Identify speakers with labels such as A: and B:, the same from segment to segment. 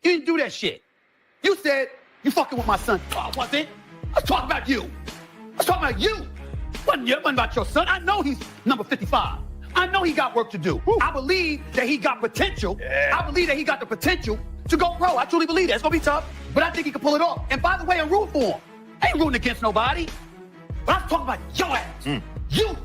A: You didn't do that shit. You said, you fucking with my son. Oh, I wasn't. Let's talk about you. Let's talk about you. Wasn't about your son. I know he's number 55. I know he got work to do. Woo. I believe that he got potential. Yeah. I believe that he got the potential to go pro. I truly believe that. It's going to be tough, but I think he can pull it off. And by the way, I'm rooting for him. I ain't rooting against nobody. But I'm talking about your ass. You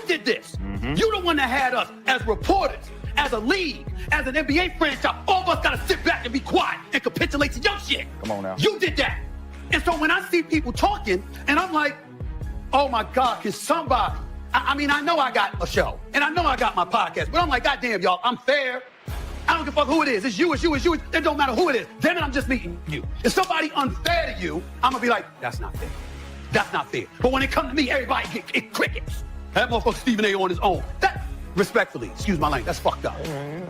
A: did this. You the one that had us as reporters, as a league, as an NBA franchise. All of us got to sit back and be quiet and capitulate to your shit.
B: Come on now.
A: You did that. And so when I see people talking, and I'm like, oh my God, can somebody... I mean, I know I got a show, and I know I got my podcast, but I'm like, goddamn, y'all, I'm fair. I don't give a fuck who it is. It's you, it's you, it's you. It don't matter who it is. Damn it, I'm just meeting you. If somebody unfair to you, I'm going to be like, that's not fair. That's not fair. But when it comes to me, everybody get crickets. That motherfucker Stephen A. on his own. That, respectfully, excuse my language, that's fucked up.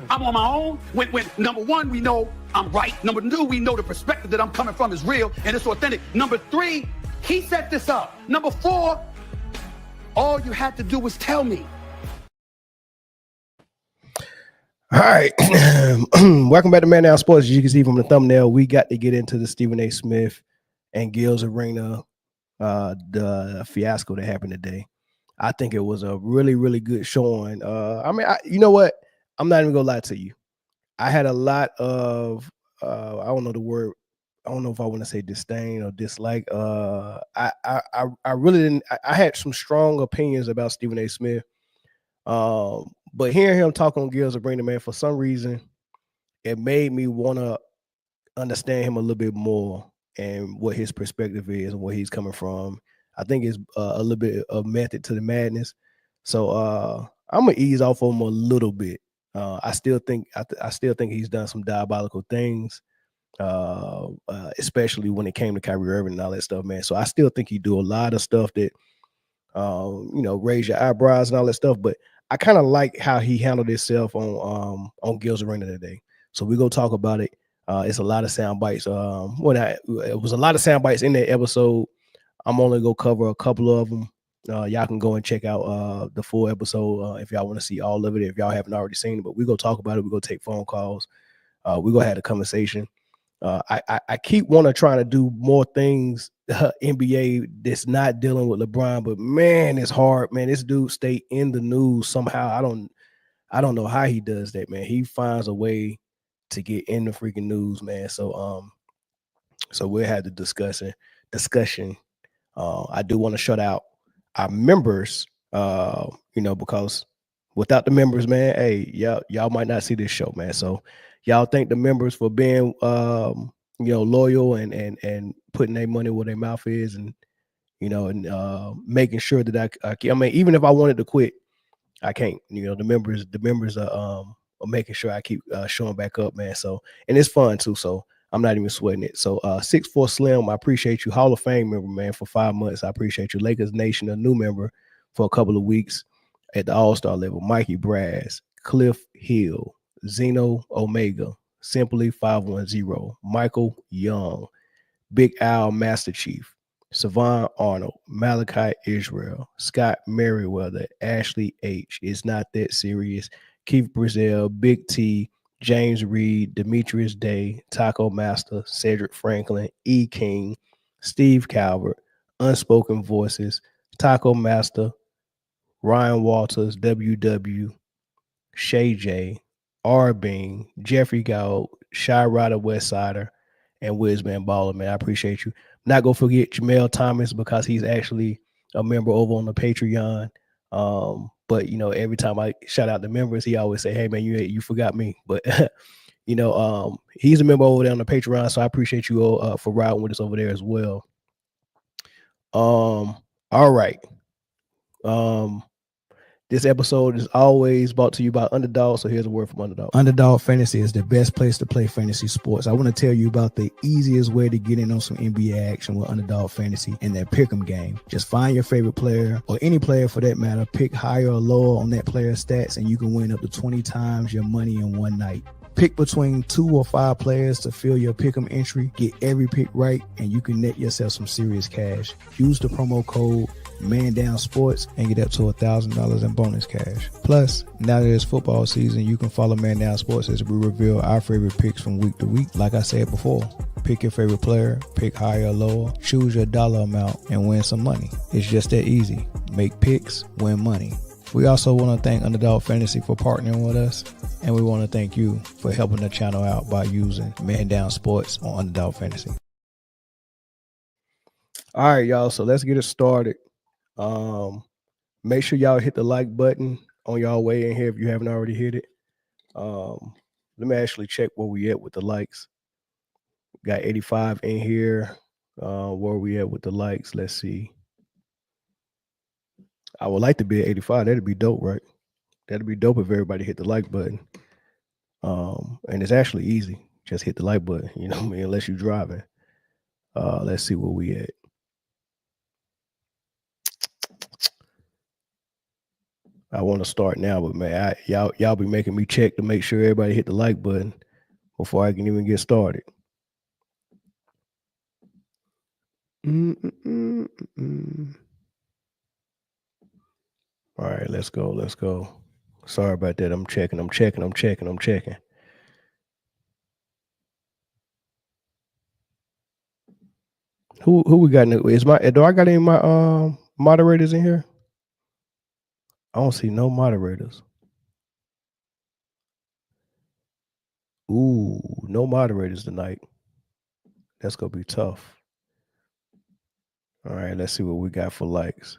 A: I'm on my own. When number one, we know I'm right. Number two, we know the perspective that I'm coming from is real and it's authentic. Number three, he set this up. Number four, all you had to do was tell me.
C: All right. Welcome back to Man Down Sports. As you can see from the thumbnail, we got to get into the Stephen A. Smith and Gilbert Arenas, the fiasco that happened today. I think it was a really, really good showing. I mean, you know what? I'm not even going to lie to you. I had a lot of, I don't know the word. I don't know if I want to say disdain or dislike. I really didn't. I had some strong opinions about Stephen A. Smith. But hearing him talk on Gilbert Arenas, man, for some reason, it made me want to understand him a little bit more and what his perspective is and where he's coming from. I think it's a little bit of method to the madness. So I'm gonna ease off on him a little bit. I still think he's done some diabolical things. Especially when it came to Kyrie Irving and all that stuff, man. So I still think he do a lot of stuff that, raise your eyebrows and all that stuff. But I kind of like how he handled himself on Gilbert Arenas today. So we're gonna talk about it. It's a lot of sound bites. It was a lot of sound bites in that episode. I'm only gonna cover a couple of them. Y'all can go and check out the full episode if y'all want to see all of it. If y'all haven't already seen it, but we're gonna talk about it. We're gonna take phone calls. We're gonna have a conversation. I keep trying to do more things NBA that's not dealing with LeBron, but man, it's hard, man. This dude stay in the news somehow. I don't know how he does that, man. He finds a way to get in the freaking news, man. So we'll have the discussion. I do want to shout out our members, because without the members, man, hey, y'all might not see this show, man. So y'all thank the members for being, loyal and putting their money where their mouth is, and making sure that I mean, even if I wanted to quit, I can't. The members are making sure I keep showing back up, man. So, and it's fun too. So I'm not even sweating it. So 6'4" Slim, I appreciate you. Hall of Fame member, man, for 5 months. I appreciate you. Lakers Nation, a new member for a couple of weeks at the All-Star level. Mikey Brass, Cliff Hill, Zeno Omega, Simply 510, Michael Young, Big Al Master Chief, Savon Arnold, Malachi Israel, Scott Merriweather, Ashley H. It's Not That Serious, Keith Brazil, Big T, James Reed, Demetrius Day, Taco Master, Cedric Franklin, E. King, Steve Calvert, Unspoken Voices, Taco Master, Ryan Walters, WW, Shay J, R. Bean, Jeffrey Gould, Shy Rider Westsider, and Wizman Baller, man. I appreciate you. Not gonna forget Jamel Thomas, because he's actually a member over on the Patreon. But every time I shout out the members, he always say, "Hey man, you forgot me." But he's a member over there on the Patreon, so I appreciate you all for riding with us over there as well. All right. This episode is always brought to you by Underdog, so here's a word from Underdog. Underdog Fantasy is the best place to play fantasy sports. I want to tell you about the easiest way to get in on some NBA action with Underdog Fantasy and their pick'em game. Just find your favorite player, or any player for that matter, pick higher or lower on that player's stats, and you can win up to 20 times your money in one night. Pick between 2 or 5 players to fill your pick'em entry. Get every pick right, and you can net yourself some serious cash. Use the promo code
B: Man Down Sports and get up to $1,000 in bonus cash. Plus, now that it's football season, you can follow Man Down Sports as we reveal our favorite picks from week to week. Like I said before, pick your favorite player, pick higher or lower, choose your dollar amount, and win some money. It's just that easy. Make picks, win money. We also want to thank Underdog Fantasy for partnering with us, and we want to thank you for helping the channel out by using Man Down Sports on Underdog Fantasy.
C: All right, y'all. So let's get it started. Make sure y'all hit the like button on y'all way in here if you haven't already hit it. Let me actually check where we at with the likes. Got 85 in here. Where we at with the likes? Let's see. I would like to be at 85. That'd be dope, right? That'd be dope if everybody hit the like button. And it's actually easy. Just hit the like button, you know what I mean? Unless you're driving. Let's see where we at. I want to start now, but man, y'all be making me check to make sure everybody hit the like button before I can even get started. All right, let's go. Let's go. Sorry about that. I'm checking. Who we got? Do I got any of my moderators in here? I don't see no moderators. Ooh, no moderators tonight. That's gonna be tough. All right, let's see what we got for likes.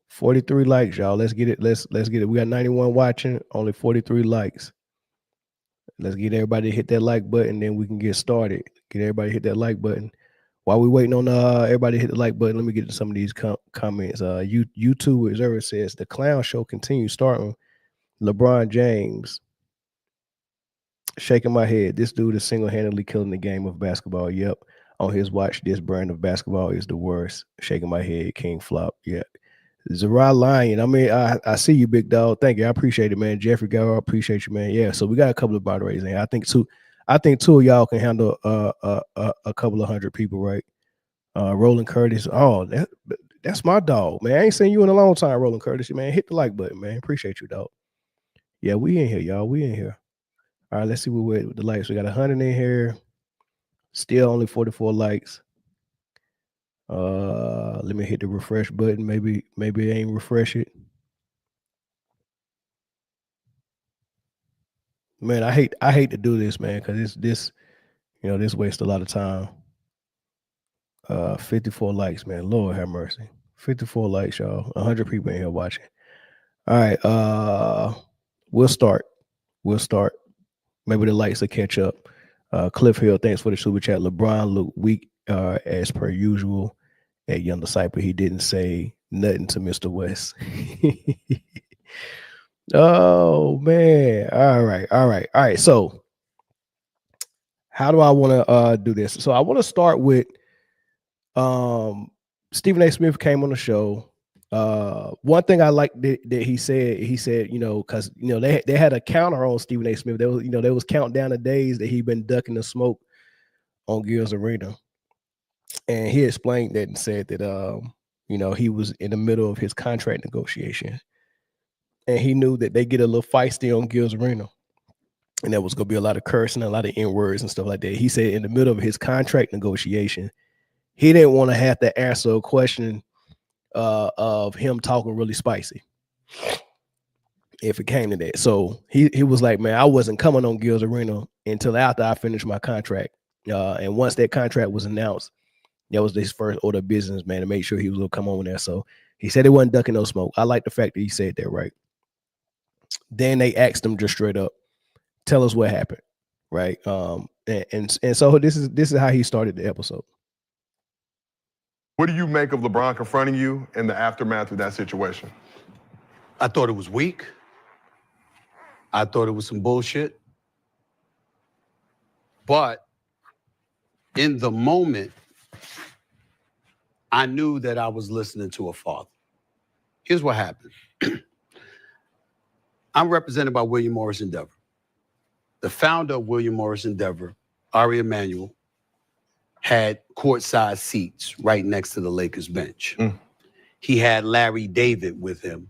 C: 43 likes, y'all. Let's get it. Let's get it. We got 91 watching, only 43 likes. Let's get everybody to hit that like button, then we can get started. Get everybody to hit that like button. While we waiting on everybody to hit the like button, let me get to some of these comments. YouTube Observer says the clown show continues, starting LeBron James. Shaking my head. This dude is single-handedly killing the game of basketball. Yep. On his watch, this brand of basketball is the worst. Shaking my head. King Flop. Yeah. Zara Lion. I mean, I see you, big dog. Thank you. I appreciate it, man. Jeffrey Garrett, I appreciate you, man. Yeah. So we got a couple of moderators in. I think two of y'all can handle a couple of hundred people, right? Roland Curtis. Oh, that's my dog, man. I ain't seen you in a long time, Roland Curtis. Man, hit the like button, man. Appreciate you, dog. Yeah, we in here, y'all. We in here. All right, let's see where we're at with the likes. We got 100 in here. Still only 44 likes. Let me hit the refresh button. Maybe it ain't refresh it. Man, I hate to do this, man, because this wastes a lot of time. 54 likes, man. Lord have mercy. 54 likes, y'all. 100 people in here watching. All right. We'll start. Maybe the likes will catch up. Cliff Hill, thanks for the super chat. LeBron looked weak as per usual. At Young Disciple, he didn't say nothing to Mr. West. Oh man. All right. So how do I want to do this? So I want to start with Stephen A. Smith came on the show. One thing I like that he said, because they had a counter on Stephen A. Smith. They was counting down the days that he'd been ducking the smoke on Gilbert Arenas. And he explained that and said that he was in the middle of his contract negotiation. And he knew that they get a little feisty on Gilbert Arenas. And there was gonna be a lot of cursing, a lot of N-words and stuff like that. He said in the middle of his contract negotiation, he didn't want to have to answer a question of him talking really spicy if it came to that. So he was like, man, I wasn't coming on Gilbert Arenas until after I finished my contract. And once that contract was announced, that was his first order of business, man, to make sure he was gonna come on there. So he said he wasn't ducking no smoke. I like the fact that he said that, right? Then they asked him just straight up, tell us what happened, right? And so this is how he started the episode.
D: What do you make of LeBron confronting you in the aftermath of that situation?
A: I thought it was weak. I thought it was some bullshit. But in the moment, I knew that I was listening to a father. Here's what happened. I'm represented by William Morris Endeavor. The founder of William Morris Endeavor, Ari Emanuel, had courtside seats right next to the Lakers bench.
D: Mm.
A: He had Larry David with him,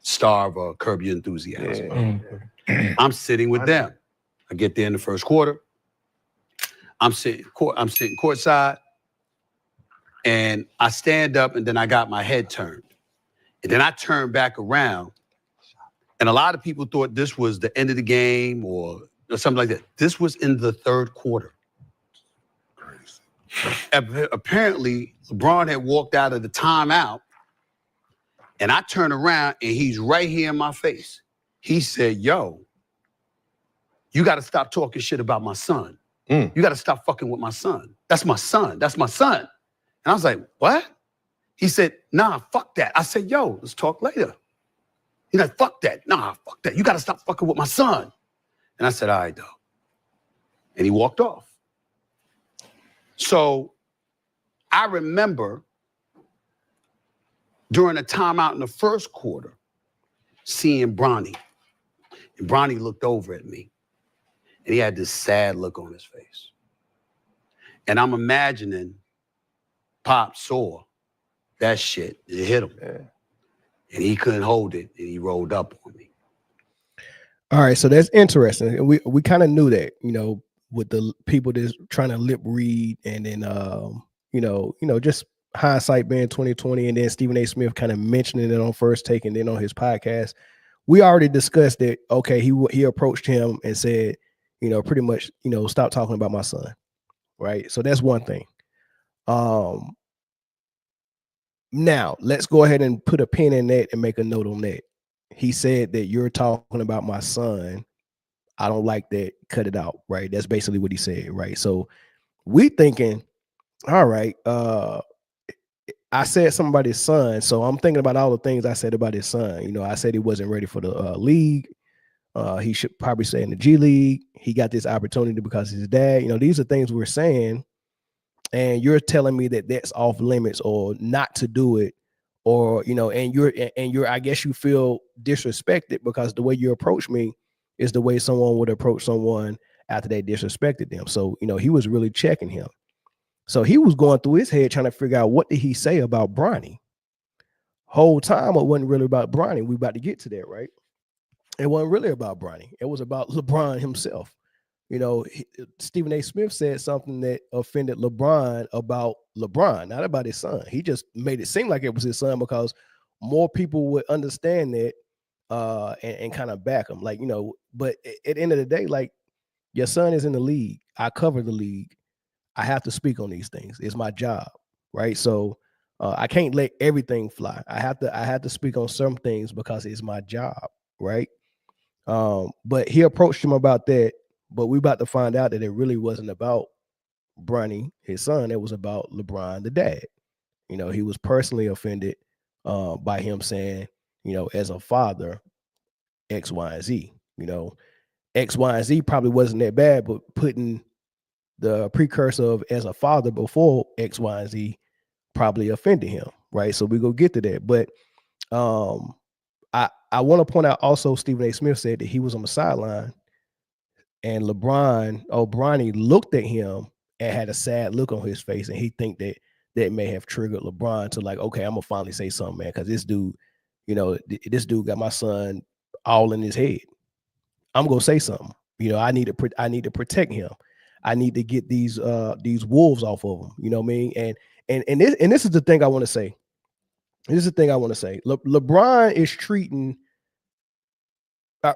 A: star of Curb Your Enthusiasm. I'm sitting with them. I get there in the first quarter. I'm sitting courtside, and I stand up, and then I got my head turned. And then I turned back around, and a lot of people thought this was the end of the game or something like that. This was in the third quarter. Apparently, LeBron had walked out of the timeout, and I turn around, and he's right here in my face. He said, yo, you got to stop talking shit about my son. You got to stop fucking with my son. That's my son. That's my son. And I was like, what? He said, nah, fuck that. I said, yo, let's talk later. He's like, fuck that. Nah, fuck that. You got to stop fucking with my son. And I said, all right, dog. And he walked off. So I remember during a timeout in the first quarter, seeing Bronny. And Bronny looked over at me. And he had this sad look on his face. And I'm imagining Pop saw that shit. It hit him. Yeah. And he couldn't hold it. And he rolled up on me.
C: All right, so that's interesting. We kind of knew that, with the people that's trying to lip read, and then just hindsight being 2020, and then Stephen A. Smith kind of mentioning it on First Take and then on his podcast. We already discussed that. Okay, he approached him and said, pretty much, stop talking about my son, right? So that's one thing. Now let's go ahead and put a pin in that and make a note on that. He said that you're talking about my son. I don't like that. Cut it out, right? That's basically what he said, right? So we thinking, all right, I said something about his son, so I'm thinking about all the things I said about his son. I said he wasn't ready for the league. He should probably stay in the G League. He got this opportunity because his dad. These are things we're saying, and you're telling me that that's off limits or not to do it, or and you're I guess you feel disrespected because the way you approach me is the way someone would approach someone after they disrespected them. So he was really checking him. So he was going through his head trying to figure out what did he say about Bronny. Whole time it wasn't really about Bronny. We about to get to that, right? It wasn't really about Bronny. It was about LeBron himself. Stephen A. Smith said something that offended LeBron about LeBron, not about his son. He just made it seem like it was his son because more people would understand that and kind of back him. But at the end of the day, your son is in the league. I cover the league. I have to speak on these things. It's my job, right? So I can't let everything fly. I have to speak on some things because it's my job, right? But he approached him about that, but we about to find out that it really wasn't about Bronny, his son. It was about LeBron, the dad. He was personally offended by him saying, as a father, X, Y, and Z. X, Y, and Z probably wasn't that bad, but putting the precursor of as a father before X, Y, and Z probably offended him, right? So we go get to that. But I want to point out also Stephen A. Smith said that he was on the sideline and Bronny looked at him and had a sad look on his face, and he think that may have triggered LeBron to okay, I'm gonna finally say something, man, because this dude, this dude got my son all in his head. I'm gonna say something. I need to protect him. I need to get these wolves off of him. You know what I mean? And this is the thing I want to say. This is the thing I want to say. LeBron is treating.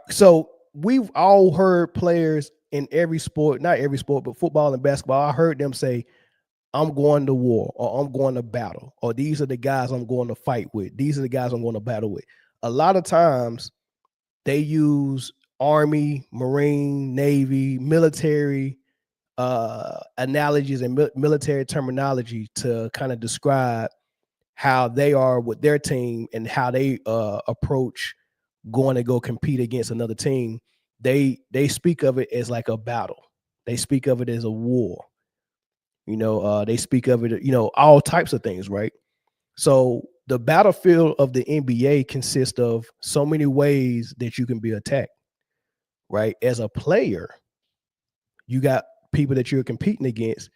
C: So we've all heard players in every sport, not every sport, but football and basketball. I heard them say, I'm going to war, or I'm going to battle, or these are the guys I'm going to fight with. These are the guys I'm going to battle with. A lot of times they use Army, Marine, Navy, military analogies and military terminology to kind of describe how they are with their team and how they approach going to go compete against another team. They speak of it as like a battle. They speak of it as a war. They speak of it, all types of things, right? So the battlefield of the NBA consists of so many ways that you can be attacked, right? As a player, you got people that you're competing against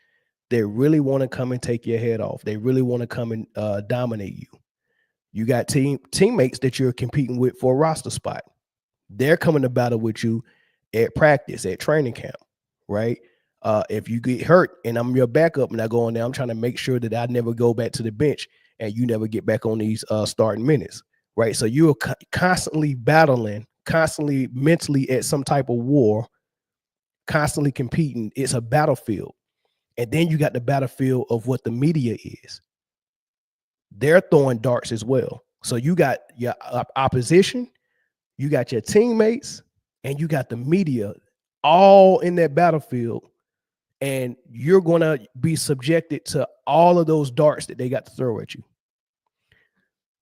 C: They really want to come and take your head off. They really want to come and dominate you. You got teammates that you're competing with for a roster spot. They're coming to battle with you at practice, at training camp, right? If you get hurt and I'm your backup and I go in there, I'm trying to make sure that I never go back to the bench and you never get back on these starting minutes, right? So you're constantly battling, constantly mentally at some type of war, constantly competing. It's a battlefield. And then you got the battlefield of what the media is. They're throwing darts as well. So you got your opposition, you got your teammates, and you got the media all in that battlefield. And you're going to be subjected to all of those darts that they got to throw at you.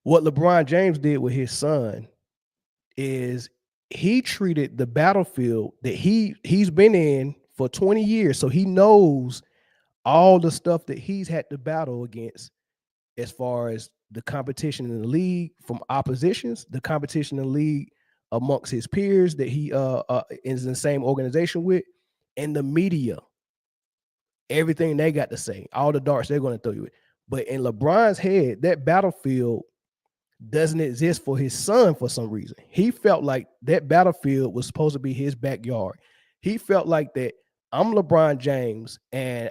C: What LeBron James did with his son is he treated the battlefield that he's been in for 20 years. So he knows all the stuff that he's had to battle against as far as the competition in the league from oppositions, the competition in the league amongst his peers that he is in the same organization with, and the media. Everything they got to say, all the darts they're going to throw you with. But in LeBron's head, that battlefield doesn't exist for his son for some reason. He felt like that battlefield was supposed to be his backyard. He felt like that I'm LeBron James and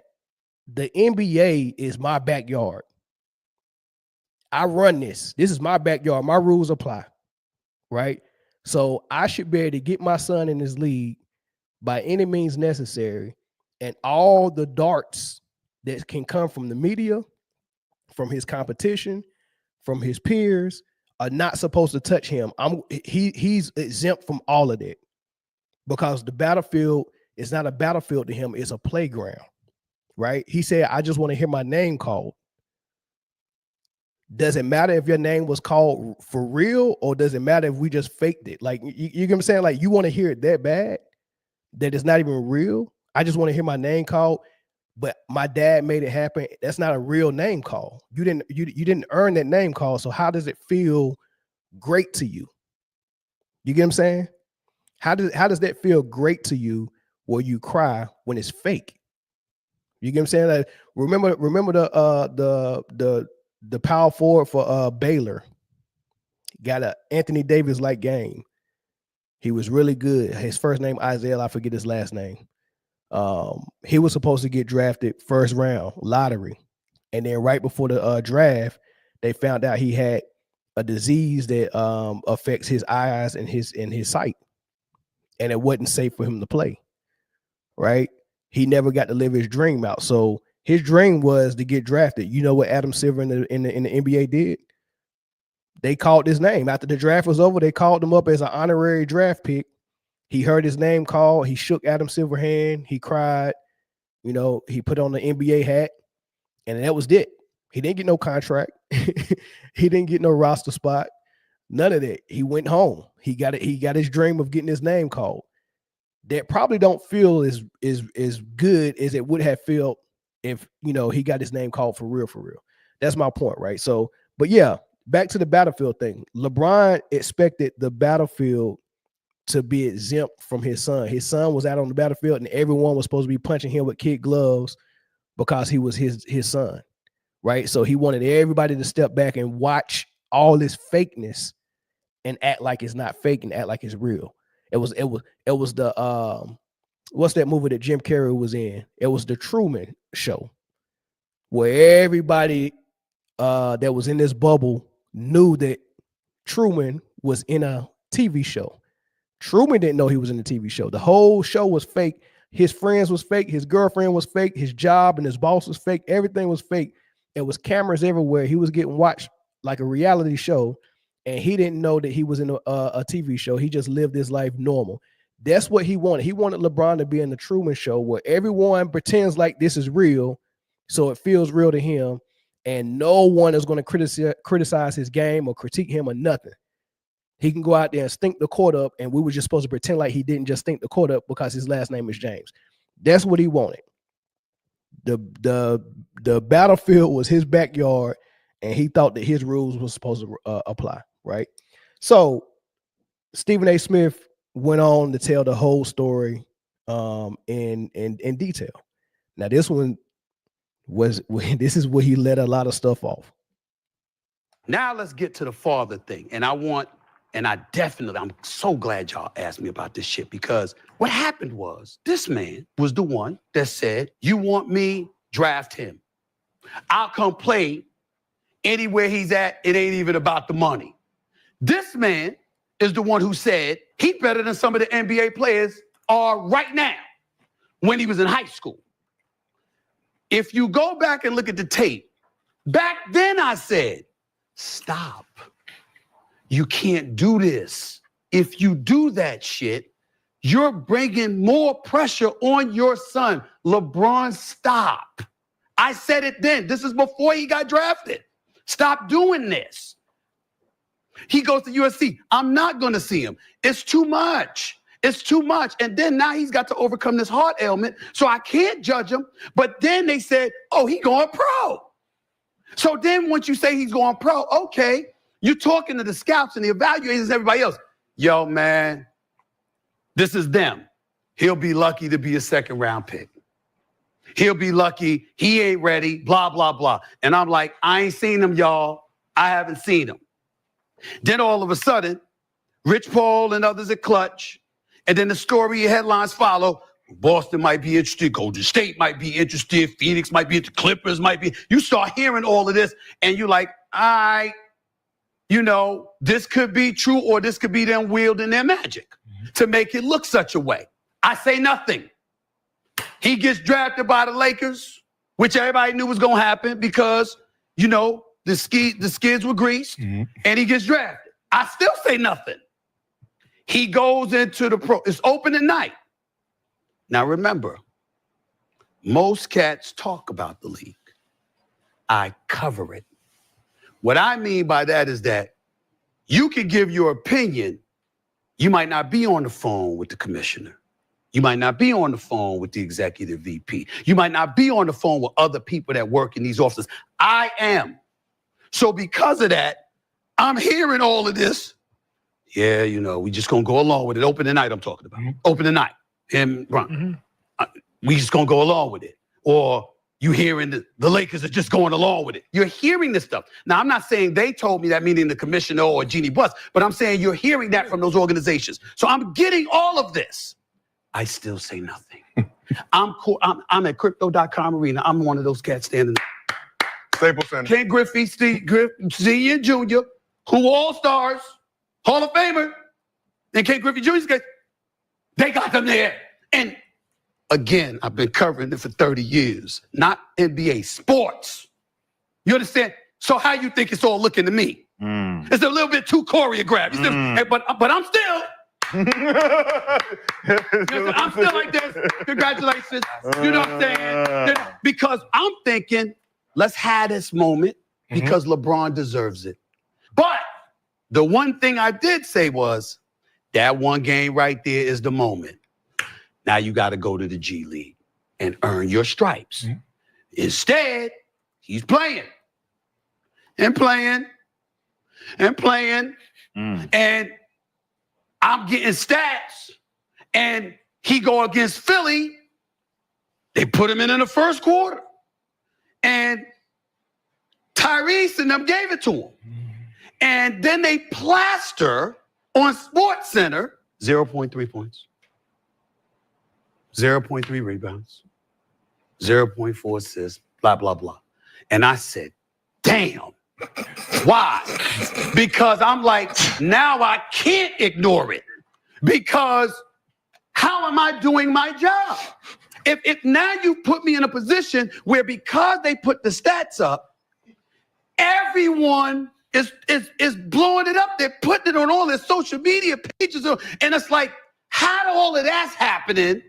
C: the NBA is my backyard. I run this. This is my backyard. My rules apply, right? So I should be able to get my son in this league by any means necessary. And all the darts that can come from the media, from his competition, from his peers, are not supposed to touch him. He's exempt from all of that because the battlefield is not a battlefield to him. It's a playground, right? He said, I just want to hear my name called. Does it matter if your name was called for real or does it matter if we just faked it? Like, you get what I'm saying? Like, you want to hear it that bad that it's not even real? I just want to hear my name called, but my dad made it happen. That's not a real name call. You didn't earn that name call. So how does it feel great to you? You get what I'm saying? How does that feel great to you where you cry when it's fake? You get what I'm saying? Like, remember the power forward for Baylor got a Anthony Davis like game. He was really good. His first name Isaiah, I forget his last name. He was supposed to get drafted first round lottery, and then right before the draft, they found out he had a disease that affects his eyes and his sight, and it wasn't safe for him to play. Right? He never got to live his dream out. So his dream was to get drafted. You know what Adam Silver in the NBA did? They called his name after the draft was over. They called him up as an honorary draft pick. He heard his name called. He shook Adam Silver's hand. He cried. You know, he put on the NBA hat, and that was it. He didn't get no contract. He didn't get no roster spot. None of that. He went home. He got it. He got his dream of getting his name called. That probably don't feel as good as it would have felt if, you know, he got his name called for real, for real. That's my point, right? So, but yeah, back to the battlefield thing. LeBron expected the battlefield to be exempt from his son. His son was out on the battlefield and everyone was supposed to be punching him with kid gloves because he was his son, right? So he wanted everybody to step back and watch all this fakeness and act like it's not fake and act like it's real. It was the what's that movie that Jim Carrey was in? It was the Truman Show, where everybody that was in this bubble knew that Truman was in a TV show. Truman didn't know he was in the TV show. The whole show was fake. His friends was fake. His girlfriend was fake. His job and his boss was fake. Everything was fake. There was cameras everywhere. He was getting watched like a reality show, and he didn't know that he was in a TV show. He just lived his life normal. That's what he wanted. He wanted LeBron to be in the Truman Show where everyone pretends like this is real, so it feels real to him, and no one is going to criticize his game or critique him or nothing. He can go out there and stink the court up, and we were just supposed to pretend like he didn't just stink the court up because his last name is James. That's what he wanted. The battlefield was his backyard, and he thought that his rules were supposed to apply, right? So Stephen A. Smith went on to tell the whole story in detail. Now, this one, this is where he let a lot of stuff off.
A: Now let's get to the father thing. And I'm so glad y'all asked me about this shit, because what happened was this man was the one that said, you want me, draft him. I'll come play anywhere he's at. It ain't even about the money. This man is the one who said he's better than some of the NBA players are right now when he was in high school. If you go back and look at the tape, back then I said, stop. You can't do this. If you do that shit, you're bringing more pressure on your son. LeBron, stop. I said it then. This is before he got drafted. Stop doing this. He goes to USC. I'm not going to see him. It's too much. It's too much. And then now he's got to overcome this heart ailment, so I can't judge him. But then they said, oh, he going pro. So then once you say he's going pro, okay, you're talking to the scouts and the evaluators and everybody else. Yo, man, this is them. He'll be lucky to be a second-round pick. He'll be lucky. He ain't ready, blah, blah, blah. And I'm like, I ain't seen him, y'all. I haven't seen him. Then all of a sudden, Rich Paul and others at Clutch, and then the story headlines follow. Boston might be interested. Golden State might be interested. Phoenix might be interested. Clippers might be. You start hearing all of this, and you're like, this could be true, or this could be them wielding their magic to make it look such a way. I say nothing. He gets drafted by the Lakers, which everybody knew was going to happen because, the skids were greased, and he gets drafted. I still say nothing. He goes into the pro. It's opening night. Now, remember, most cats talk about the league. I cover it. What I mean by that is that you can give your opinion. You might not be on the phone with the commissioner. You might not be on the phone with the executive VP. You might not be on the phone with other people that work in these offices. I am. So because of that, I'm hearing all of this. Yeah, we just going to go along with it. Opening night I'm talking about. Opening night. Him, Bron. We just going to go along with it. Or you hearing the Lakers are just going along with it. You're hearing this stuff. Now, I'm not saying they told me that, meaning the commissioner or Jeannie Buss, but I'm saying you're hearing that from those organizations. So I'm getting all of this. I still say nothing. I'm at Crypto.com Arena. I'm one of those cats standing there.
D: Staples Center.
A: Ken Griffey, Senior and Junior, who all-stars, Hall of Famer, and Ken Griffey Jr.'s case, they got them there. And again, I've been covering it for 30 years, not NBA, sports. You understand? So how you think it's all looking to me? It's a little bit too choreographed. But I'm still... I'm still like this. Congratulations. You know what I'm saying? Because I'm thinking, let's have this moment because LeBron deserves it. But the one thing I did say was that one game right there is the moment. Now you got to go to the G League and earn your stripes. Instead, he's playing and playing and playing and I'm getting stats, and he go against Philly. They put him in the first quarter, and Tyrese and them gave it to him. And then they plaster on SportsCenter 0.3 points, 0.3 rebounds, 0.4 assists, blah, blah, blah. And I said, damn. Why? Because I'm like, now I can't ignore it. Because how am I doing my job? If now you put me in a position where because they put the stats up, everyone is blowing it up. They're putting it on all their social media pages. And it's like, how do all of that's happening?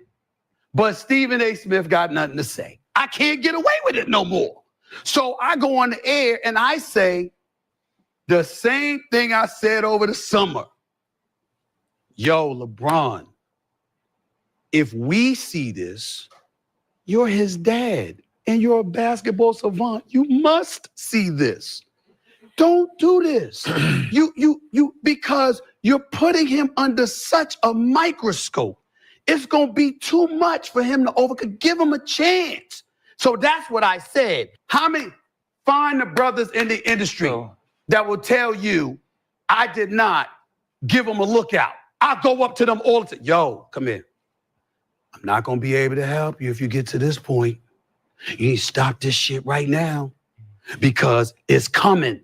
A: But Stephen A. Smith got nothing to say. I can't get away with it no more. So I go on the air and I say the same thing I said over the summer. Yo, LeBron, if we see this, you're his dad and you're a basketball savant. You must see this. Don't do this. Because you're putting him under such a microscope. It's going to be too much for him to overcome. Give him a chance. So that's what I said. How many? Find the brothers in the industry that will tell you I did not give them a lookout. I go up to them all the time. Yo, come here. I'm not going to be able to help you if you get to this point. You need to stop this shit right now because it's coming.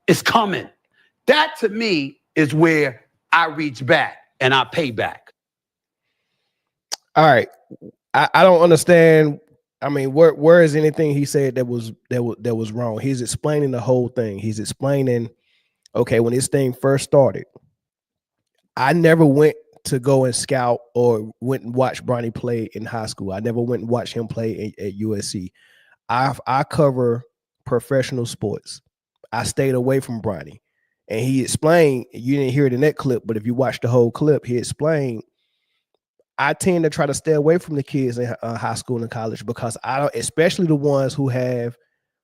A: It's coming. That to me is where I reach back and I pay back.
C: All right. I don't understand. I mean, where is anything he said that was wrong? He's explaining the whole thing. He's explaining, okay, when this thing first started, I never went to go and scout or went and watch Bronny play in high school. I never went and watched him play at USC. I cover professional sports. I stayed away from Bronny. And he explained, you didn't hear it in that clip, but if you watch the whole clip, he explained, I tend to try to stay away from the kids in high school and college because I don't, especially the ones who have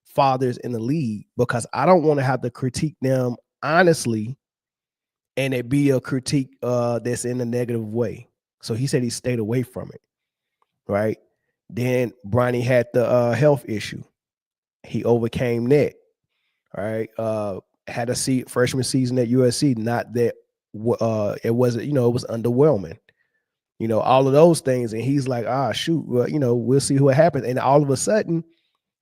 C: fathers in the league, because I don't want to have to critique them honestly and it be a critique that's in a negative way. So he said he stayed away from it, right? Then Bronny had the health issue. He overcame that, right? Had a freshman season at USC, not that it wasn't, it was underwhelming. All of those things. And he's like, shoot, well, we'll see what happens. And all of a sudden,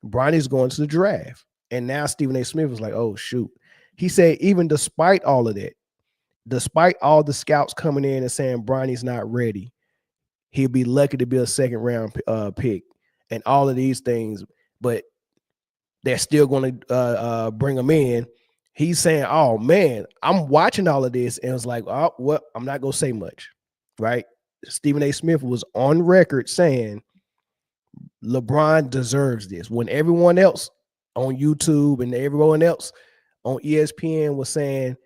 C: Bronny's going to the draft. And now Stephen A. Smith was like, oh, shoot. He said, even despite all of that, despite all the scouts coming in and saying Bronny's not ready, he'll be lucky to be a second round pick and all of these things. But they're still going to bring him in. He's saying, oh, man, I'm watching all of this. And it's like, oh, well, I'm not going to say much, right? Stephen A. Smith was on record saying LeBron deserves this when everyone else on YouTube and everyone else on ESPN was saying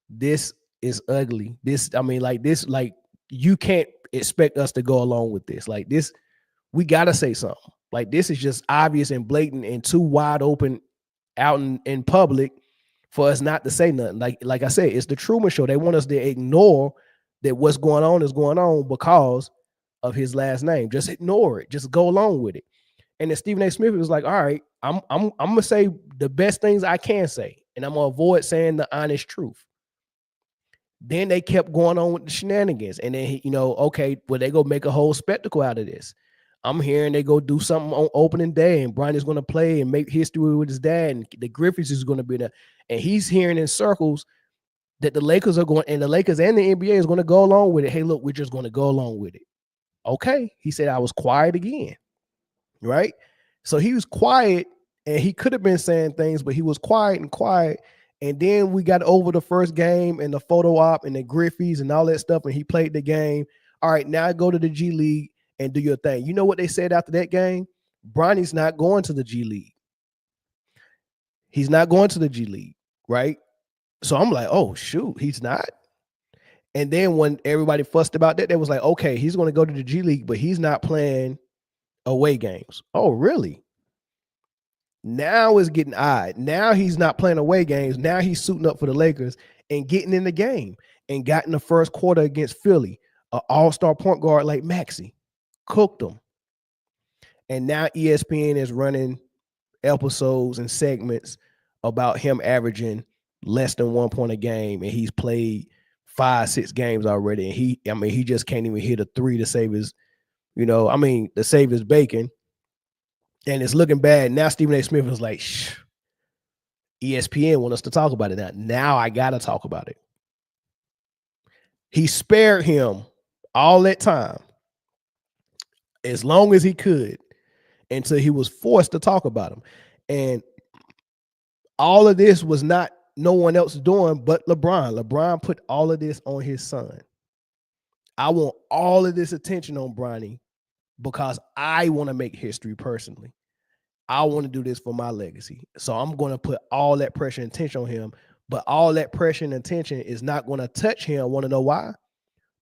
C: this is ugly. You can't expect us to go along with this. Like this, we got to say something. Like this is just obvious and blatant and too wide open out in public for us not to say nothing. Like I said, it's the Truman Show. They want us to ignore that what's going on is going on because of his last name. Just ignore it. Just go along with it. And then Stephen A. Smith was like, all right, I'm gonna say the best things I can say, and I'm gonna avoid saying the honest truth. Then they kept going on with the shenanigans. And then okay, well, they go make a whole spectacle out of this. I'm hearing they go do something on opening day, and Bronny's gonna play and make history with his dad, and the Griffiths is gonna be there. And he's hearing in circles that the Lakers are going, and the Lakers and the NBA is going to go along with it. Hey, look, we're just going to go along with it. Okay. He said, I was quiet again. Right. So he was quiet and he could have been saying things, but he was quiet. And then we got over the first game and the photo op and the Griffey's and all that stuff. And he played the game. All right. Now go to the G League and do your thing. You know what they said after that game? Bronny's not going to the G League. He's not going to the G League. Right. So I'm like, oh, shoot, he's not. And then when everybody fussed about that, they was like, okay, he's going to go to the G League, but he's not playing away games. Oh, really? Now it's getting odd. Now he's not playing away games. Now he's suiting up for the Lakers and getting in the game and got in the first quarter against Philly, an all-star point guard like Maxey. Cooked them. And now ESPN is running episodes and segments about him averaging less than 1 point a game, and he's played 5-6 games already, and he just can't even hit a three to save his, to save his bacon, and it's looking bad. Now Stephen A. Smith was like, shh, ESPN want us to talk about it now I gotta talk about it. He spared him all that time as long as he could until he was forced to talk about him, and all of this was not no one else doing but LeBron. LeBron put all of this on his son. I want all of this attention on Bronny because I want to make history personally. I want to do this for my legacy. So I'm going to put all that pressure and attention on him, but all that pressure and attention is not going to touch him. Want to know why?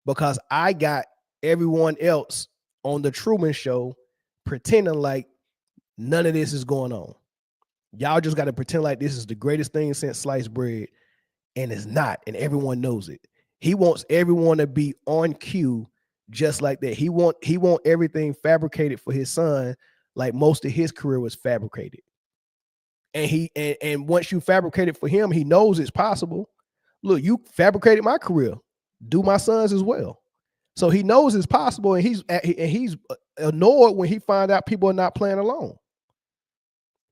C: Because I got everyone else on the Truman Show pretending like none of this is going on. Y'all just got to pretend like this is the greatest thing since sliced bread, and it's not, and everyone knows it. He wants everyone to be on cue just like that. He want everything fabricated for his son like most of his career was fabricated. And once you fabricate it for him, he knows it's possible. Look, you fabricated my career. Do my son's as well. So he knows it's possible, and he's annoyed when he finds out people are not playing alone.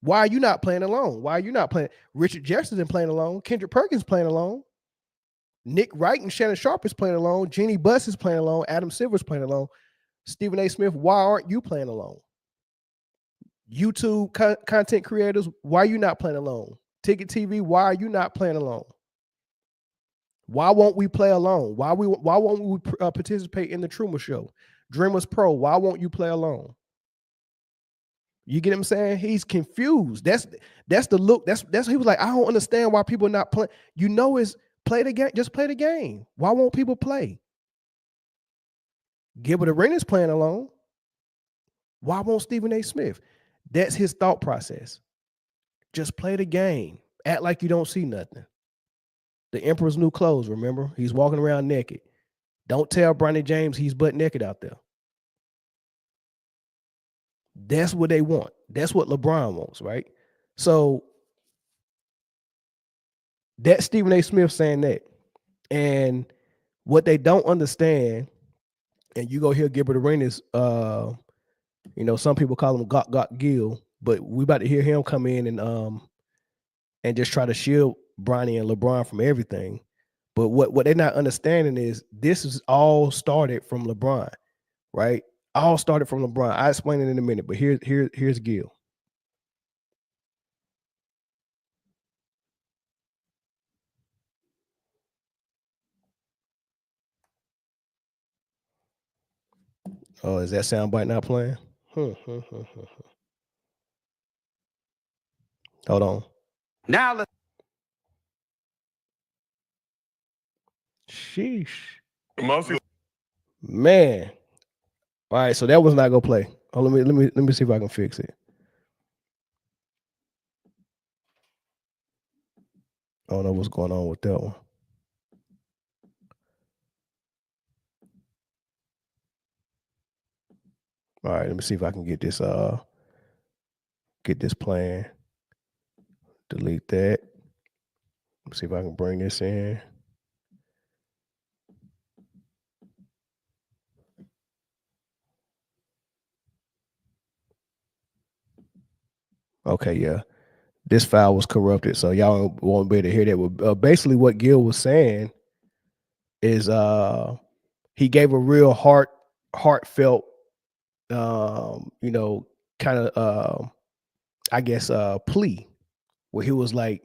C: Why are you not playing alone? Why are you not playing? Richard Jefferson playing alone. Kendrick Perkins playing alone. Nick Wright and Shannon Sharp is playing alone. Jeannie Buss is playing alone. Adam Silver's playing alone. Stephen A. Smith, why aren't you playing alone? YouTube content creators, why are you not playing alone? Ticket TV, why are you not playing alone? Why won't we play alone? Why won't we participate in the Truman Show? Dreamers Pro, why won't you play alone? You get what I'm saying? He's confused. That's the look. That's he was like, I don't understand why people are not playing. You know, is play the game. Just play the game. Why won't people play? Gilbert Arenas playing alone. Why won't Stephen A. Smith? That's his thought process. Just play the game. Act like you don't see nothing. The Emperor's New Clothes, remember? He's walking around naked. Don't tell Bronny James he's butt naked out there. That's what they want. That's what LeBron wants, right? So that's Stephen A. Smith saying that. And what they don't understand, and you go hear Gilbert Arenas, some people call him Got Gil, but we about to hear him come in and just try to shield Bronny and LeBron from everything. But what they're not understanding is this is all started from LeBron, right? All started from LeBron. I'll explain it in a minute, but here's Gil. Oh, is that soundbite not playing? Hold on.
A: Now let's.
C: Sheesh.
D: Mostly.
C: Man. All right, so that was not gonna play. Oh, let me see if I can fix it. I don't know what's going on with that one. All right, let me see if I can get this playing. Delete that. Let's see if I can bring this in. Okay, yeah. This file was corrupted, so y'all won't be able to hear that. Basically, what Gil was saying is he gave a real heartfelt, kind of, I guess, plea where he was like,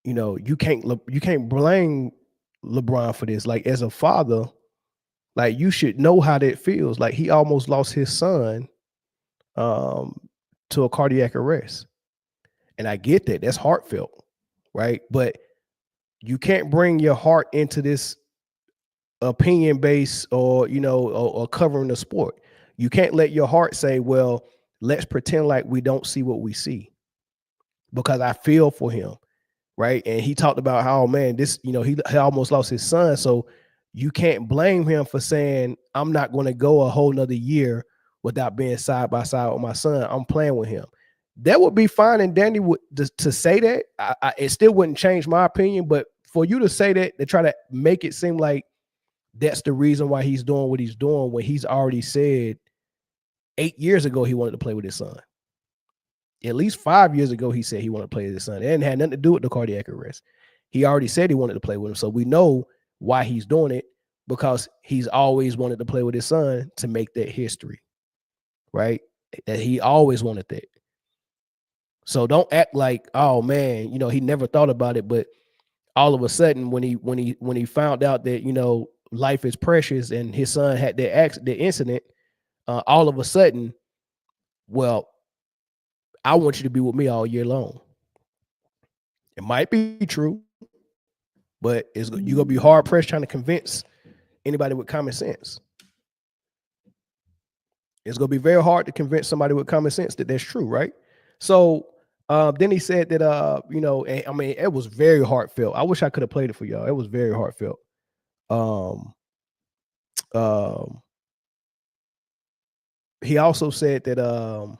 C: you can't blame LeBron for this. Like, as a father, like, you should know how that feels. Like, he almost lost his son to a cardiac arrest. And I get that. That's heartfelt, right? But you can't bring your heart into this opinion base or covering the sport. You can't let your heart say, well, let's pretend like we don't see what we see, because I feel for him, right? And he talked about how, man, this, he almost lost his son. So you can't blame him for saying, I'm not going to go a whole nother year without being side by side with my son. I'm playing with him. That would be fine. And Danny would to say that, it still wouldn't change my opinion. But for you to say that, to try to make it seem like that's the reason why he's doing what he's doing, when he's already said 8 years ago he wanted to play with his son. At least 5 years ago, he said he wanted to play with his son. It didn't have nothing to do with the cardiac arrest. He already said he wanted to play with him. So we know why he's doing it, because he's always wanted to play with his son to make that history, right? That he always wanted that. So don't act like, oh man, he never thought about it, but all of a sudden when he found out that life is precious and his son had the incident, all of a sudden, well, I want you to be with me all year long. It might be true, but you're gonna be hard pressed trying to convince anybody with common sense. It's gonna be very hard to convince somebody with common sense that that's true, right? So then he said that it was very heartfelt. I wish I could have played it for y'all. It was very heartfelt. he also said that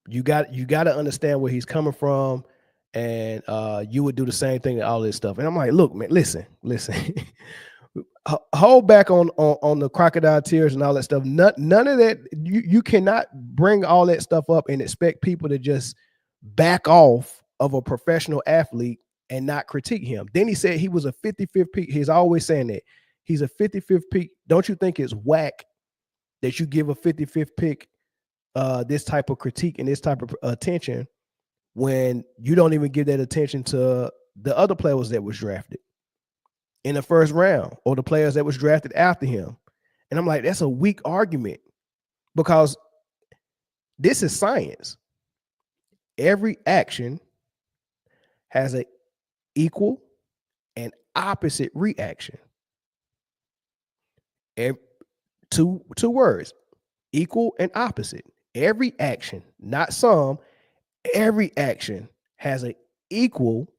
C: you got to understand where he's coming from, and you would do the same thing and all this stuff. And I'm like, look, man, listen. Hold back on the crocodile tears and all that stuff. None of that. You cannot bring all that stuff up and expect people to just back off of a professional athlete and not critique him. Then he said he was a 55th pick. He's always saying that he's a 55th pick. Don't you think it's whack that you give a 55th pick this type of critique and this type of attention when you don't even give that attention to the other players that was drafted in the first round or the players that was drafted after him? And I'm like, that's a weak argument, because this is science. Every action has an equal and opposite reaction. Two words, equal and opposite. Every action, not some, every action has an equal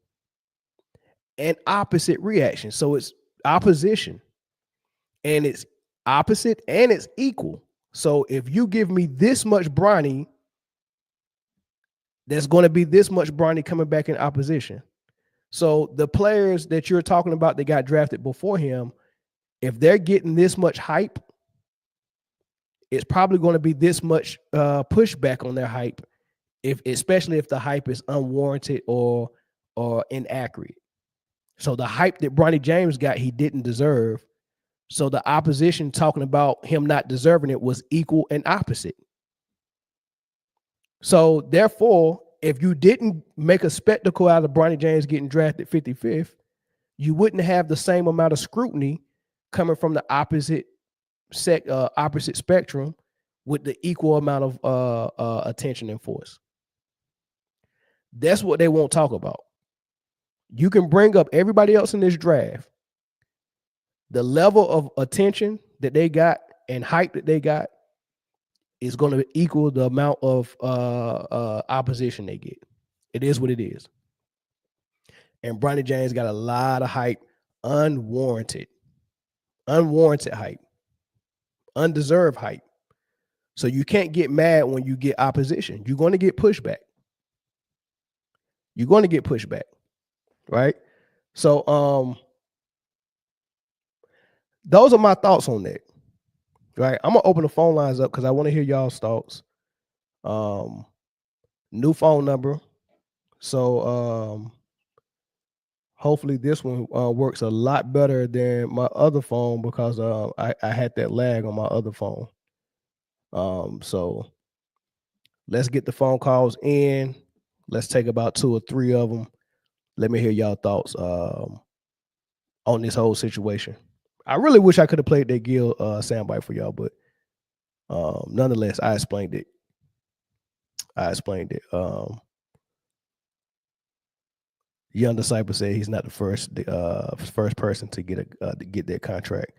C: and opposite reaction. So it's opposition, and it's opposite, and it's equal. So if you give me this much Bronny, there's going to be this much Bronny coming back in opposition. So the players that you're talking about that got drafted before him, if they're getting this much hype, it's probably going to be this much pushback on their hype, especially if the hype is unwarranted or inaccurate. So the hype that Bronny James got, he didn't deserve. So the opposition talking about him not deserving it was equal and opposite. So therefore, if you didn't make a spectacle out of Bronny James getting drafted 55th, you wouldn't have the same amount of scrutiny coming from the opposite spectrum with the equal amount of attention and force. That's what they won't talk about. You can bring up everybody else in this draft. The level of attention that they got and hype that they got is going to equal the amount of opposition they get. It is what it is. And Bronny James got a lot of hype, unwarranted hype, undeserved hype. So you can't get mad when you get opposition. You're going to get pushback. Right? So those are my thoughts on that. Right? I'm gonna open the phone lines up because I want to hear y'all's thoughts. New phone number. So hopefully this one works a lot better than my other phone, because I had that lag on my other phone. So let's get the phone calls in. Let's take about 2 or 3 of them. Let me hear y'all thoughts on this whole situation. I really wish I could have played that Gil soundbite for y'all, but nonetheless, I explained it. Young Disciple said he's not the first person to get that contract.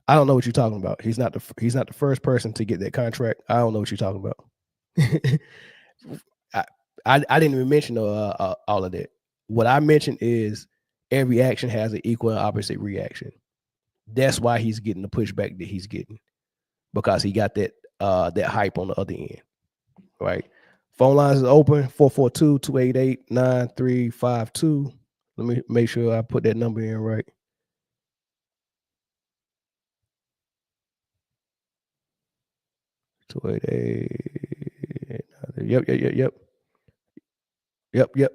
C: I don't know what you're talking about. He's not the first person to get that contract. I don't know what you're talking about. I didn't even mention all of that. What I mentioned is every action has an equal and opposite reaction. That's why he's getting the pushback that he's getting, because he got that hype on the other end. Right? Phone lines is open, 442-288-9352. Let me make sure I put that number in right. Yep.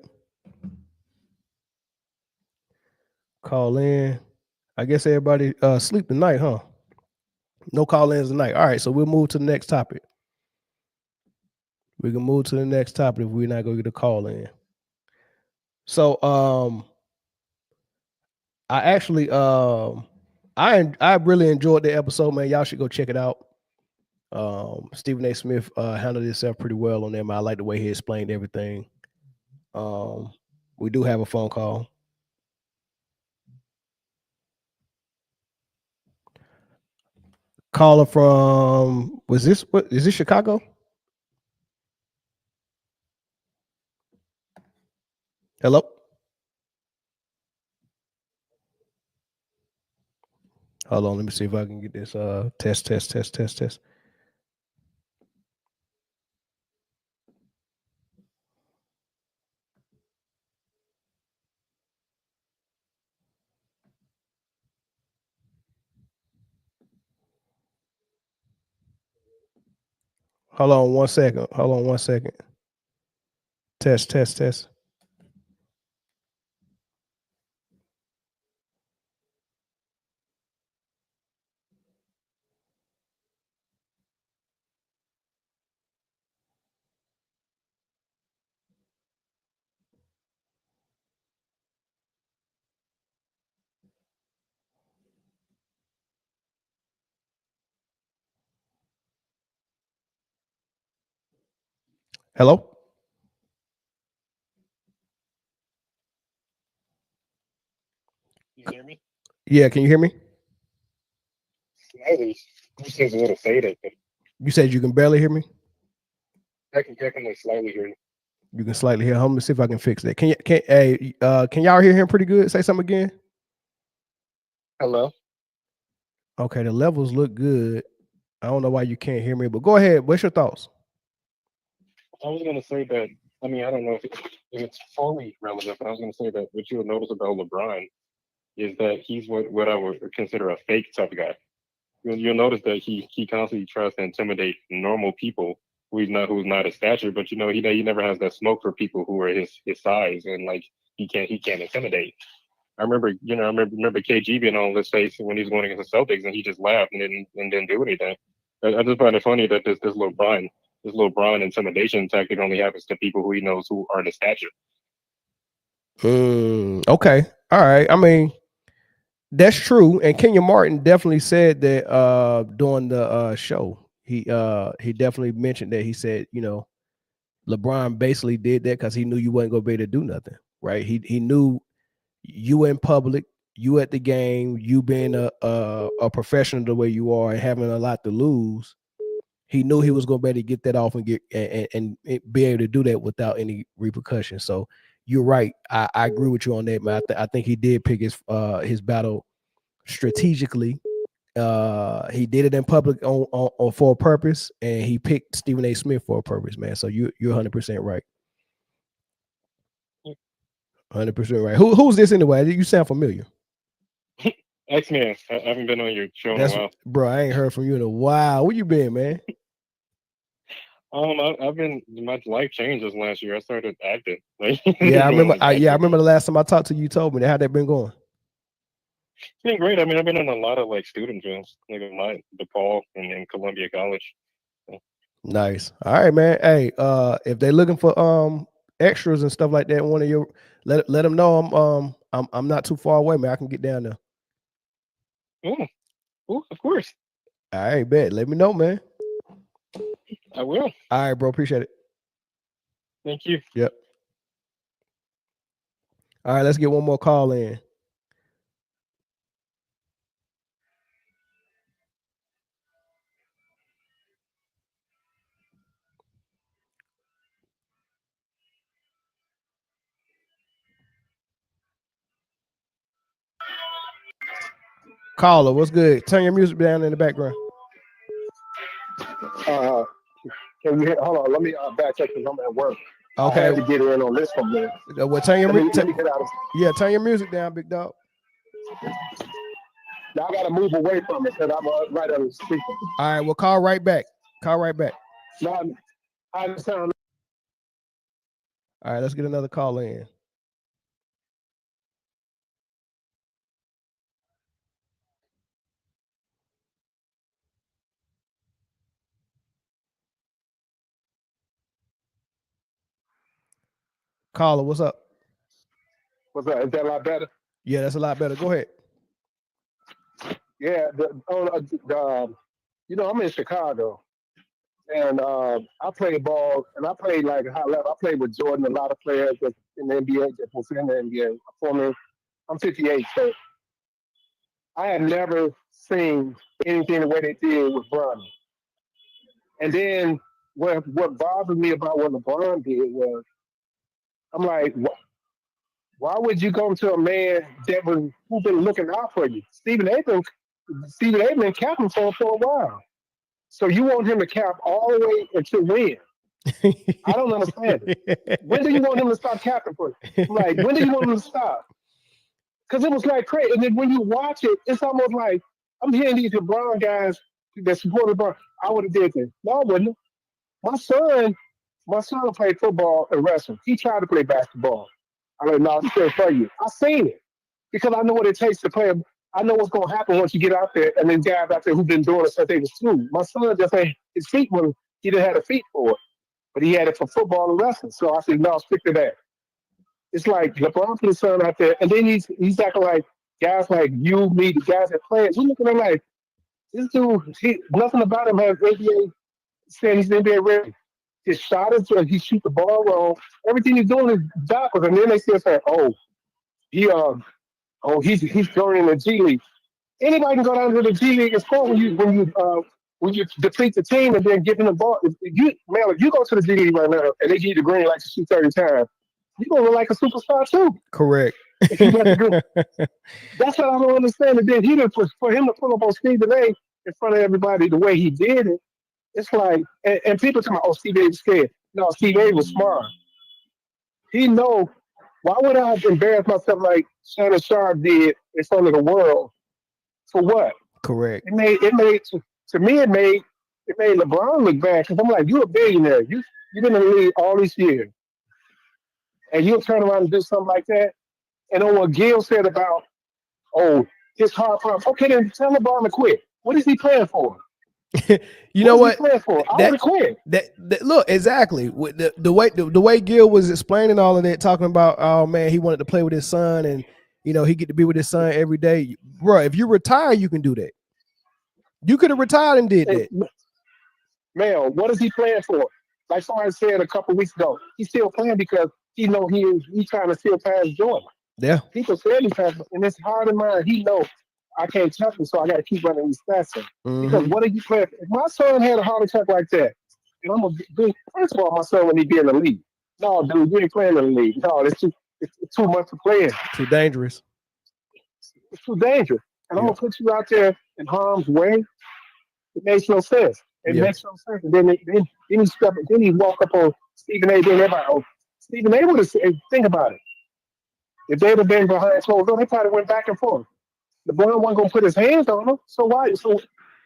C: Call in. I guess everybody sleep tonight, huh? No call-ins tonight. All right, so we'll move to the next topic. We can move to the next topic if we're not going to get a call in. So I actually I really enjoyed the episode, man. Y'all should go check it out. Stephen A. Smith handled himself pretty well on them. I like the way he explained everything. We do have a phone call. Caller from, is this Chicago? Hello? Hold on, let me see if I can get this test. Hold on 1 second. Test. Hello?
E: You hear me?
C: Yeah, can you hear me?
E: Slightly. It seems a little faded, but
C: You said you can barely hear me?
E: I can definitely slightly hear you.
C: You can slightly hear. Let me see if I can fix that. Can y'all hear him pretty good? Say something again.
E: Hello?
C: Okay, the levels look good. I don't know why you can't hear me, but go ahead. What's your thoughts?
E: I was going to say that, I mean, I don't know if it's fully relevant, but I was going to say that what you would notice about LeBron is that he's what I would consider a fake tough guy. You'll notice that he constantly tries to intimidate normal people who's not his stature, but he never has that smoke for people who are his size, and like he can't intimidate. I remember KG being on his face when he was going against the Celtics, and he just laughed and didn't do anything. I just find it funny that this LeBron intimidation tactic only happens to people who he knows who are the stature.
C: Okay, all right. I mean, that's true. And Kenya Martin definitely said that during the show. He definitely mentioned that. He said, LeBron basically did that because he knew you wasn't gonna be able to do nothing, right? He knew you in public, you at the game, you being a professional the way you are and having a lot to lose. He knew he was going to be able to get that off and be able to do that without any repercussions. So you're right. I agree with you on that, man. I think he did pick his battle strategically. He did it in public on for a purpose, and he picked Stephen A. Smith for a purpose, man. So you're 100% right. 100% right. Who's this anyway? You sound familiar.
E: X-Man, I haven't been on your show in a while.
C: Bro, I ain't heard from you in a while. Where you been, man?
E: I've been, my life changed this last year. I started acting.
C: Yeah, I remember. I remember the last time I talked to you. You told me that. How that been going?
E: It's been great. I mean, I've been in a lot of like student films, like DePaul and Columbia College.
C: Nice. All right, man. Hey, if they're looking for extras and stuff like that, one of your let them know I'm not too far away, man. I can get down there.
E: Oh, of course.
C: All right, bet. Let me know, man.
E: I will.
C: All right, bro. Appreciate it.
E: Thank you.
C: Yep. All right, let's get one more call in. Caller, what's good? Turn your music down in the background.
F: Can you hear? Hold on, let me back check because I'm at work.
C: Okay.
F: I had to get in on this one, man.
C: Well, turn your music.
F: Let me get out of.
C: Yeah, turn your music down, big dog.
F: Now I gotta move away from it because I'm right on the speaker.
C: All right, well, call right back.
F: No, I understand.
C: All right, let's get another call in. Caller, what's up?
F: What's up? Is that a lot better?
C: Yeah, that's a lot better. Go ahead.
F: Yeah, I'm in Chicago, and I play ball, and I played like high level. I played with Jordan, a lot of players in the NBA that was in the NBA. For me, I'm 58, so I had never seen anything the way they did with Bronny. And then what bothered me about what LeBron did was, I'm like, why would you go to a man who been looking out for you? Stephen A. Stephen A been capping for a while. So you want him to cap all the way until when? I don't understand it. When do you want him to stop capping for? Like, when do you want him to stop? Because it was like crazy. And then when you watch it, it's almost like I'm hearing these LeBron guys that support LeBron. I would have did this. No, I wouldn't. My son played football and wrestling. He tried to play basketball. I'm like, no, it's still for you. I seen it because I know what it takes to play. I know what's going to happen once you get out there. And then guys out there who've been doing it since they was 2. My son just had his feet when he didn't have the feet for it, but he had it for football and wrestling. So I said, no, stick to that. It's like LeBron put his son out there, and then he's acting like guys like you, me, the guys that play. We look at him like this dude. Nothing about him has NBA saying he's NBA ready. His shot is he shoot the ball wrong. Everything he's doing is backwards, and then they still say, "Oh, he's going in the G League." Anybody can go down to the G League and score when you deplete the team and then give him the ball. If you go to the G League right now and they give you the green light to shoot 30 times, you're gonna look like a superstar too.
C: Correct.
F: If you let go. That's what I don't understand. And then for him to pull up on Stephen A in front of everybody the way he did it, it's like, and people talking about, oh, Stephen A was scared. No, Stephen A was smart. He know, why would I embarrass myself like Shannon Sharp did in front of the world? For what?
C: Correct.
F: It made LeBron look bad because I'm like, you're a billionaire. You've been in the league all these years. And you'll turn around and do something like that. And on what Gil said about, his hard problem. Okay, then tell LeBron to quit. What is he playing for?
C: You know what?
F: Playing for? I would quit.
C: That look, exactly. With the way Gil was explaining all of that, talking about, oh man, he wanted to play with his son, and he get to be with his son every day. Bro, if you retire, you can do that. You could have retired and did that.
F: Man, what is he playing for? Like somebody said a couple weeks ago, he's still playing because he know he's trying to still pass Jordan.
C: Yeah.
F: People said he passed, and it's hard in mind. He know I can't touch him, so I got to keep running these stats. Because what are you playing? If my son had a heart attack like that, and I'm first of all, my son when he be in the league. No, dude, you ain't playing in the league. No, it's too much to play in.
C: Too dangerous.
F: It's too dangerous. And I'm gonna put you out there in harm's way. It makes no sense. It makes no sense. And then he walk up on Stephen A. Then everybody, Stephen A. would have said, think about it. If they'd have been behind closed doors, they probably went back and forth. LeBron wasn't gonna put his hands on him. So why? So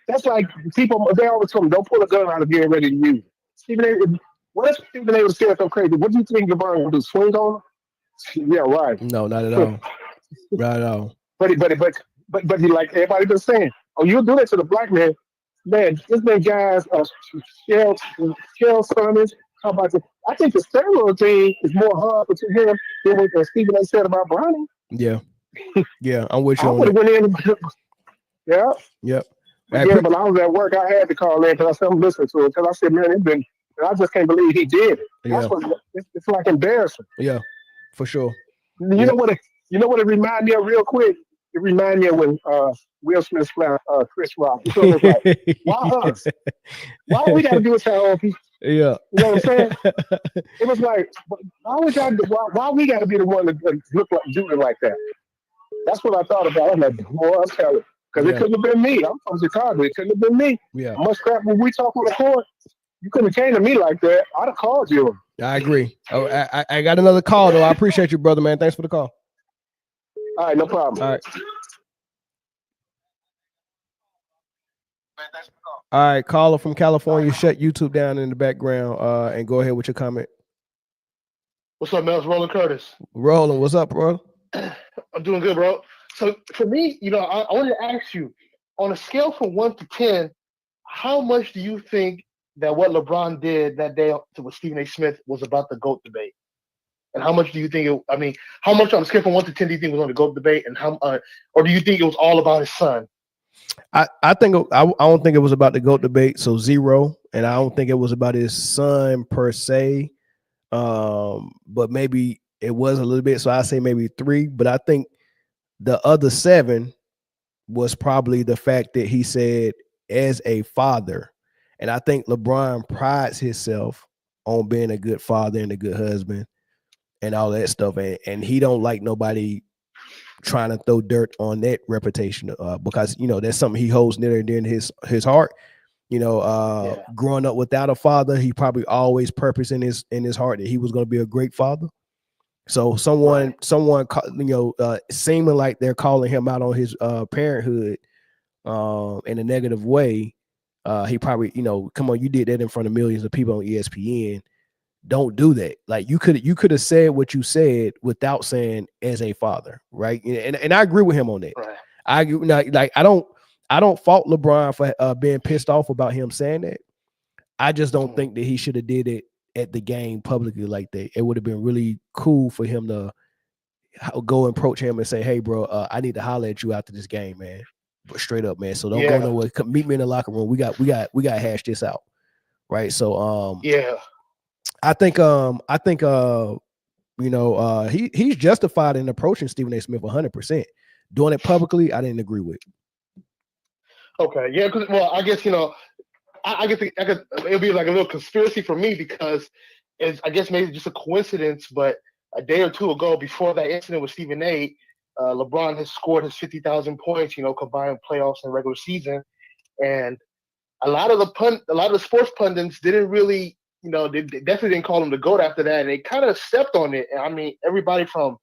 F: that's like people. They always tell him, don't pull a gun out if you ain't ready to use it. Stephen A. What if Stephen A. would have said something crazy? What do you think LeBron would do? Swing on him? Yeah, right.
C: No, not at all. Not at all.
F: But he, like everybody been saying, oh, you'll do that to the black man. Man, there's been guys, Shell Summers, how about this? I think the steroid thing is more harmful to him than what Stephen A. said about Bronny.
C: Yeah. Yeah, I'm with you
F: I
C: on
F: would have
C: that.
F: went in. Yeah.
C: Yep.
F: But I was at work. I had to call in because I said I'm listening to it. Because I said, man, I just can't believe he did it. That's it's like embarrassing.
C: Yeah, for sure.
F: You know what it reminded me of real quick? It reminded me of when Will Smith slapped Chris Rock. So it was like, why us? Why we got to do it to our own people?
C: Yeah.
F: You know what I'm saying? It was like, why we got to be the one to look like do it like that? That's what I thought about. I'm like, boy, I'm telling you. Because it couldn't have been me. I'm from Chicago. It couldn't have been me.
C: Yeah.
F: Much crap when we talk on the court. You couldn't have came to me like that. I'd have called you.
C: I agree. Oh, I got another call, though. I appreciate you, brother, man. Thanks for the call.
F: All right, no problem.
C: All right. All right, caller from California, shut YouTube down in the background and go ahead with your comment.
G: What's up, man? It's Roland Curtis.
C: Roland, what's up, bro?
G: I'm doing good, bro. So for me, I wanted to ask you, on a scale from 1 to 10, how much do you think that what LeBron did that day with Stephen A. Smith was about the GOAT debate? And how much do you think how much on a scale from 1 to 10 do you think was on the GOAT debate, and or do you think it was all about his son?
C: I don't think it was about the GOAT debate, so 0, and I don't think it was about his son per se. But maybe it was a little bit, so I say maybe 3. But I think the other 7 was probably the fact that he said as a father, and I think LeBron prides himself on being a good father and a good husband and all that stuff, and he don't like nobody trying to throw dirt on that reputation because that's something he holds near and dear in his heart. Growing up without a father, he probably always purposed in his heart that he was going to be a great father. So someone seeming like they're calling him out on his parenthood in a negative way, he probably, come on, you did that in front of millions of people on ESPN. Don't do that. Like you could have said what you said without saying as a father, right? And I agree with him on that.
G: Right.
C: I agree. Like I don't fault LeBron for being pissed off about him saying that. I just don't think that he should have did it at the game publicly like that. It would have been really cool for him to go and approach him and say, "Hey, bro, I need to holler at you after this game, man." But straight up, man. So don't go nowhere. Come meet me in the locker room. We got to hash this out, right? So I think he's justified in approaching Stephen A. Smith 100%. Doing it publicly, I didn't agree with.
G: Okay, yeah, because I guess I guess it'll be like a little conspiracy for me because I guess maybe just a coincidence, but a day or two ago, before that incident with Stephen A., LeBron has scored his 50,000 points, combined playoffs and regular season, and a lot of the sports pundits didn't really, they definitely didn't call him the GOAT after that, and they kind of stepped on it. I mean, everybody from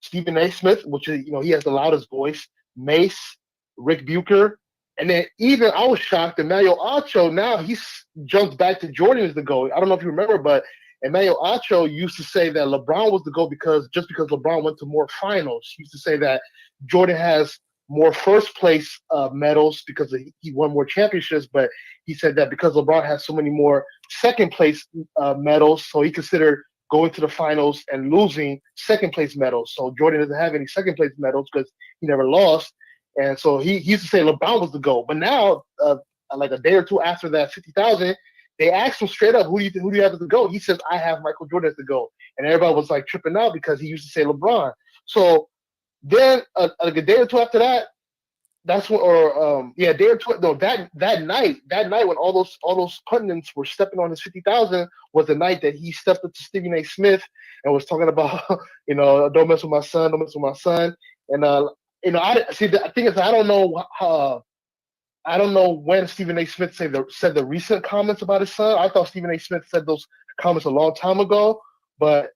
G: Stephen A. Smith, which is he has the loudest voice, Mace, Rick Bucher. And then even I was shocked, Emmanuel Acho, now he's jumped back to Jordan as the GOAT. I don't know if you remember, but Emmanuel Acho used to say that LeBron was the GOAT because LeBron went to more finals. He used to say that Jordan has more first place medals because he won more championships, but he said that because LeBron has so many more second place medals, so he considered going to the finals and losing second place medals. So Jordan doesn't have any second place medals because he never lost. And so he used to say LeBron was the GOAT. But now, like a day or two after that 50,000, they asked him straight up, who do you have as the GOAT? He says, I have Michael Jordan as the GOAT. And everybody was like tripping out because he used to say LeBron. So then like a day or two after that, that's when, a day or two, no, that night when all those pundits were stepping on his 50,000 was the night that he stepped up to Stephen A. Smith and was talking about, don't mess with my son, don't mess with my son. And I see. The thing is, I don't know when Stephen A. Smith said the recent comments about his son. I thought Stephen A. Smith said those comments a long time ago. But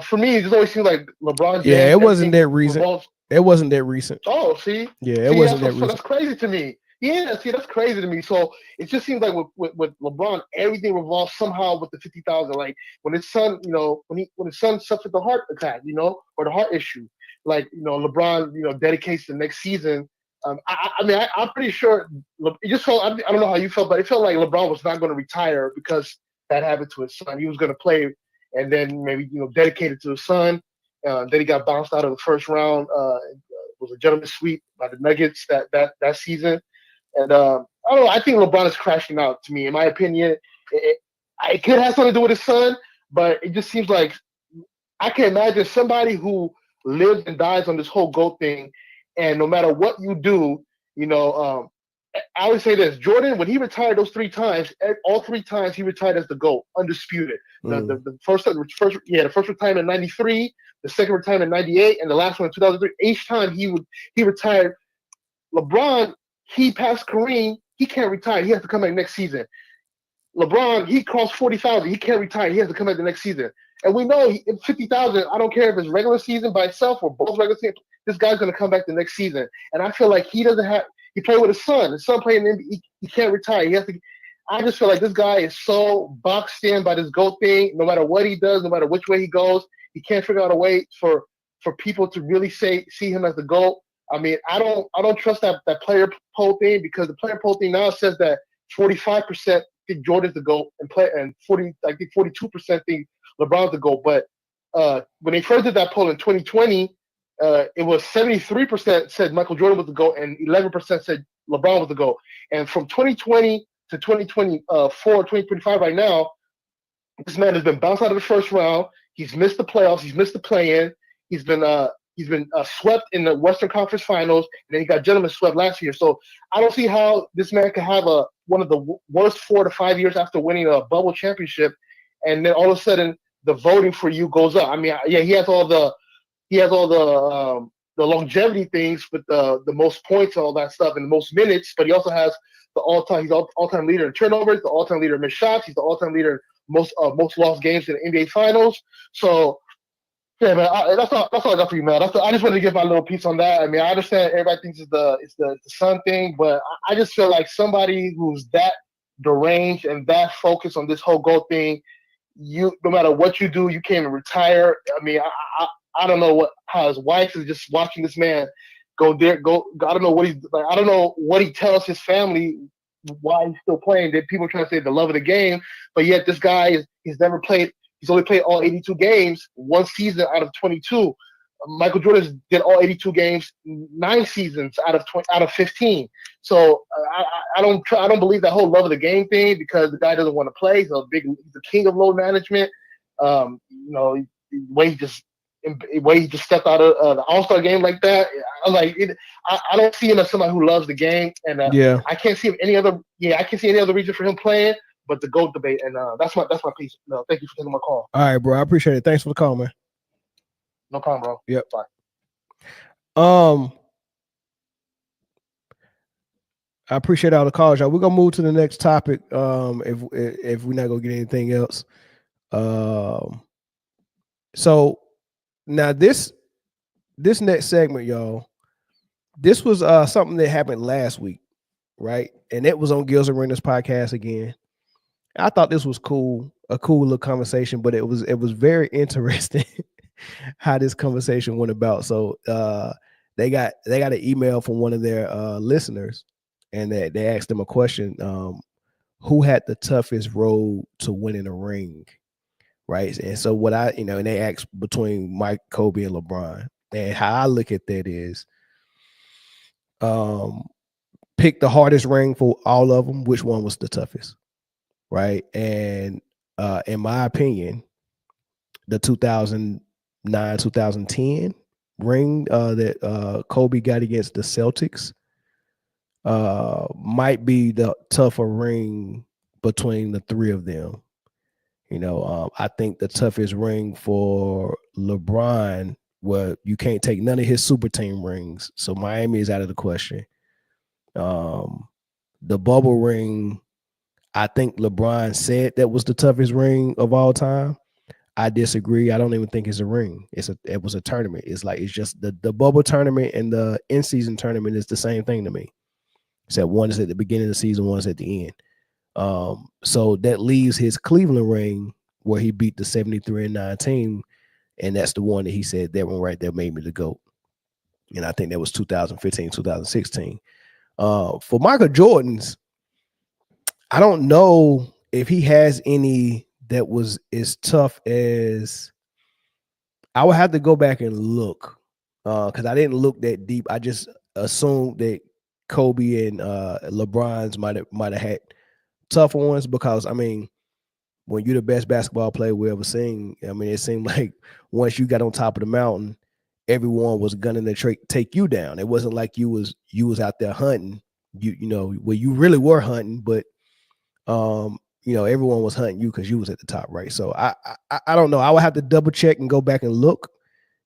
G: for me, it just always seemed like LeBron James.
C: Yeah, it wasn't that recent. It wasn't that recent.
G: Oh, see.
C: Yeah, it wasn't that recent.
G: So that's crazy to me. Yeah, see, that's crazy to me. So it just seems like with LeBron, everything revolves somehow with the 50,000. Like when his son, when his son suffered the heart attack, or the heart issue. Like LeBron, dedicates the next season. I'm pretty sure. It just felt. I don't know how you felt, but it felt like LeBron was not going to retire because that happened to his son. He was going to play, and then maybe dedicate it to his son. Then he got bounced out of the first round. It was a gentleman's sweep by the Nuggets that season. And I don't know. I think LeBron is crashing out. To me, in my opinion, it could have something to do with his son, but it just seems like I can imagine somebody who lives and dies on this whole GOAT thing, and no matter what you do, I would say this: Jordan, when he retired those 3 times, all 3 times he retired as the GOAT, undisputed. The first retirement in '93, the second retirement in '98, and the last one in 2003. Each time he retired. LeBron, he passed Kareem. He can't retire. He has to come back next season. LeBron, he crossed 40,000. He can't retire. He has to come back the next season. And we know 50,000, I don't care if it's regular season by itself or both regular season, this guy's going to come back the next season. And I feel like he played with his son. His son played in the NBA. He can't retire. I just feel like this guy is so boxed in by this GOAT thing. No matter what he does, no matter which way he goes, he can't figure out a way for people to really see him as the GOAT. I mean, I don't trust that player poll thing because the player poll thing now says that 45% think Jordan's the GOAT and 42% think LeBron's the GOAT. But when they first did that poll in 2020, it was 73% said Michael Jordan was the GOAT and 11% said LeBron was the GOAT. And from 2020 to 2025 right now, this man has been bounced out of the first round. He's missed the playoffs. He's missed the play-in. He's been swept in the Western Conference Finals, and then he got gentleman swept last year. So I don't see how this man can have one of the worst 4 to 5 years after winning a bubble championship, and then all of a sudden the voting for you goes up. I mean, yeah, he has all the the longevity things with the most points and all that stuff and the most minutes, but he also has the all-time leader in turnovers, the all-time leader in missed shots, he's the all-time leader in most lost games in the NBA Finals. So yeah, man, that's all I got for you, man. I just wanted to give my little piece on that. I mean, I understand everybody thinks it's the son thing, but I just feel like somebody who's that deranged and that focused on this whole GOAT thing, no matter what you do, you can't even retire. I mean, I don't know how his wife is just watching this man go there. I don't know what he's like. I don't know what he tells his family why he's still playing. That people are trying to say the love of the game, but yet this guy he's never played. He's only played all 82 games, one season out of 22. Michael Jordan did all 82 games, 9 seasons out of 15. So I don't believe that whole love of the game thing because the guy doesn't want to play. He's the king of load management. You know, the way he just stepped out of the All-Star game like that. I don't see him as somebody who loves the game, and I can't see any other reason for him playing but the GOAT debate. And that's my piece. No, thank you for taking my call.
C: All right, bro. I appreciate it. Thanks for the call, man.
G: No problem, bro.
C: Yep.
G: Bye.
C: I appreciate all the calls, y'all. We're gonna move to the next topic. If we're not gonna get anything else. So now this next segment, y'all, this was something that happened last week, right? And it was on Gilbert Arenas podcast again. I thought this was cool, a cool little conversation, but it was very interesting how this conversation went about. So they got an email from one of their listeners, and they asked them a question: who had the toughest road to winning a ring? Right. And so and they asked between Mike, Kobe, and LeBron. And how I look at that is pick the hardest ring for all of them, which one was the toughest. Right. And in my opinion, the 2009-2010 ring that Kobe got against the Celtics might be the tougher ring between the three of them. You know, I think the toughest ring for LeBron, well, you can't take none of his super team rings. So Miami is out of the question. The bubble ring, I think LeBron said that was the toughest ring of all time. I disagree. I don't even think it's a ring. It was a tournament. It's just the bubble tournament and the in-season tournament is the same thing to me. Except one is at the beginning of the season, one is at the end. So that leaves his Cleveland ring where he beat the 73-9 team, and that's the one that he said that one right there made me the GOAT. And I think that was 2015, 2016. For Michael Jordan's, I don't know if he has any that was as tough as. I would have to go back and look because I didn't look that deep. I just assumed that Kobe and LeBron's might have had tougher ones because, I mean, when you're the best basketball player we ever seen, I mean, it seemed like once you got on top of the mountain, everyone was gunning to take you down. It wasn't like you was out there hunting. You know, well, you really were hunting, but everyone was hunting you because you was at the top, right? So I don't know. I would have to double check and go back and look,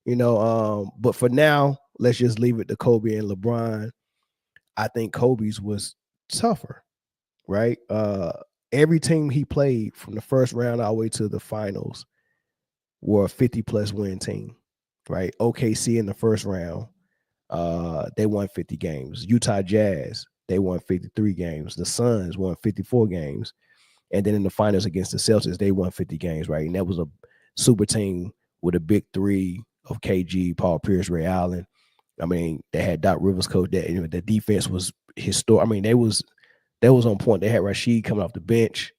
C: but for now, let's just leave it to Kobe and LeBron. I think Kobe's was tougher, right? Every team he played from the first round all the way to the finals were a 50-plus win team, right? OKC in the first round, they won 50 games. Utah Jazz, they won 53 games. The Suns won 54 games. And then in the finals against the Celtics, they won 50 games, right? And that was a super team with a big three of KG, Paul Pierce, Ray Allen. I mean, they had Doc Rivers coach. That the defense was historic. I mean, they was on point. They had Rashid coming off the bench.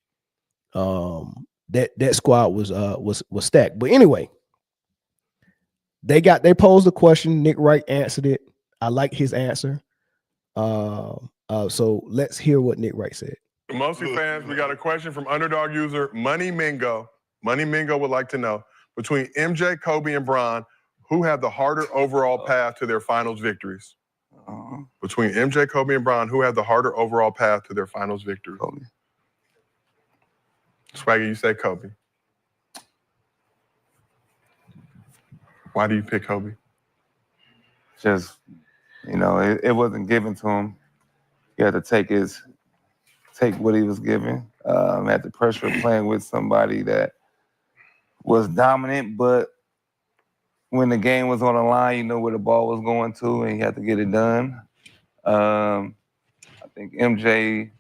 C: That squad was stacked. But anyway, they posed the question. Nick Wright answered it. I like his answer. So let's hear what Nick Wright said.
D: Mostly fans, we got a question from Underdog user Money Mingo. Money Mingo would like to know, between MJ, Kobe, and Bron, who had the harder overall path to their finals victories? Between MJ, Kobe, and Bron, who had the harder overall path to their finals victories? Kobe. Swaggy, you say Kobe. Why do you pick Kobe?
H: just, it wasn't given to him. He had to take what he was given. Had the pressure of playing with somebody that was dominant, but when the game was on the line, you know where the ball was going to, and he had to get it done. I think MJ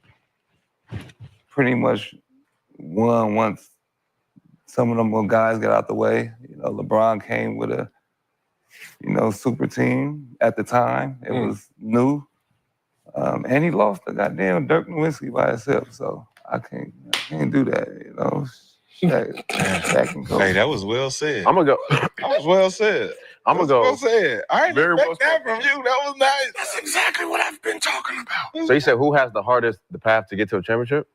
H: pretty much won once some of them guys got out the way. LeBron came with a, super team at the time. It was new. And he lost the goddamn Dirk Nowitzki by himself, so I can't do that, Shaq and Kobe.
I: Hey, that was well said.
J: I'm gonna go.
I: That was well said.
J: I'm gonna go.
I: Well said. I ain't
D: Very
I: expect
D: well
I: that from you. That was nice. That's exactly what I've been talking about.
J: So you said who has the path to get to a championship?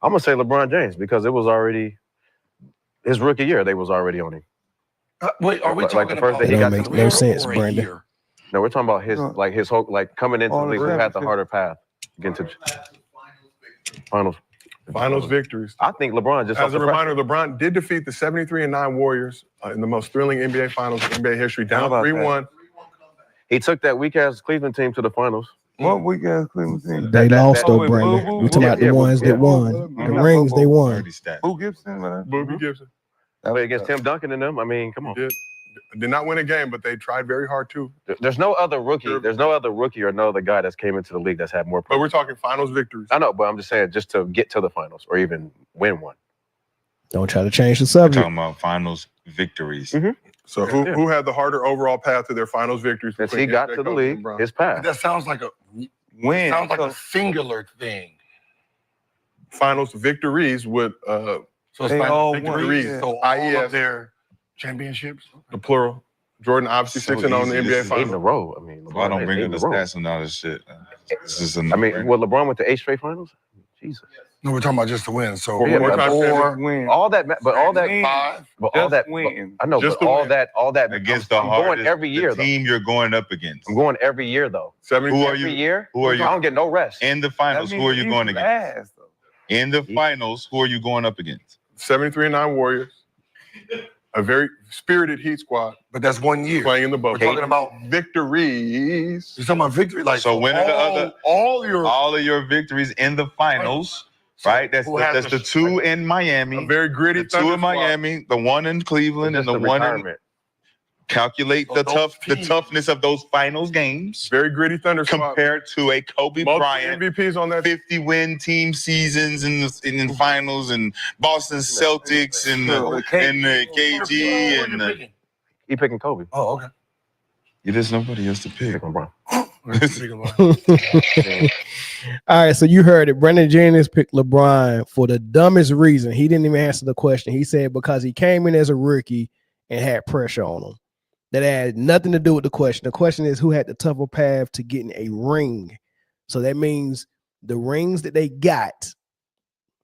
J: I'm gonna say LeBron James because it was already his rookie year. They was already on him.
K: Wait, are we
J: Like
K: talking
J: the first
K: about
J: day he got
C: That
J: to
C: don't
J: the
C: make no
J: league?
C: sense,
K: or a
C: Brandon.
K: year?
J: No, we're talking about his whole coming into the
H: All the
J: league. Who had the
H: championships.
J: harder path to get to finals?
D: Finals victories.
J: I think LeBron just
D: As a reminder, LeBron did defeat the 73-9 Warriors in the most thrilling NBA Finals in NBA history, down
J: How about
D: 3-1.
J: He took that weak ass Cleveland team to the finals.
H: What weekend Cleveland team?
C: They lost though,
H: with
C: Brandon.
H: Boo Boo?
C: We talking about the
J: Yeah,
C: ones
J: yeah.
C: that won.
H: Yeah.
C: The rings they won.
I: 30 stats.
H: Boo Gibson?
D: Boogie Gibson.
J: Play against Tim Duncan and them. I mean, come on.
D: Did not win a game, but they tried very hard too.
J: There's no other rookie. There's no other rookie or no other guy that's came into the league that's had more.
D: But we're talking finals victories.
J: I know, but I'm just saying, just to get to the finals or even win one.
C: Don't try to change the
I: We're
C: subject.
I: talking about finals victories.
D: So who had the harder overall path to their finals victories?
J: Since he
D: between
J: got
D: MJ,
J: to the
D: Kobe, and
J: league,
D: Bron?
J: his path.
K: That sounds like
H: Win.
K: a singular thing.
D: Finals victories with
K: So it's
H: They
K: like
H: all
K: victories.
D: won.
K: So all
D: IES.
K: of their championships.
D: the plural. Jordan obviously
I: So
D: 6-0 in the
I: easy.
D: NBA
I: This is
J: 8 in a
D: Finals.
J: row. I mean,
I: Why don't
J: LeBron
I: bring
J: has
I: up
J: 8
I: the
J: in a row.
I: stats and all this shit? This is
J: I mean, LeBron went to 8 straight finals. Jesus.
K: No, we're talking about just the win. So
D: One more time,
K: four,
H: Win.
J: All that, but all that,
K: five.
J: but all
H: Just
J: that.
H: win.
J: I know,
D: Just
J: but
D: to
J: all
D: win.
J: that
I: against
J: I'm
I: the hardest
J: going every year
I: the
J: though.
I: team you're going up against.
J: I'm going every year though.
D: 70,
I: Who are
J: Every
I: you?
J: year.
I: Who are you?
J: I don't get no rest.
I: In the finals, who are you going against?
H: Ass, though.
I: In the finals, who are you going up against?
D: 73-9 Warriors. A very spirited Heat squad
K: But that's 1 year.
D: playing in the
K: We're
D: bubble.
K: talking about
D: Victories.
K: you're talking about victory. Like
I: So winning the other-
K: all your
I: All of your victories in the finals, right? That's
K: who has
I: the two in Miami,
D: A very gritty
I: the two
D: Thunder
I: in
D: squad.
I: Miami, the one in Cleveland, and
J: Just
I: the
J: the
I: one in.
J: retirement.
I: Calculate
K: So
I: the
K: those
I: toughness of those finals games
D: Very gritty Thunder squad.
I: compared to a Kobe
D: Multiple
I: Bryant
D: MVPs on that.
I: 50-win team seasons in the finals and Boston Celtics and the KG and the,
J: He picking Kobe.
K: Oh, okay.
I: there's nobody else to pick.
J: Picking LeBron.
C: All right, so you heard it. Brendan Jennings picked LeBron for the dumbest reason. He didn't even answer the question. He said because he came in as a rookie and had pressure on him. That had nothing to do with the question. The question is who had the tougher path to getting a ring. So that means the rings that they got,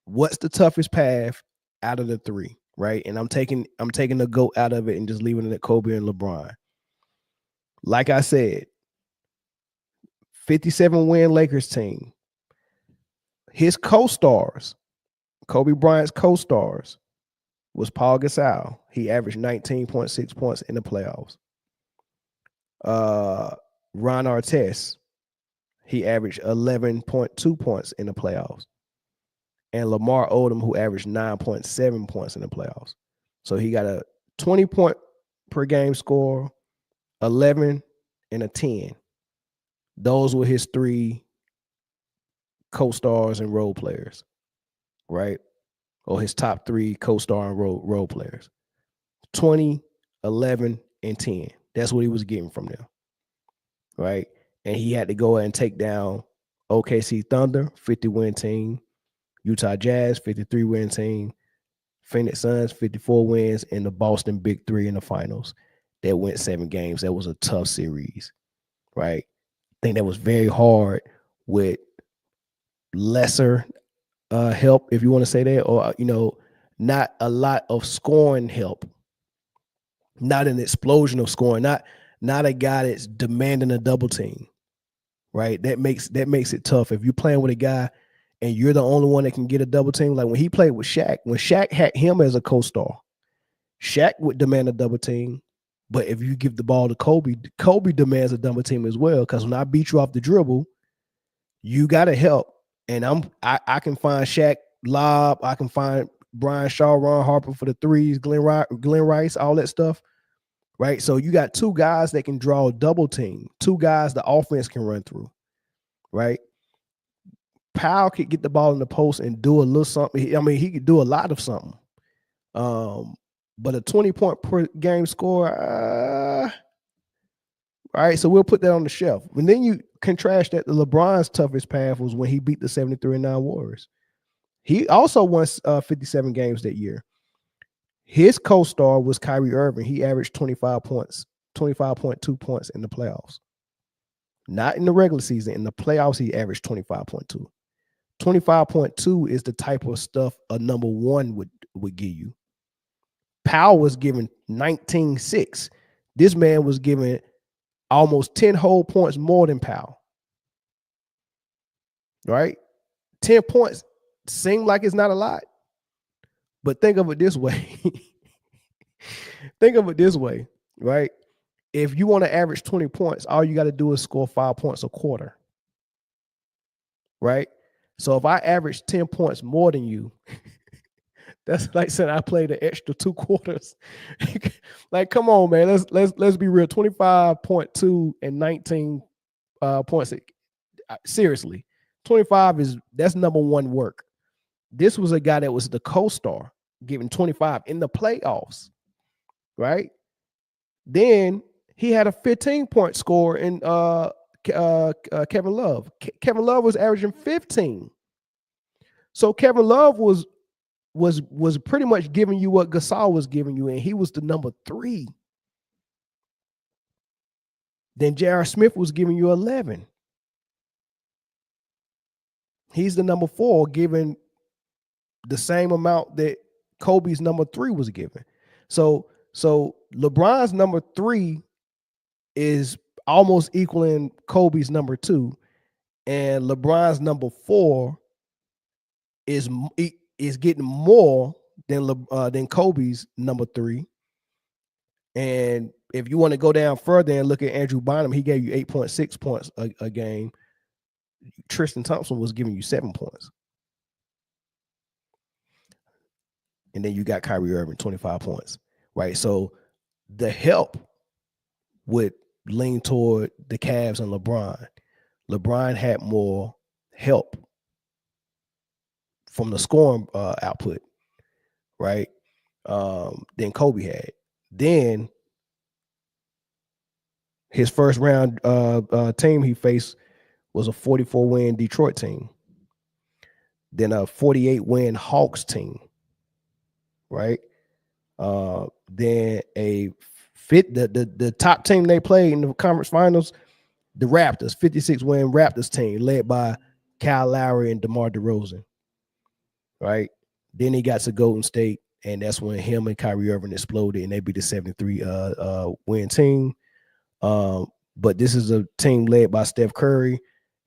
C: what's the toughest path out of the three, right? And I'm taking the GOAT out of it and just leaving it at Kobe and LeBron. Like I said, 57 win Lakers team. His co-stars, Kobe Bryant's co-stars, was Paul Gasol. He averaged 19.6 points in the playoffs. Ron Artest, he averaged 11.2 points in the playoffs. And Lamar Odom, who averaged 9.7 points in the playoffs. So he got a 20 point per game score, 11 and a 10. Those were his three co-stars and role players, right? Or his top three co-star and role players. 20, 11, and 10. That's what he was getting from them, right? And he had to go and take down OKC Thunder, 50-win team, Utah Jazz, 53-win team, Phoenix Suns, 54 wins, and the Boston Big Three in the finals. That went 7 games. That was a tough series, right? I think that was very hard with lesser help, if you want to say that, or not a lot of scoring help, not an explosion of scoring, not a guy that's demanding a double team, right? That makes it tough. If you're playing with a guy and you're the only one that can get a double team, like when he played with Shaq, when Shaq had him as a co-star, Shaq would demand a double team, But if you give the ball to Kobe, Kobe demands a double team as well. Because when I beat you off the dribble, you got to help. And I can find Shaq lob. I can find Brian Shaw, Ron Harper for the threes, Glenn Rice, all that stuff. Right. So you got two guys that can draw a double team, two guys the offense can run through. Right. Powell could get the ball in the post and do a little something. I mean, he could do a lot of something. But a 20-point per game score, all right, so we'll put that on the shelf. And then you contrast that to LeBron's toughest path was when he beat the 73-9 Warriors. He also won 57 games that year. His co-star was Kyrie Irving. He averaged 25 points, 25.2 points in the playoffs. Not in the regular season. In the playoffs, he averaged 25.2. 25.2 is the type of stuff a number one would give you. Powell was given 19.6. This man was given almost 10 whole points more than Powell. Right? 10 points seem like it's not a lot. But think of it this way. Think of it this way, right? If you want to average 20 points, all you got to do is score 5 points a quarter. Right? So if I average 10 points more than you, that's like saying I played an extra 2 quarters. Like, come on, man. Let's be real. 25.2 and 19 points. Seriously, 25 that's number one work. This was a guy that was the co-star, giving 25 in the playoffs, right? Then he had a 15-point score in Kevin Love. Kevin Love was averaging 15. So Kevin Love was pretty much giving you what Gasol was giving you, and he was the number 3. Then J.R. Smith was giving you 11. He's the number 4, giving the same amount that Kobe's number 3 was given. So LeBron's number 3 is almost equaling Kobe's number 2, and LeBron's number 4 is getting more than Kobe's number 3. And if you want to go down further and look at Andrew Bynum, he gave you 8.6 points a game. Tristan Thompson was giving you 7 points. And then you got Kyrie Irving, 25 points, right? So the help would lean toward the Cavs and LeBron. LeBron had more help from the scoring output, right? Than Kobe had. Then his first round team he faced was a 44-win Detroit team. Then a 48-win Hawks team, right? Then the top team they played in the conference finals, the Raptors, 56-win Raptors team led by Kyle Lowry and DeMar DeRozan, right? Then he got to Golden State, and that's when him and Kyrie Irving exploded, and they beat the 73 win team. But this is a team led by Steph Curry,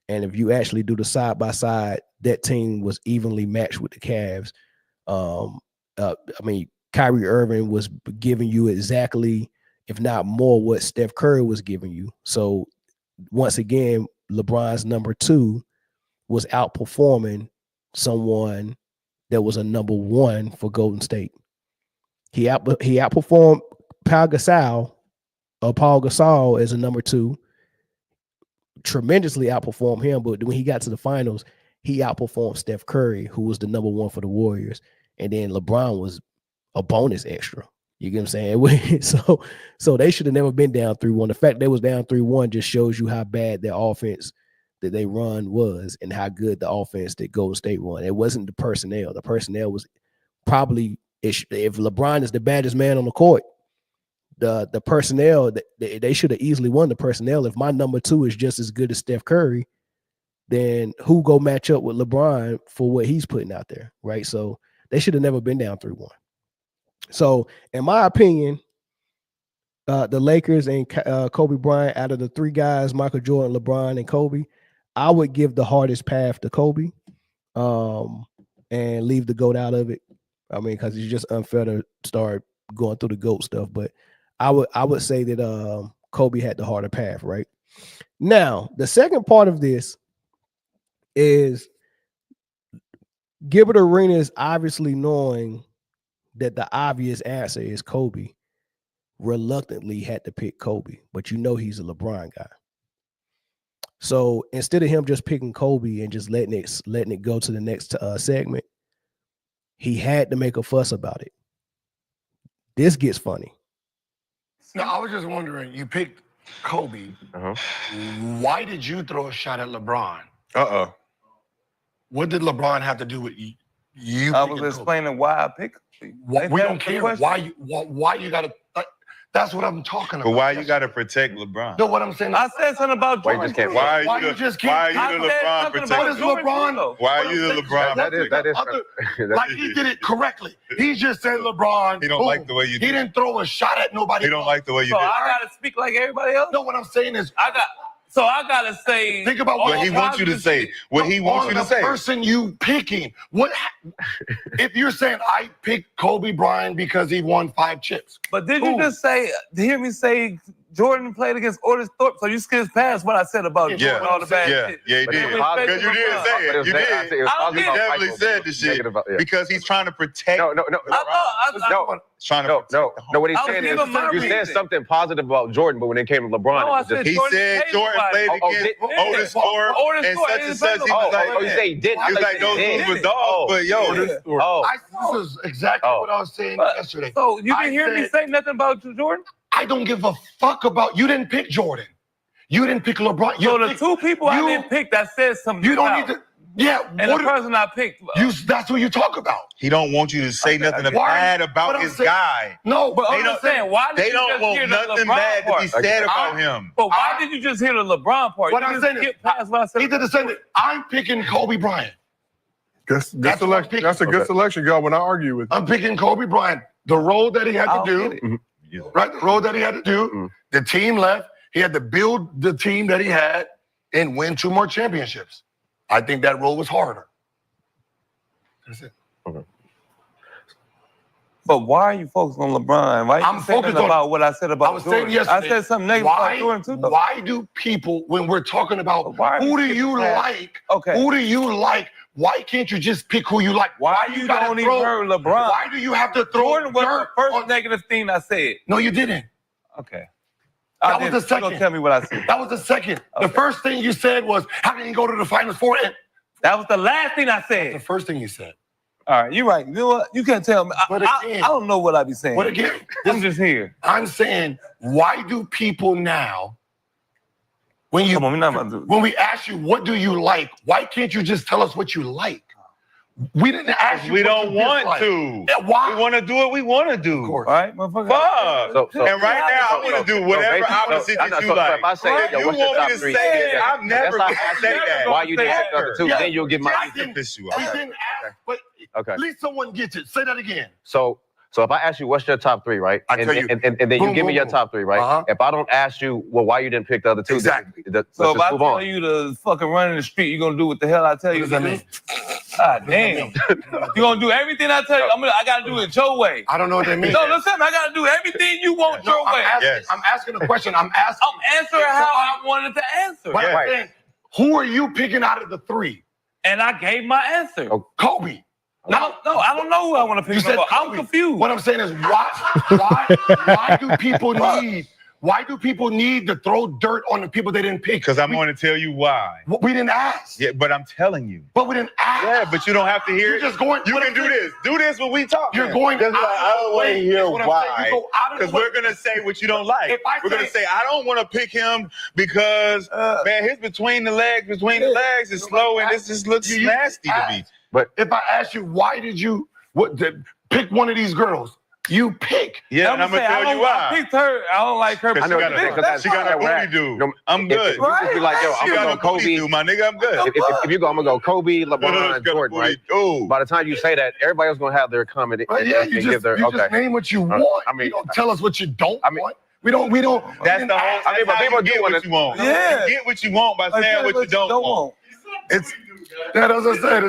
C: and if you actually do the side by side, that team was evenly matched with the Cavs. I mean, Kyrie Irving was giving you exactly, if not more, what Steph Curry was giving you. So once again, LeBron's number 2 was outperforming someone that was a number 1 for Golden State. He outperformed Paul Gasol as a number 2. Tremendously outperformed him, but when he got to the finals, he outperformed Steph Curry, who was the number 1 for the Warriors. And then LeBron was a bonus extra. You get what I'm saying? So they should have never been down 3-1. The fact they was down 3-1 just shows you how bad their offense that they run was and how good the offense that Golden State run. It wasn't the personnel. The personnel was probably, if LeBron is the baddest man on the court, the personnel, they should have easily won the personnel. If my number 2 is just as good as Steph Curry, then who go match up with LeBron for what he's putting out there, right? So they should have never been down 3-1. So in my opinion, the Lakers and Kobe Bryant, out of the 3 guys, Michael Jordan, LeBron, and Kobe, I would give the hardest path to Kobe and leave the GOAT out of it. I mean, because it's just unfair to start going through the GOAT stuff. But I would say that Kobe had the harder path, right? Now, the second part of this is Gilbert Arenas obviously knowing that the obvious answer is Kobe, reluctantly had to pick Kobe, but you know he's a LeBron guy. So instead of him just picking Kobe and just letting it go to the next segment, he had to make a fuss about it. This gets funny.
K: No, I was just wondering, you picked Kobe. Why did you throw a shot at LeBron? What did LeBron have to do with you?
L: I was explaining why I picked Kobe.
K: We don't care why you got to. That's what I'm talking about.
I: But why you got to protect LeBron?
K: No, what I'm saying.
L: I said something about Jordan.
I: Why are you the LeBron protector?
K: What is LeBron?
I: Why are you the LeBron protector?
K: Like he did it correctly. He just said LeBron.
I: He don't like the way you
K: He didn't throw a shot at nobody.
I: He don't like the way you
L: So
I: did it.
L: I gotta speak like everybody else?
K: No, what I'm saying is
L: I gotta say.
K: Think about
I: what he wants you to say. What he wants you to say.
K: The person you picking. What if you're saying I picked Kobe Bryant because he won 5 chips?
L: But did you just hear me say Jordan played against Otis Thorpe? So you skipped past what I said about Jordan and all the bad shit.
I: Yeah, he did. Because you did say it. You did. You definitely said the shit because he's trying to protect.
J: No. What he's saying is you said something positive about Jordan, but when it came to LeBron,
I: he said Jordan played against Otis Thorpe and such and such. He was like,
J: you say he did.
I: He was like, those dudes were dogs, but
K: This is exactly what I was saying yesterday.
L: So you didn't hear me say nothing about Jordan?
K: I don't give a fuck about you. Didn't pick Jordan. You didn't pick LeBron.
L: So the two people I didn't pick that said something.
K: You don't need to. Yeah,
L: and the person I picked.
K: That's what you talk about.
I: He don't want you to say nothing bad about his guy.
K: No,
L: but I'm saying, why did
I: they
L: you
I: don't
L: just
I: want
L: hear the
I: nothing
L: LeBron
I: bad to
L: part?
I: be said about him.
L: But why did you just hear the LeBron part?
K: What
L: You
K: I'm
L: just
K: saying is,
L: skipped past what I said.
K: he did the same thing. I'm picking Kobe Bryant.
D: Good selection. That's a good selection, y'all. When I argue with you.
K: I'm picking Kobe Bryant. The role that he had to do, right? The role that he had to do. The team left. He had to build the team that he had and win 2 more championships. I think that role was harder. That's it.
L: But why are you focused on LeBron? Why are you saying about what I said about
K: I was
L: Jordan?
K: saying yesterday.
L: I said something negative about Jordan too, though.
K: Why do people, when we're talking about who do you like, who do you like, why can't you just pick who you like?
L: Why you don't even heard LeBron?
K: Why do you have to throw
L: Jordan was the first negative thing I said.
K: No, you didn't.
L: Okay.
K: That was the second.
L: Don't tell me what I said.
K: That was the second. The first thing you said was, how can you go to the Finals 4?
L: That was the last thing I said.
K: The first thing you said.
L: All right, you're right. You know what? You can't tell me. I don't know what I be saying.
K: But again,
L: I'm just here.
K: I'm saying, why do people now, when we ask you, what do you like, why can't you just tell us what you like? We didn't ask you.
I: We
K: what
I: don't
K: you
I: want
K: dislike.
I: to.
K: Why?
I: We want to do what we want to do.
K: Of course.
L: All right, motherfucker.
I: Fuck. And right now, I want to do whatever opposite that you like.
J: If I say,
I: If you
J: what's your
I: want
J: top
I: me to
J: three?
I: say it, I'm never going to say that.
J: Why you didn't pick the other two? Then you'll get my.
I: I can piss you off.
K: We didn't ask, but at least someone gets it. Say that again.
J: So if I ask you what's your top 3, right?
K: I tell you.
J: And then you give me your top 3, right? If I don't ask you, well, why you didn't pick the other two?
K: Exactly.
L: So if I tell you to fucking run in the street, you gonna do what the hell I tell you to do? God damn. You gonna do everything I tell you? I gotta do it your way.
K: I don't know what that means.
L: No, listen, I gotta do everything you want your way.
K: I'm asking a question. I'm
L: answering how I wanted to answer.
K: But I'm saying, who are you picking out of the 3?
L: And I gave my answer.
K: Kobe.
L: No, I don't know who I want to pick. I'm confused.
K: What I'm saying is, why do people need to throw dirt on the people they didn't pick?
I: Because I'm going to tell you why.
K: We didn't ask.
I: Yeah, but I'm telling you.
K: But we didn't ask.
I: Yeah, but you don't have to hear
K: You're
I: it.
K: just going.
I: You can do this. Do this when we talk.
K: You're going.
I: Just like, I don't want to hear why.
K: Because
I: we're going to say what you don't like. We're going to say, I don't want to pick him because, man, his between the legs is slow and this just looks nasty to me.
K: But if I ask you, why did you pick one of these girls? You pick.
I: Yeah, and I'm going to tell you why.
L: I picked her. I don't like her.
J: I know
I: she got a booty dude. I'm good.
J: If you be like, yo, I'm gonna go Kobe.
I: My nigga, I'm good.
J: If you go, I'm gonna go Kobe, LeBron, Jordan, right? By the time you say that, everybody else gonna have their comment.
K: Yeah, you just name what you want. I mean, you don't tell us what you don't want. We don't.
I: That's the whole. I mean, but people get what you want. Yeah, you get what you want by saying what you don't want.
K: It's that, as I said,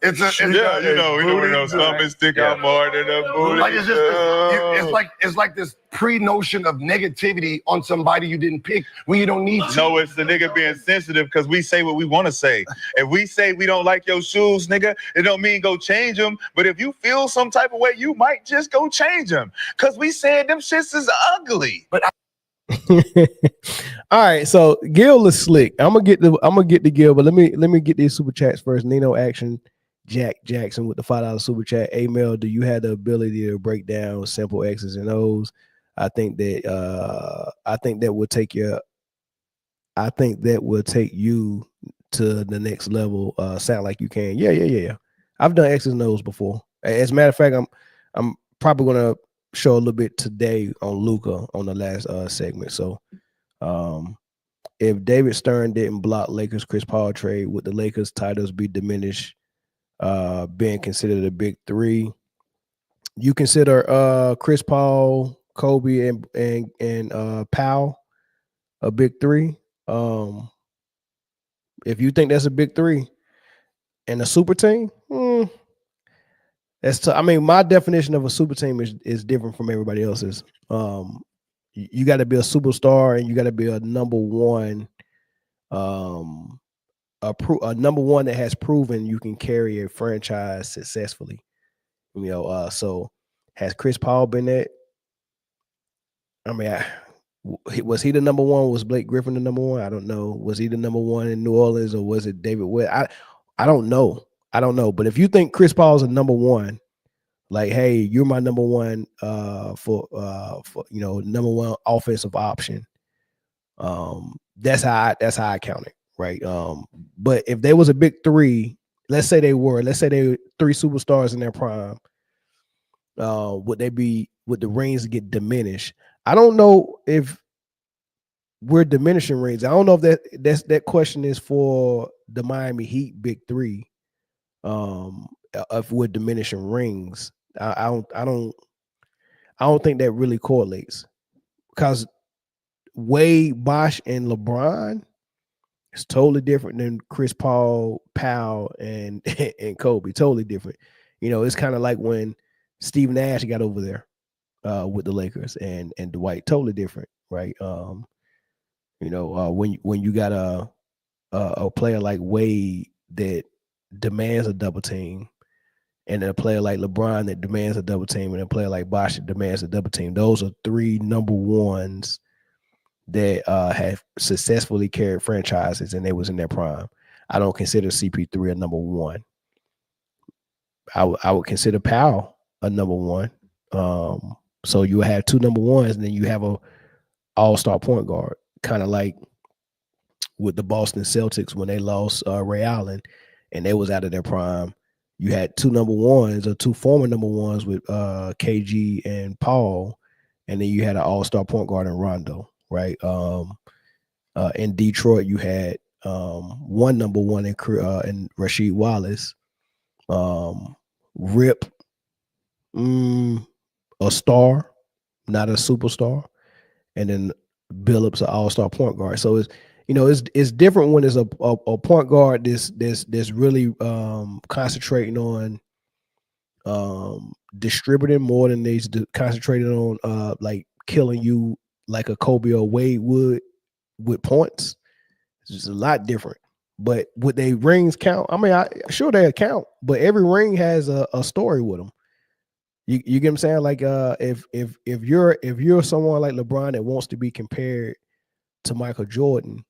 K: It's a
I: Yeah, you know when those stomachs stick out more than a booty.
K: like it's like this pre-notion of negativity on somebody you didn't pick when you don't need to.
I: No, it's the nigga being sensitive because we say what we want to say. If we say we don't like your shoes, nigga, it don't mean go change them. But if you feel some type of way, you might just go change them because we said them shits is ugly. But
C: all right, so Gil is slick. I'm gonna get to Gil, but let me get these super chats first. Nino Action, Jack Jackson with the $5 super chat. Mel, do you have the ability to break down simple X's and O's? I think that will take you. I think that will take you to the next level. Sound like you can. Yeah. I've done X's and O's before. As a matter of fact, I'm probably gonna show a little bit today on Luca on the last segment. So, if David Stern didn't block Lakers Chris Paul trade, would the Lakers titles be diminished? Being considered a big three, you consider Chris Paul, Kobe, and Powell a big three. If you think that's a big three and a super team, that's I mean, my definition of a super team is different from everybody else's. You got to be a superstar and you got to be a number one. A number one that has proven you can carry a franchise successfully. So has Chris Paul been that? I mean, was he the number one? Was Blake Griffin the number one? I don't know. Was he the number one in New Orleans or was it David West? I don't know. But if you think Chris Paul's a number one, like, hey, you're my number one for number one offensive option. That's how I count it. Right. But if there was a big three, let's say they were three superstars in their prime, would the rings get diminished? I don't know if we're diminishing rings. I don't know if that question is for the Miami Heat big three. If we're diminishing rings. I don't think that really correlates because Wade, Bosh, and LeBron. It's totally different than Chris Paul, Powell, and Kobe. Totally different. It's kind of like when Steve Nash got over there with the Lakers and Dwight. Totally different, right? When you got a player like Wade that demands a double team, and a player like LeBron that demands a double team, and a player like Bosh that demands a double team. Those are three number ones that have successfully carried franchises and they was in their prime. I don't consider CP3 a number one. I would consider Powell a number one. So you have two number ones and then you have a all-star point guard, kind of like with the Boston Celtics when they lost Ray Allen and they was out of their prime. You had two number ones or two former number ones with KG and Paul, and then you had an all-star point guard in Rondo. Right. In Detroit, you had one number one in Rasheed Wallace, Rip, a star, not a superstar, and then Billups, an all-star point guard. So it's different when it's a point guard that's really concentrating on distributing more than they concentrated on like killing you like a Kobe or Wade would with points. It's just a lot different. But would they rings count? I mean, sure they count, but every ring has a story with them. You get what I'm saying? Like if you're someone like LeBron that wants to be compared to Michael Jordan,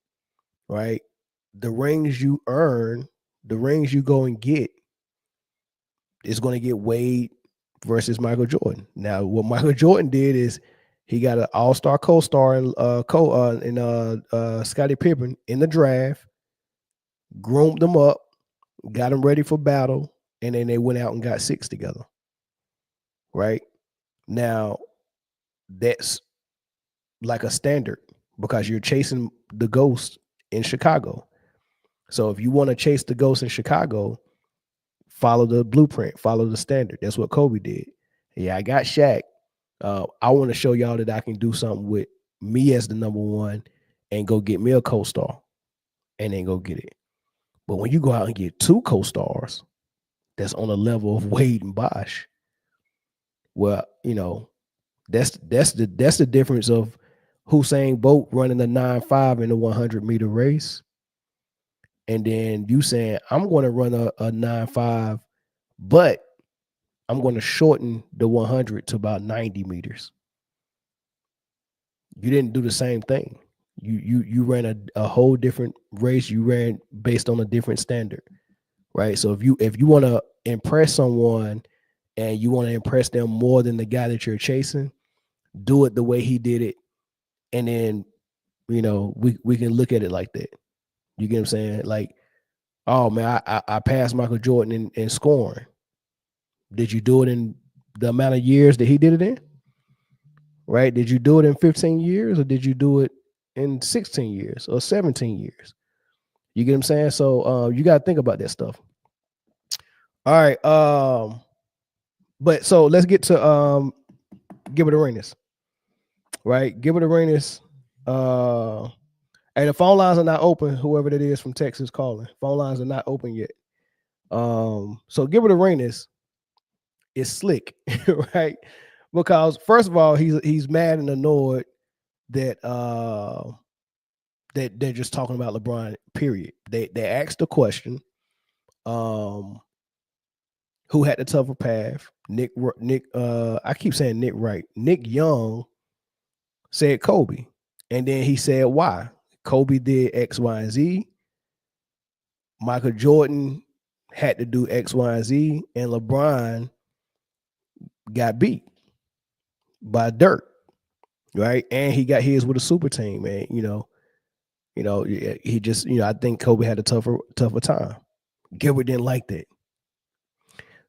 C: right? The rings you earn, the rings you go and get is going to get Wade versus Michael Jordan. Now, what Michael Jordan did is he got an all-star co-star in Scottie Pippen in the draft, groomed them up, got them ready for battle, and then they went out and got six together. Right? Now, that's like a standard because you're chasing the ghost in Chicago. So if you want to chase the ghost in Chicago, follow the blueprint, follow the standard. That's what Kobe did. Yeah, I got Shaq. I want to show y'all that I can do something with me as the number one and go get me a co-star and then go get it. But when you go out and get two co-stars, that's on the level of Wade and Bosh. Well, that's the difference of Usain Bolt running a 9.5 in the 100-meter race, and then you saying I'm going to run a 9.5, but I'm going to shorten the 100 to about 90 meters. You didn't do the same thing. You ran a whole different race. You ran based on a different standard, right? So if you want to impress someone and you want to impress them more than the guy that you're chasing, do it the way he did it, and then we can look at it like that. You get what I'm saying? Like, oh man, I passed Michael Jordan in scoring. Did you do it in the amount of years that he did it in? Right? Did you do it in 15 years or did you do it in 16 years or 17 years? You get what I'm saying? So you got to think about that stuff. All right. But so let's get to Gilbert Arenas. Right? Gilbert Arenas. And the phone lines are not open. Whoever that is from Texas calling. Phone lines are not open yet. So Gilbert Arenas is slick, right? Because first of all, he's mad and annoyed that that they're just talking about LeBron. Period. They asked the question, who had the tougher path? Nick. I keep saying Nick right. Nick Young said Kobe, and then he said why. Kobe did X, Y, and Z. Michael Jordan had to do X, Y, and Z, and LeBron got beat by Dirk, right? And he got his with a super team, man. He just, I think Kobe had a tougher time. Gilbert didn't like that.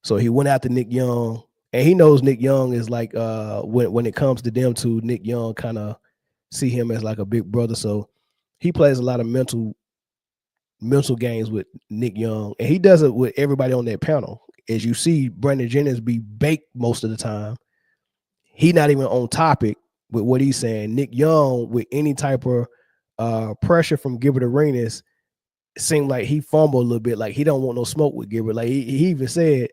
C: So he went after Nick Young, and he knows Nick Young is like, when it comes to them two, Nick Young kind of see him as like a big brother. So he plays a lot of mental games with Nick Young, and he does it with everybody on that panel. As you see, Bronny James be baked most of the time. He not even on topic with what he's saying. Nick Young, with any type of pressure from Gilbert Arenas, seemed like he fumbled a little bit, like he don't want no smoke with Gilbert. Like he even said,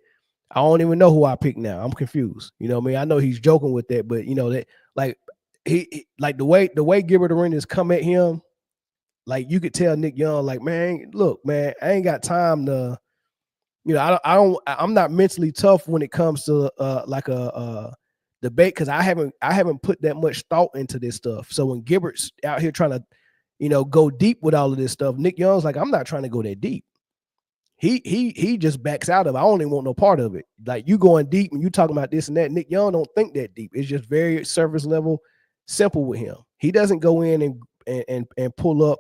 C: I don't even know who I pick now. I'm confused. You know what I mean? I know he's joking with that, but that like he like the way Gilbert Arenas come at him, like you could tell Nick Young, like, man, look, man, I ain't got time to, I'm not mentally tough when it comes to like a debate, because I haven't put that much thought into this stuff. So when Gilbert's out here trying to go deep with all of this stuff, Nick Young's like, I'm not trying to go that deep. He just backs out of it. I don't even want no part of it. Like, you going deep and you talking about this and that. Nick Young don't think that deep. It's just very surface level, simple with him. He doesn't go in and pull up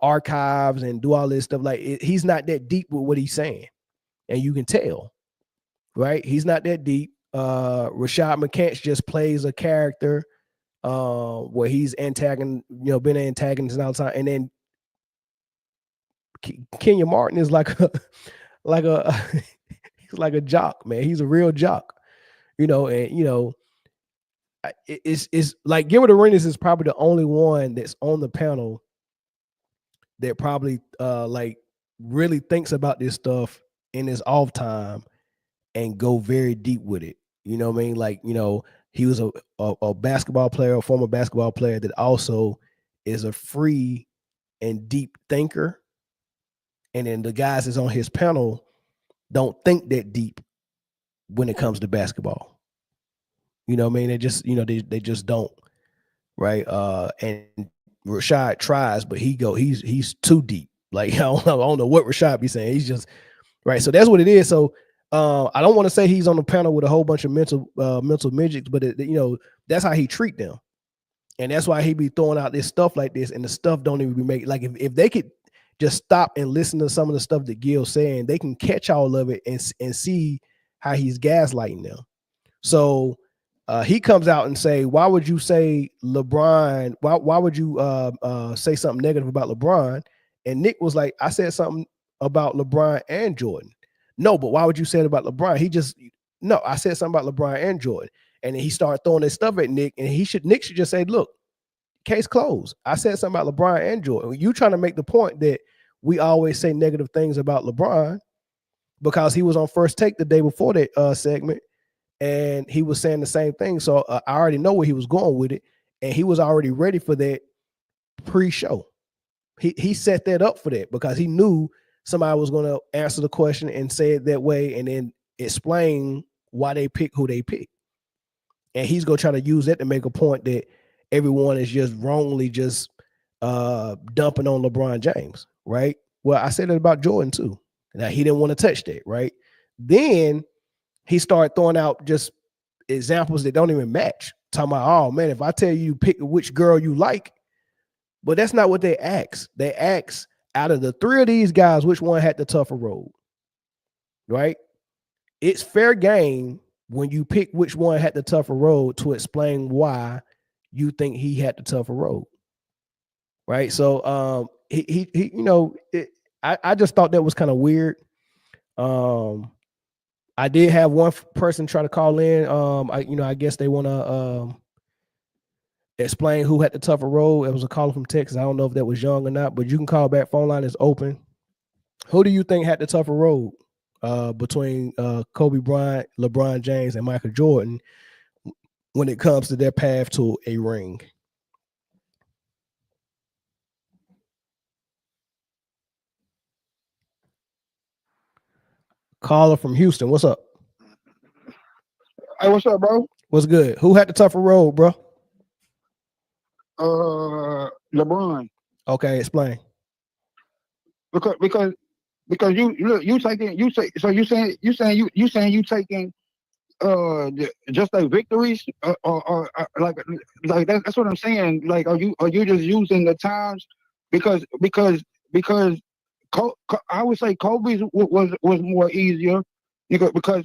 C: archives and do all this stuff. Like, he's not that deep with what he's saying, and you can tell, right? He's not that deep. Rashad McCants just plays a character where he's been an antagonist all the time, and then Kenya Martin is like he's like a jock, man. He's a real jock, and it's like Gilbert Arenas is probably the only one that's on the panel that probably like really thinks about this stuff in his off time and go very deep with it. You know what I mean? Like, he was a basketball player, a former basketball player that also is a free and deep thinker. And then the guys that's on his panel don't think that deep when it comes to basketball. You know what I mean? They just, they just don't. Right. And Rashad tries, but he's too deep. Like, I don't know what Rashad be saying. He's just right. So that's what it is. So I don't want to say he's on the panel with a whole bunch of mental midgets, but that's how he treat them. And that's why he be throwing out this stuff like this, and the stuff don't even be making, like, if they could just stop and listen to some of the stuff that Gil's saying, they can catch all of it and see how he's gaslighting them. So he comes out and say, why would you say LeBron? Why would you say something negative about LeBron? And Nick was like, I said something about LeBron and Jordan. No, but why would you say it about LeBron? No, I said something about LeBron and Jordan. And then he started throwing this stuff at Nick, and Nick should just say, look, case closed. I said something about LeBron and Jordan. You trying to make the point that we always say negative things about LeBron, because he was on First Take the day before that segment, and he was saying the same thing. So I already know where he was going with it, and he was already ready for that pre-show. He set that up for that because he knew somebody was going to answer the question and say it that way, and then explain why they pick who they pick. And he's going to try to use that to make a point that everyone is just wrongly just dumping on LeBron James, right? Well, I said it about Jordan too. Now he didn't want to touch that, right? Then he started throwing out just examples that don't even match. Talking about, oh man, if I tell you pick which girl you like, but that's not what they ask. They ask out of the three of these guys, which one had the tougher road, right? It's fair game when you pick which one had the tougher road to explain why you think he had the tougher road, right? So he you know, I just thought that was kind of weird. I did have one person try to call in. I guess they want to explain who had the tougher road. It was a caller from Texas. I don't know if that was Young or not, but you can call back. Phone line is open. Who do you think had the tougher road between Kobe Bryant, LeBron James, and Michael Jordan when it comes to their path to a ring? Caller from Houston, what's up?
M: Hey, what's up, bro?
C: What's good? Who had the tougher road, bro?
M: LeBron.
C: Okay, explain.
M: Because you taking just like victories or like that's what I'm saying. Like are you just using the times because I would say Kobe's was more easier because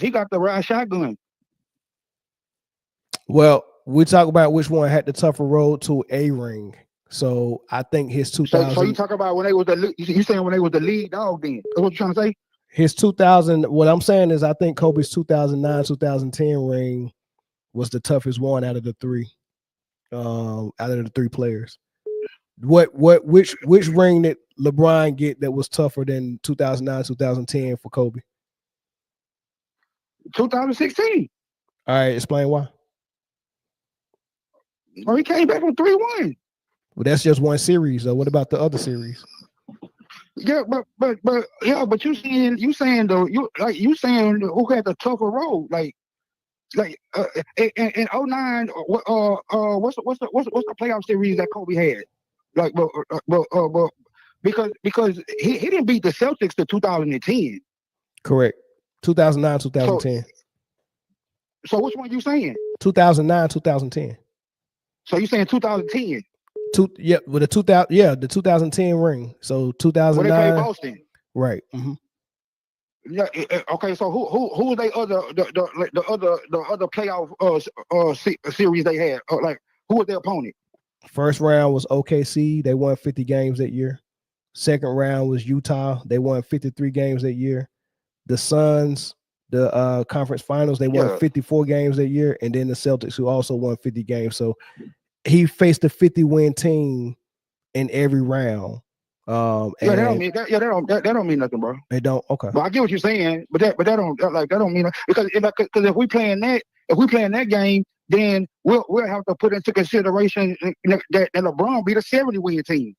M: he got the right shotgun.
C: Well, we talk about which one had the tougher road to a ring. So I think his 2000.
M: So you talk about when they was you saying when they was the lead dog then? That's what you're trying to say?
C: His 2000. What I'm saying is I think Kobe's 2009, 2010 ring was the toughest one out of the three. Out of the three players. Which ring did LeBron get that was tougher than 2009, 2010 for Kobe?
M: 2016.
C: All right, explain why.
M: Oh, he came back from 3-1.
C: Well, that's just one series. So what about the other series?
M: Yeah, but you saying who had the tougher road? Like in 09, what's the playoff series that Kobe had? Like, because he didn't beat the Celtics to 2010.
C: Correct. 2009, 2010.
M: So which one you saying?
C: 2009, 2010.
M: So you saying 2010?
C: With the 2010 ring. So 2009.
M: When they played Boston.
C: Right. Mm-hmm.
M: Yeah. Okay. So who was they other playoff series they had? Like who was their opponent?
C: First round was OKC. They won 50 games that year. Second round was Utah. They won 53 games that year. The Suns, the conference finals, they won 54 games that year. And then the Celtics, who also won 50 games. So he faced a 50-win team in every round.
M: That don't mean nothing, bro.
C: They don't. Okay.
M: But I get what you're saying, but that don't mean because if we playing that game, then we'll have to put into consideration that LeBron beat a 70-win team.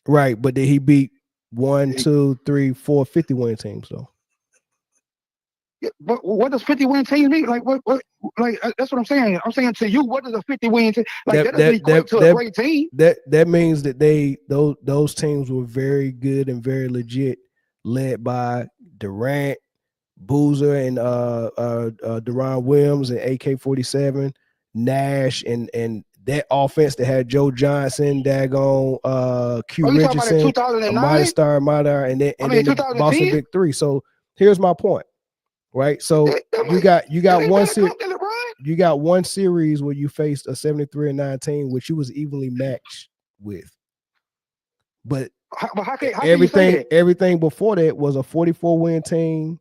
C: Right, but did he beat 1, 2, 3, 4 50-win teams though?
M: Yeah, but what does 50-win team mean? Like what? Like that's what I'm saying. I'm saying to you, what does a 50-win team? Like that doesn't equate to a great team.
C: That means that those teams were very good and very legit, led by Durant, Boozer, and Deron Williams and AK-47, Nash, and that offense that had Joe Johnson, Dagon, Q Richardson, Amada Stoudemire, and then the Boston Big Three. So here's my point. Right, so you got one series. You got one series where you faced a 73-19, which you was evenly matched with. But everything before that was a 44-win team,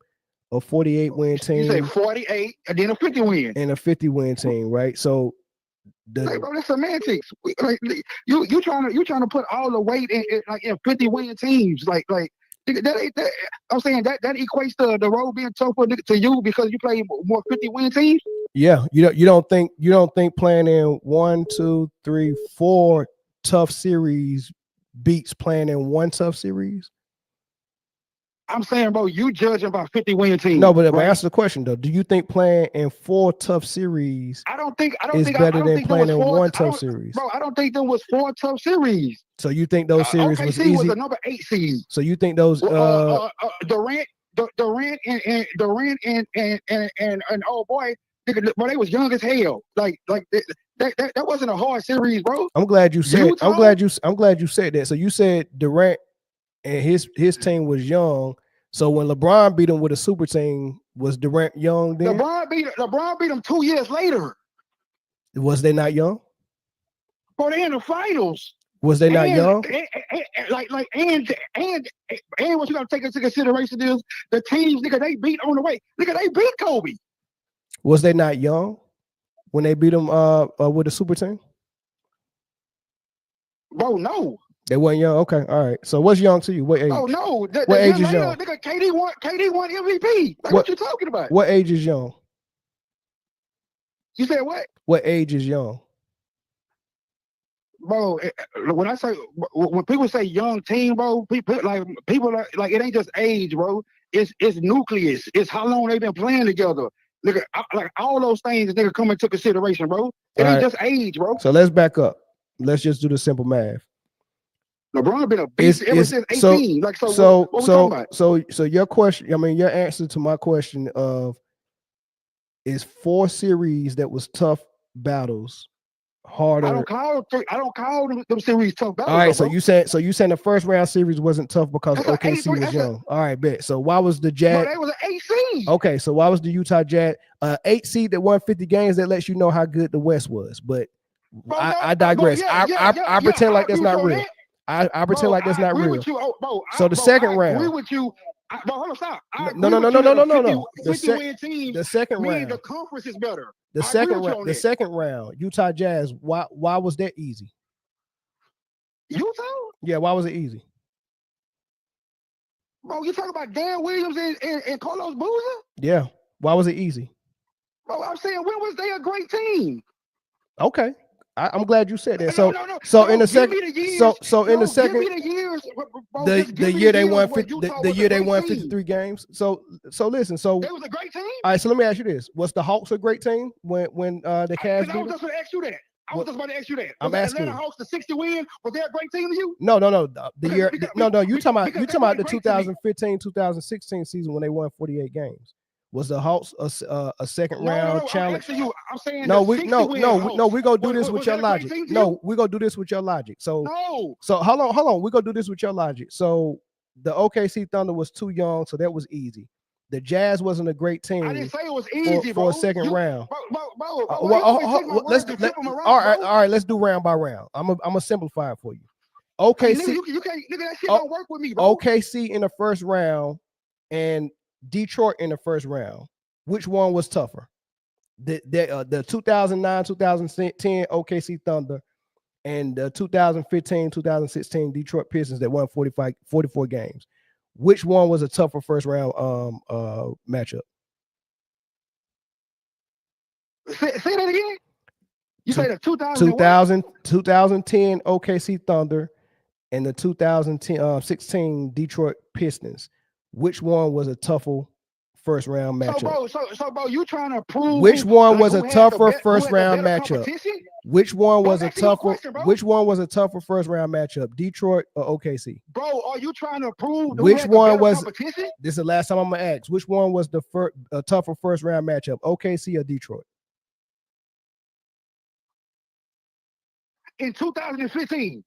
C: a 48-win team.
M: You say 48 and then a 50-win.
C: And a 50-win team, right? So
M: bro, that's semantics. Like you trying to put all the weight in 50-win teams. Like I'm saying that equates to the road being tougher to you because you play more 50-win teams.
C: Yeah, you don't think playing in 1, 2, 3, 4 tough series beats playing in one tough series?
M: I'm saying, bro, you judging by 50-win teams.
C: No, but
M: right?
C: answer the question though. Do you think playing in 4 tough series
M: I don't think
C: better than playing in one tough series?
M: Bro, I don't think there was 4 tough series.
C: So you think those series was
M: OKC
C: easy?
M: was the number 8 seed.
C: So you think those
M: Durant and oh boy, bro, they was young as hell. Like that wasn't a hard series, bro.
C: I'm glad you said.
M: Utah?
C: I'm glad you said that. So you said Durant and his team was young. So when LeBron beat him with a super team, was Durant young then?
M: LeBron beat him 2 years later.
C: Was they not young?
M: Bro, they in the finals.
C: Was they not young?
M: And what you gotta take into consideration is the teams, nigga, they beat on the way. Nigga, they beat Kobe.
C: Was they not young when they beat him with a super team?
M: Bro, no.
C: They weren't young. Okay, all right. So what's young to you? What age?
M: Oh no.
C: What age is young?
M: Nigga, KD won MVP. Like, what you talking about?
C: What age is young?
M: You said what?
C: What age is young?
M: Bro, when people say young team, bro, people like it ain't just age, bro. It's nucleus. It's how long they been playing together. Nigga, like all those things, nigga, come into consideration, bro. It ain't just age, bro.
C: So let's back up. Let's just do the simple math.
M: LeBron been a beast ever since 18.
C: So your question, I mean, your answer to my question of is 4 series that was tough battles harder.
M: I don't call them series tough battles.
C: All right,
M: though,
C: so you saying the first round series wasn't tough because OKC was young. All right, bet. So why was the Jazz?
M: Bro, they was an 8 seed.
C: Okay, so why was the Utah Jazz 8 seed that won 50 games? That lets you know how good the West was. But bro, I digress. I pretend like that's not real. I pretend like that's not real. So the second round.
M: I agree with you. Bro, hold on, stop.
C: No. The second round.
M: The conference is better.
C: The second round, Utah Jazz. Why was that easy?
M: Utah?
C: Yeah, why was it easy?
M: Bro, you talking about Dan Williams and Carlos Boozer?
C: Yeah. Why was it easy?
M: Bro, I'm saying, when was they a great team?
C: Okay. I'm glad you said that. The year they won 53 games. So listen. So
M: they was a great team.
C: All right. So let me ask you this: was the Hawks a great team when the Cavs?
M: I was just going to ask you that. I was just about to ask you that.
C: I'm asking.
M: Atlanta Hawks the 60 win. Was they a great team to you?
C: No. The year. No. You talking about the 2015-2016 season when they won 48 games. Was the Hawks a second round challenge?
M: I'm saying
C: we're gonna do this with your logic. No, we're gonna do this with your logic. So hold on. We're gonna do this with your logic. So the OKC Thunder was too young, so that was easy. The Jazz wasn't a great team.
M: I didn't say it was easy
C: for a second round.
M: All
C: right, let's do round by round. I'm gonna simplify it for you. OKC,
M: you can't, nigga, that shit don't work with me, bro.
C: OKC in the first round and Detroit in the first round. Which one was tougher? The 2009-2010 OKC Thunder and the 2015-2016 Detroit Pistons that won 44 games. Which one was a tougher first round matchup?
M: Say that again. You say the 2010
C: OKC Thunder and the 2016 Detroit Pistons. Which one was a tougher first round matchup?
M: So bro, you trying to prove
C: which one was a tougher first round matchup? Which one was a tougher? Which one was a tougher first round matchup? Detroit or OKC?
M: Bro, are you trying to prove
C: which one was? This is the last time I'm gonna ask. Which one was the tougher first round matchup? OKC or Detroit?
M: In 2015,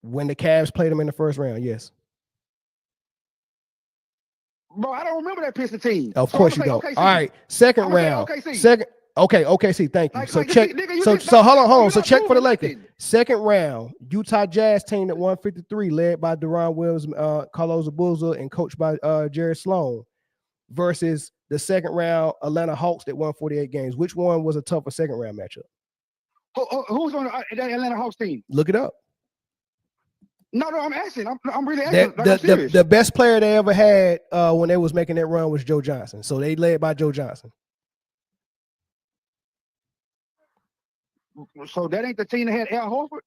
C: when the Cavs played them in the first round, yes.
M: Bro, I don't remember that Piston team.
C: Of course you don't. All right, second round. OKC. Thank you. So check. So hold on. So check for the Lakers. Second round, Utah Jazz team that won 53, led by Deron Williams, Carlos Boozer, and coached by Jared Sloan, versus the second round Atlanta Hawks that won 48 games. Which one was a tougher second round matchup?
M: Who's on that Atlanta Hawks team?
C: Look it up.
M: No, I'm asking. I'm really asking.
C: The best player they ever had when they was making that run was Joe Johnson. So they led by Joe Johnson.
M: So that ain't the team that had Al Horford?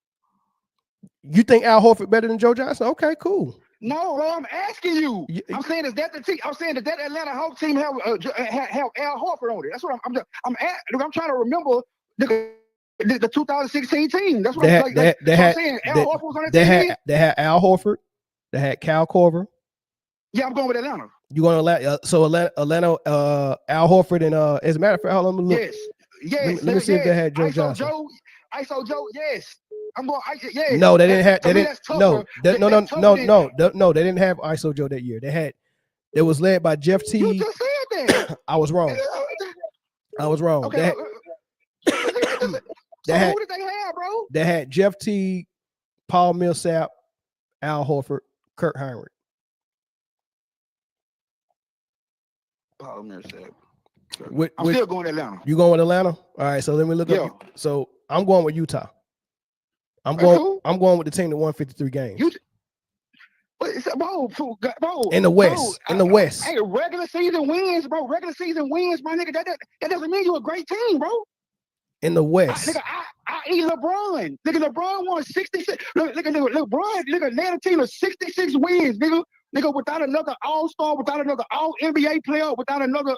C: You think Al Horford better than Joe Johnson? Okay, cool.
M: No, I'm asking you. I'm saying is that the team? I'm saying that Atlanta Hawks team have Al Horford on it. That's what I'm trying to remember the 2016 team. That's what I'm saying. Al Horford was on that team.
C: They had Al Horford. They had Kyle Korver.
M: Yeah, I'm going with Atlanta.
C: You going to Atlanta? Al Horford and as a matter of fact, hold on, let me look.
M: Yes.
C: Let me see if they had Joe Johnson.
M: ISO Joe, yes. I'm going. Yes.
C: No, they didn't have. They didn't.
M: No.
C: They didn't have ISO Joe that year. They had. It was led by Jeff T.
M: You just said that.
C: I was wrong.
M: Okay.
C: Who
M: did they have, bro?
C: They had Jeff T, Paul Millsap, Al Horford, Kurt Heinrich.
M: Paul Millsap. I'm still going to Atlanta.
C: You going with Atlanta? All right. So let me look up. So I'm going with Utah. I'm going with the team that won 53 games.
M: Bro,
C: in the West.
M: Hey, regular season wins, bro. Regular season wins, my nigga. That doesn't mean you're a great team, bro.
C: In the West.
M: I eat LeBron. Nigga, LeBron won 66. LeBron led a team of 66 wins, nigga, without another all-star, without another all-NBA player, without another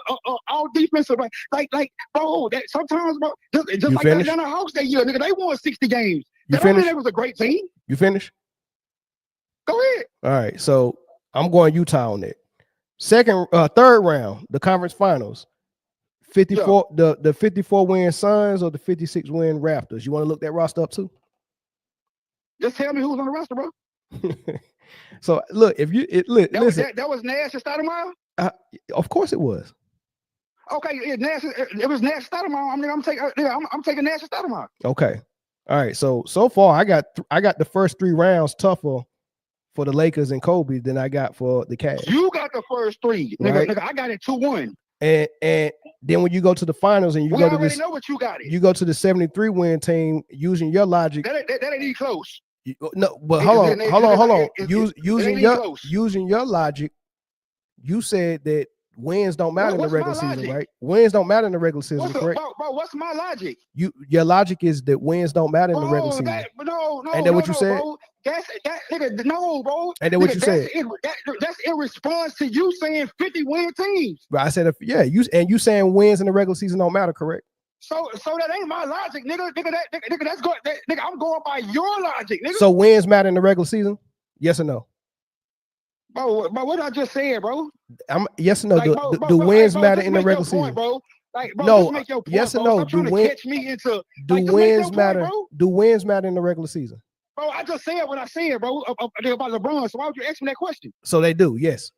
M: all-defensive. Like, bro, that sometimes, bro, just like the Atlanta Hawks that year, nigga, they won 60 games.
C: You finished?
M: That was a great team.
C: You finished?
M: Go ahead.
C: All right, so I'm going Utah on it. Third round, the conference finals. 54, the 54 win Suns or the 56 win Raptors. You want to look that roster up too?
M: Just tell me who's on the roster, bro.
C: So look, listen.
M: That was Nash and Stoudemire?
C: Of course it was.
M: Okay, it was Nash Stoudemire. I'm taking Nash and Stoudemire.
C: Okay. All right. So far I got the first 3 rounds tougher for the Lakers and Kobe than I got for the Cavs.
M: You got the first 3.
C: Right?
M: Nigga, I got it 2-1.
C: And then when you go to the finals and you go to this,
M: know what you got it.
C: You go to the 73 win team using your logic.
M: That ain't even close.
C: No, but hold on. Using your logic, you said that wins don't matter in the regular season, right? Wins don't matter in the regular season, correct?
M: Bro, what's my logic?
C: Your logic is that wins don't matter in the regular season. And then what you said?
M: Bro. No, bro.
C: And then what you said?
M: That's in response to you saying 50 win teams.
C: But I said, you saying wins in the regular season don't matter, correct?
M: So that ain't my logic, nigga. Nigga, I'm going by your logic, nigga.
C: So wins matter in the regular season? Yes or no?
M: Bro, what I just said, bro?
C: Yes or no? Do wins matter in the regular season?
M: Bro. Like, bro,
C: no.
M: Make your point,
C: yes or no?
M: Do
C: wins matter? Do wins matter in the regular season?
M: Bro, I just said what I said, bro, about LeBron. So why would you ask me that question?
C: So they do, yes.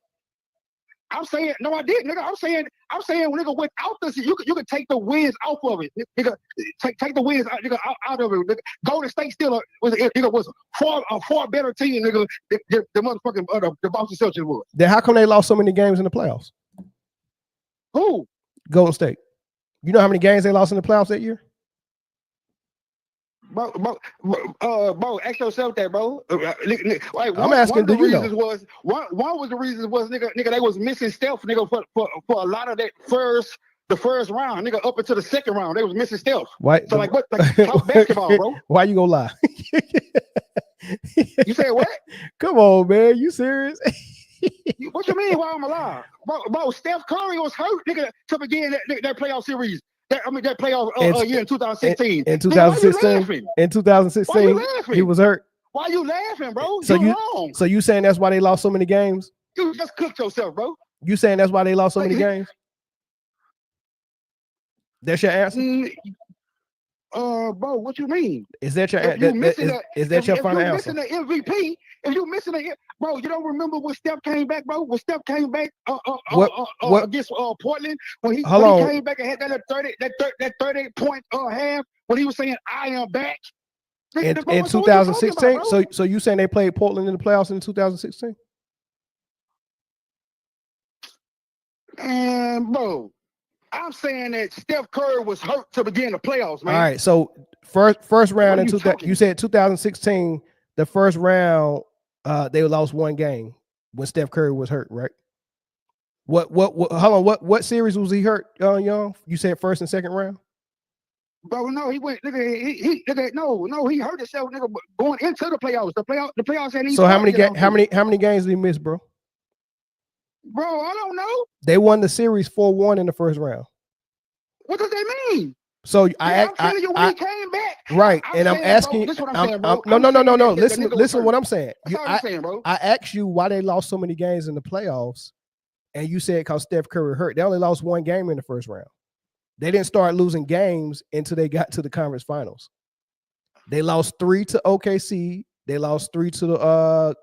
M: I'm saying no, I did, nigga. I'm saying, nigga, without this, you could take the wins off of it, nigga. Take the wins, nigga, out of it. Nigga. Golden State still was a far better team, nigga. The motherfucking the Boston Celtics was.
C: Then how come they lost so many games in the playoffs?
M: Who?
C: Golden State. You know how many games they lost in the playoffs that year?
M: Bro, ask yourself that, bro.
C: I'm asking, do you know?
M: One was the reasons was nigga they was missing Steph, nigga, for a lot of that the first round, nigga, up into the second round, they was missing Steph.
C: Why?
M: So like talk basketball, bro.
C: Why you gonna lie?
M: You said what?
C: Come on, man. You serious?
M: What you mean? Why I'm alive, bro? Steph Curry was hurt, nigga, to begin that playoff series. That playoff year in 2016.
C: In 2016, in 2016, he was hurt.
M: Why you laughing, bro?
C: So
M: You're wrong.
C: So you saying that's why they lost so many games?
M: You just cooked yourself, bro.
C: You saying that's why they lost so many games? That's your answer?
M: Bro, what you mean?
C: Is that your answer? Is that your final answer?
M: If you're missing the MVP, if you're missing it, bro, you don't remember when Steph came back, bro? When Steph came back against Portland, when he came back and had that 30-point half, when he was saying, "I am back."
C: In 2016, so you saying they played Portland in the playoffs in 2016?
M: And bro, I'm saying that Steph Curry was hurt to begin the playoffs, man.
C: All right, so first round in you said 2016, the first round They lost one game when Steph Curry was hurt, right? What hold on, what series was he hurt, Young? You said first and second round?
M: Bro, no, he went. Nigga, no, he hurt himself, nigga, going into the playoffs. The playoffs ain't even.
C: So how many games did he miss, bro?
M: Bro, I don't know.
C: They won the series 4-1 in the first round.
M: What does that mean?
C: So
M: I'm telling you when he came back.
C: Right, and I'm asking.
M: Bro, this is what I'm saying, bro.
C: No. Listen to what I'm saying.
M: That's all I'm saying, bro.
C: I asked you why they lost so many games in the playoffs, and you said because Steph Curry hurt. They only lost one game in the first round. They didn't start losing games until they got to the conference finals. They lost 3 to OKC. They lost 3 to the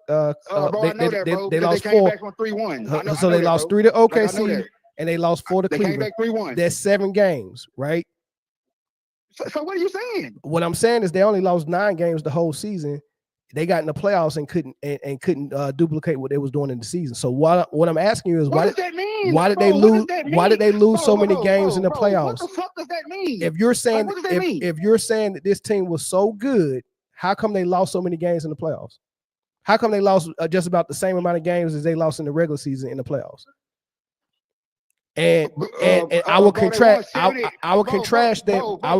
C: they lost 4.
M: Back from 3-1.
C: So they lost 3 to OKC and they lost 4 to Cleveland.
M: Came back 3-1.
C: That's 7 games, right?
M: So what are you saying?
C: What I'm saying is they only lost 9 games the whole season. They got in the playoffs and couldn't duplicate what they was doing in the season. So what I'm asking you is why did they lose so many games in the playoffs?
M: What the fuck does that mean?
C: If you're saying
M: mean?
C: if you're saying that this team was so good, how come they lost so many games in the playoffs? How come they lost just about the same amount of games as they lost in the regular season in the playoffs? And I would contrast. I would contrast that. I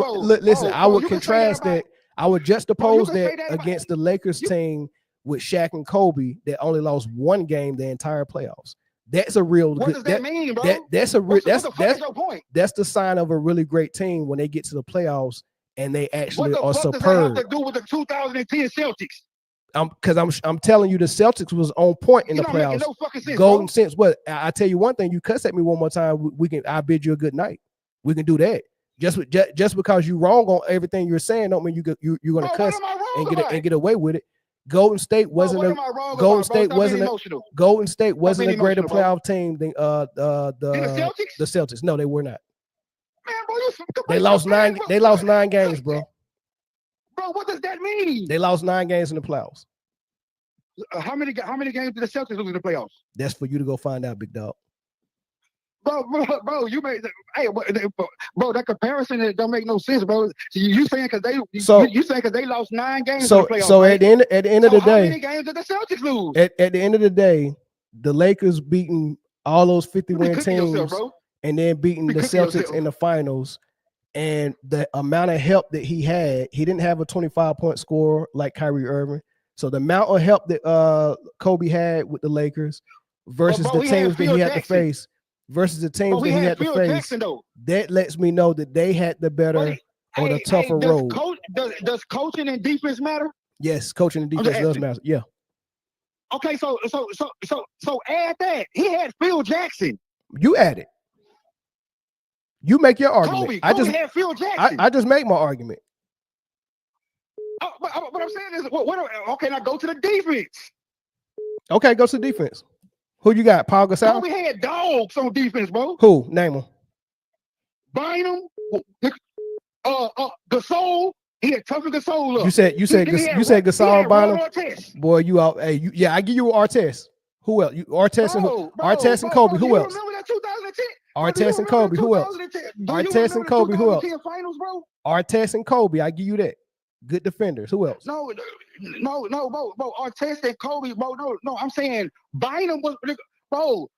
C: would contrast that. I would juxtapose that against the Lakers team with Shaq and Kobe that only lost one game the entire playoffs. That's a real.
M: What does that mean, bro?
C: That's a real. That's
M: your point.
C: That's the sign of a really great team when they get to the playoffs and they actually are superb.
M: What does that have to do with the 2010 Celtics?
C: Because I'm telling you, the Celtics was on point in the playoffs.
M: No fucking sense,
C: Golden sense. What I tell you one thing, you cuss at me one more time, I bid you a good night. We can do that. Just because you're wrong on everything you're saying, don't mean you're gonna cuss and get away with it. Golden State wasn't a greater playoff team than the Celtics. No, they were not.
M: Man, bro,
C: they lost 9 games, bro.
M: Bro, what does that mean?
C: They lost 9 games in the playoffs.
M: How many games did the Celtics lose in the playoffs?
C: That's for you to go find out, big dog.
M: Bro, you made bro. That comparison that don't make no sense, bro. You saying because they lost 9 games in the playoffs.
C: So right? at the end of the day,
M: how many games did the Celtics lose?
C: At the end of the day, the Lakers beating all those 50-win teams and then beating the Celtics in the finals. And the amount of help that he didn't have a 25-point score like Kyrie Irving. So the amount of help that Kobe had with the Lakers versus the teams that he had to face. Versus the teams that he had to face, that lets me know that they had the better or the tougher road.
M: Does coaching and defense matter?
C: Yes, coaching and defense does matter. Yeah.
M: Okay, so add that. He had Phil Jackson.
C: You add it. You make your argument.
M: Kobe had Phil Jackson.
C: I just make my argument.
M: What I'm saying is, okay, now go to the defense.
C: Okay, go to the defense. Who you got? Paul Gasol?
M: Kobe had dogs on defense, bro.
C: Who? Name them.
M: Bynum, Gasol. He had tougher Gasol up.
C: You said Gasol, Bynum. Boy, you out. Hey, I give you Artest. Who else? Artest and Kobe. Who else?
M: Remember that 2010?
C: Artest and Kobe. Who else? Artest and Kobe. Who else?
M: Finals, bro?
C: Artest and Kobe. I give you that. Good defenders. Who else?
M: No, bro. Artest and Kobe, bro. No. I'm saying Bynum was, bro.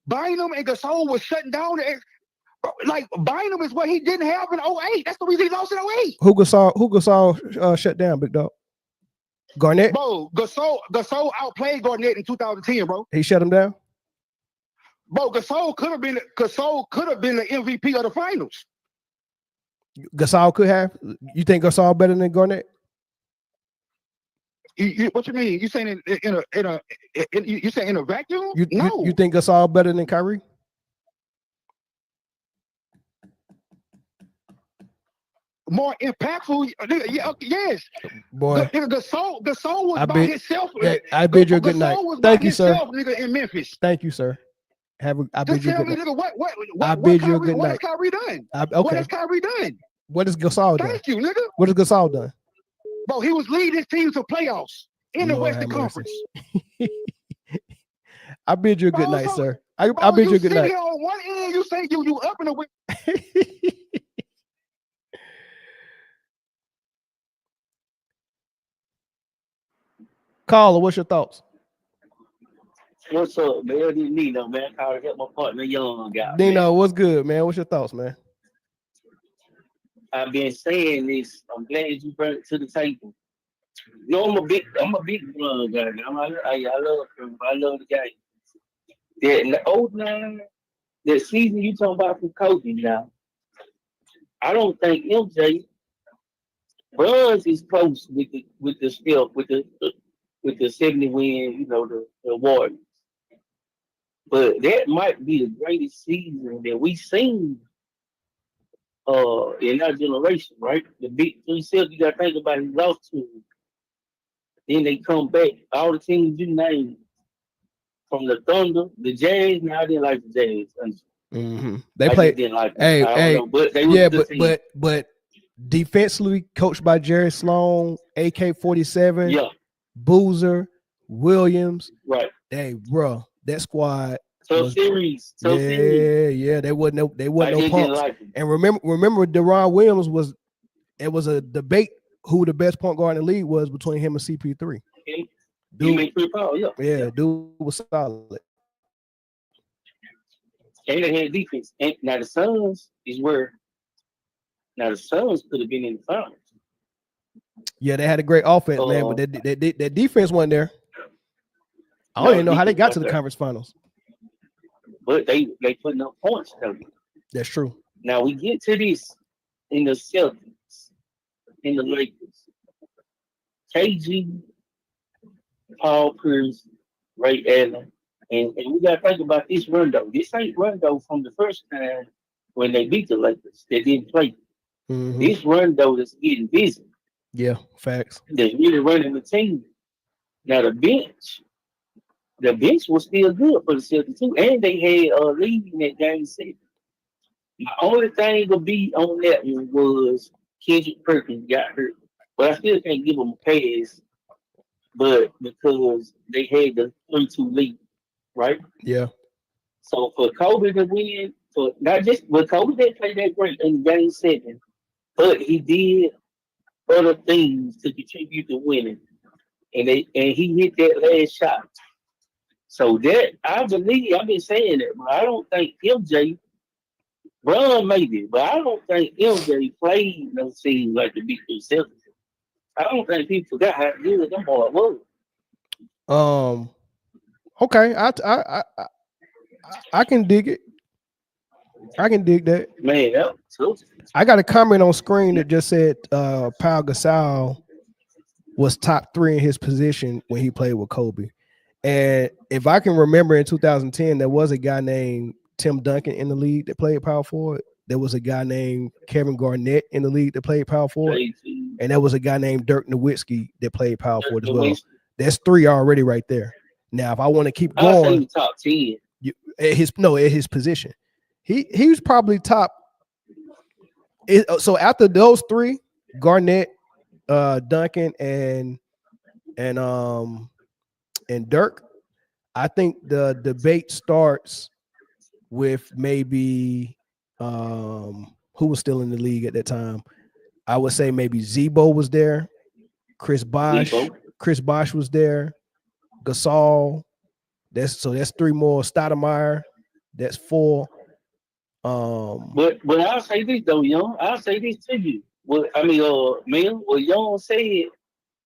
M: Bynum and Gasol was shutting down. Like Bynum is what he didn't have in 08. That's the reason he lost in 08.
C: Who Gasol shut down, big dog? Garnett.
M: Bro, Gasol outplayed Garnett in 2010, bro.
C: He shut him down.
M: Bro, Gasol could have been the MVP of the finals.
C: Gasol could have. You think Gasol better than Garnett?
M: What you mean? You saying in a vacuum? No.
C: You think Gasol better than Kyrie?
M: More impactful? Yes.
C: Boy,
M: Gasol was by himself.
C: I bid you a good night. Thank you, sir.
M: Nigga, in Memphis.
C: Thank you, sir. I bid you a good night.
M: I bid you a good night. What has Kyrie done? What has Kyrie done?
C: What has Gasol done?
M: Thank you, nigga.
C: What has Gasol done?
M: Bro, he was leading his team to playoffs in the Western Conference.
C: I bid you a good night, sir. I bid you a good night.
M: On one end, you say you up in the way.
C: Caller, what's your thoughts?
N: What's up, man? This is Nino, man. I called to help my partner Young out,
C: Dino,
N: man.
C: what's good, man? What's your thoughts, man?
N: I've been saying this. I'm glad you brought it to the table. You know, I'm a big Bron guy. I love him. I love the game. Yeah, in the 09, that season you talking about from Kobe now, I don't think MJ Bron's is close with the skill with the 70 win, you know, the Warriors. But that might be the greatest season that we've seen in our generation, right? The big 3 you gotta think about he lost to. Then they come back. All the teams you named from the Thunder, the Jazz, now I didn't like the Jazz.
C: Mm-hmm. They
N: I
C: play.
N: just didn't like them.
C: Hey,
N: I don't know, but they was
C: yeah,
N: a good team.
C: but defensively coached by Jerry Sloan, AK-47,
N: Yeah,
C: Boozer, Williams.
N: right.
C: Hey, bro, that squad.
N: Tough series.
C: Yeah, they wasn't no
N: I just didn't
C: punks.
N: like them.
C: And remember, Deron Williams was a debate who the best point guard in the league was between him and CP3.
N: Yeah.
C: Dude was solid.
N: And they had defense. And now the Suns is where. Now the Suns could have been in the finals.
C: Yeah, they had a great offense, man, but that defense wasn't there. I don't even know how they got to the conference finals.
N: But they putting up points, though.
C: That's true.
N: Now we get to this in the Celtics, in the Lakers. KG, Paul Pierce, Ray Allen, and we gotta think about this Rondo. This ain't Rondo from the first time when they beat the Lakers. They didn't play.
C: Mm-hmm.
N: This Rondo that's getting busy.
C: Yeah, facts.
N: That's really running the team. Now the bench was still good for the Celtics too, and they had a lead in that game 7. The only thing to be on that one was Kendrick Perkins got hurt, but I still can't give them a pass. But because they had the 3-2 lead, right?
C: Yeah.
N: So for Kobe to win, for not just but Kobe didn't play that great in game 7, but he did other things to contribute to winning, and he hit that last shot. So that I believe I've been saying that, but I don't think MJ, Bron maybe, but I don't think MJ played no team like the big Celtics. I don't think people forgot how good them boys was.
C: Okay, I can dig it. I can dig that.
N: Man, that was
C: I got a comment on screen that just said Pau Gasol was top 3 in his position when he played with Kobe. And if I can remember, in 2010, there was a guy named Tim Duncan in the league that played power forward. There was a guy named Kevin Garnett in the league that played power forward. And there was a guy named Dirk Nowitzki that played power forward as well. That's 3 already right there. Now, if I want to keep going,
N: say top 10.
C: At his position, he was probably top. So after those 3, Garnett, Duncan, and Dirk, I think the debate starts with maybe who was still in the league at that time. I would say maybe Zebo was there, Chris Bosh was there, Gasol. That's 3 more. Stoudemire, that's 4.
N: But I'll say this though, Young. I'll say this to you. Well, I mean, man, what Young said,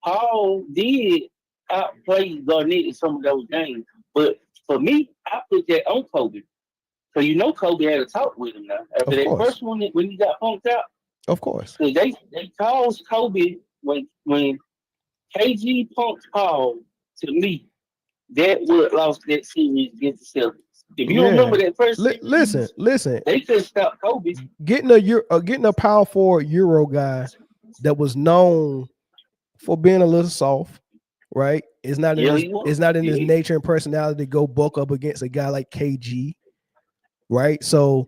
N: Paul did outplay Garnett in some of those games. But for me, I put that on Kobe. So you know Kobe had a talk with him now. After that first one when he got punked out.
C: Of course.
N: They caused Kobe when KG punked Paul, to me, that would lost that series against the Celtics. If you remember that first
C: listen.
N: They couldn't stop Kobe.
C: Getting a power forward Euro guy that was known for being a little soft, right? It's not in his nature and personality to go buck up against a guy like KG, right? So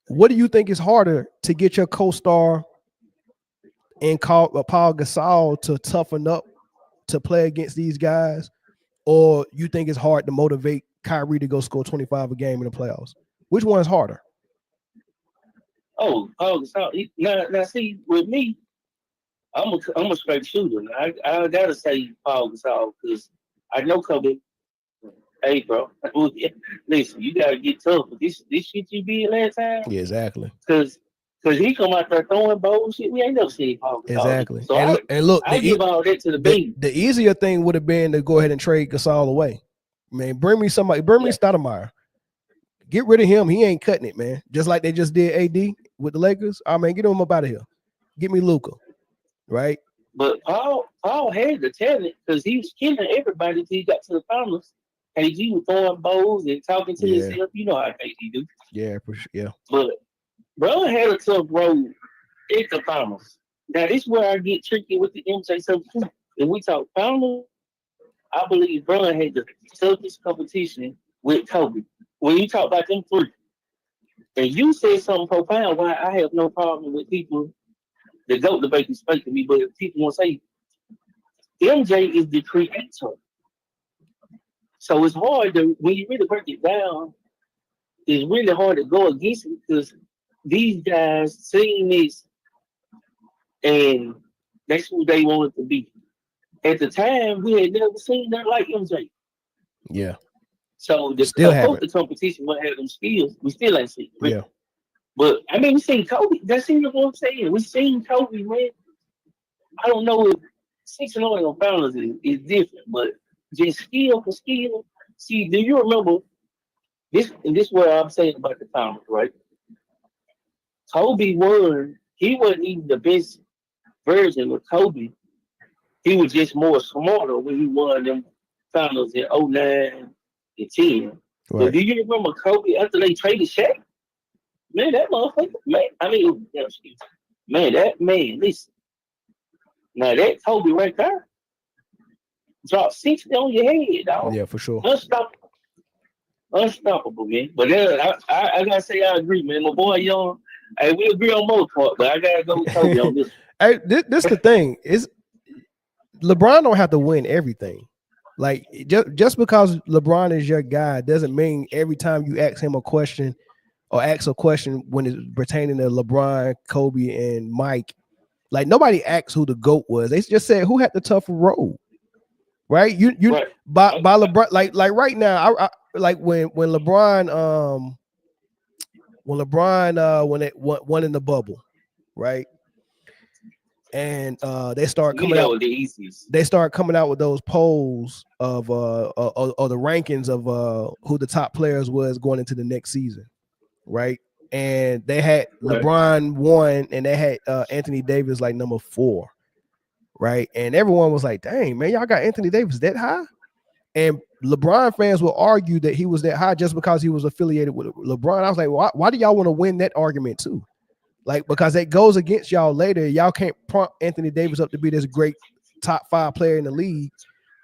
C: what do you think is harder, to get your co-star and Paul Gasol to toughen up to play against these guys, or you think it's hard to motivate Kyrie to go score 25 a game in the playoffs? Which one is harder?
N: Oh, Paul Gasol. Now see, with me, I'm a straight shooter. I gotta say Paul Gasol because I know Kobe. Hey, bro, listen, you gotta get tough. But this shit you did last time,
C: Yeah, exactly.
N: Because he come out there throwing bullshit. We ain't never seen Paul Gasol.
C: Exactly.
N: So
C: And look,
N: I give all that to the beat.
C: The easier thing would have been to go ahead and trade Gasol away. Man, bring me somebody. Bring me Stoudemire. Get rid of him. He ain't cutting it, man. Just like they just did AD with the Lakers. I mean, get him up out of here. Get me Luca, right?
N: But Paul had the talent because he was killing everybody until he got to the finals. KG was throwing bows and talking to himself. You know how KG do.
C: Yeah, for sure. Yeah.
N: But bro had a tough road at the finals. Now this is where I get tricky with the MJ stuff too. If we talk finals, I believe Bron had the toughest competition with Kobe. When you talk about them three, and you said something profound, why I have no problem with people that don't debate and speak to me, but if people want to say MJ is the creator. So it's hard to, when you really break it down, it's really hard to go against it because these guys seen this and that's who they wanted to be. At the time, we had never seen that like MJ.
C: Yeah.
N: So the competition would have them skills. We still ain't seen it.
C: Yeah.
N: But I mean, we seen Kobe. That's what I'm saying. We seen Kobe, man. I don't know if 6-0 on finals is different, but just skill for skill. See, do you remember this? And this is what I'm saying about the finals, right? Kobe won. He wasn't even the best version of Kobe. He was just more smarter when he won them finals in 09 and 10.
C: Right.
N: But do you remember Kobe after they traded Shaq? Man, that motherfucker, listen. Now that Kobe right there dropped 60 on your head, dog.
C: Yeah, for sure.
N: Unstoppable, man. But I gotta say I agree, man. My boy Young, hey, we agree on most part, but I gotta go with Kobe on this.
C: Hey, this the thing is LeBron don't have to win everything. Like just because LeBron is your guy doesn't mean every time you ask him a question or ask a question when it's pertaining to LeBron, Kobe, and Mike. Like nobody asked who the GOAT was. They just said who had the tougher road. Right?
N: Right.
C: By LeBron, like right now, I like when LeBron when it won in the bubble, right? And they start coming out. They start coming out with those polls of or the rankings of who the top players was going into the next season, right? And they had LeBron 1, and they had Anthony Davis like number 4, right? And everyone was like, "Dang, man, y'all got Anthony Davis that high?" And LeBron fans will argue that he was that high just because he was affiliated with LeBron. I was like, why do y'all want to win that argument too? Like, because that goes against y'all later. Y'all can't prompt Anthony Davis up to be this great top 5 player in the league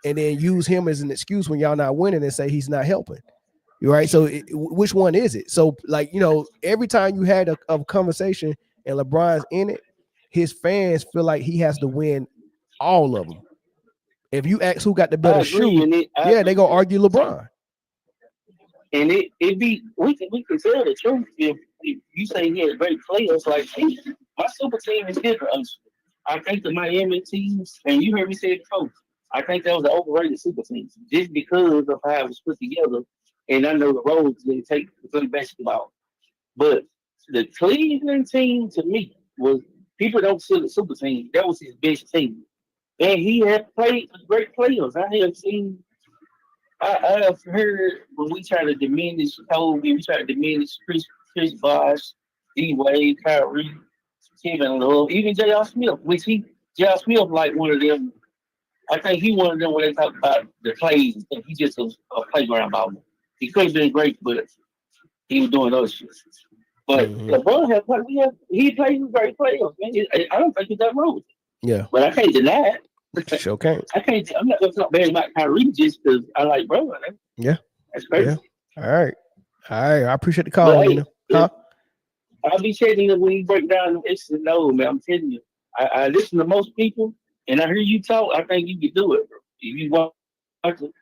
C: and then use him as an excuse when y'all not winning and say he's not helping. Right? So which one is it? So, like, every time you had a conversation and LeBron's in it, his fans feel like he has to win all of them. If you ask who got the better shoe, they're going to argue LeBron.
N: And we can tell the truth if you say he had great players like me. My super team is different. I think the Miami teams, and you heard me say it before, I think that was an overrated super team just because of how it was put together. And I know the roles they take to play basketball. But the Cleveland team to me was people don't see the super team. That was his best team. And he had played with great players. I have heard when we try to diminish Kobe, we try to diminish Chris Bosh, D-Wade, Kyrie, Kevin Love, even J.R. Smith, which J.R. Smith like one of them. I think he one of them when they talk about the plays. He just a playground ball. He could have been great, but he was doing other shit. But LeBron he played with great players, man. I don't think he's that wrong.
C: Yeah.
N: But I can't deny it.
C: Sure can't.
N: I'm not gonna talk bad about Kyrie just because I like bro.
C: Yeah.
N: That's crazy.
C: Yeah. All right. I appreciate the call.
N: I'll be checking it when you break down the X's and O's, man. I'm telling you. I listen to most people and I hear you talk, I think you can do it, bro. If you want to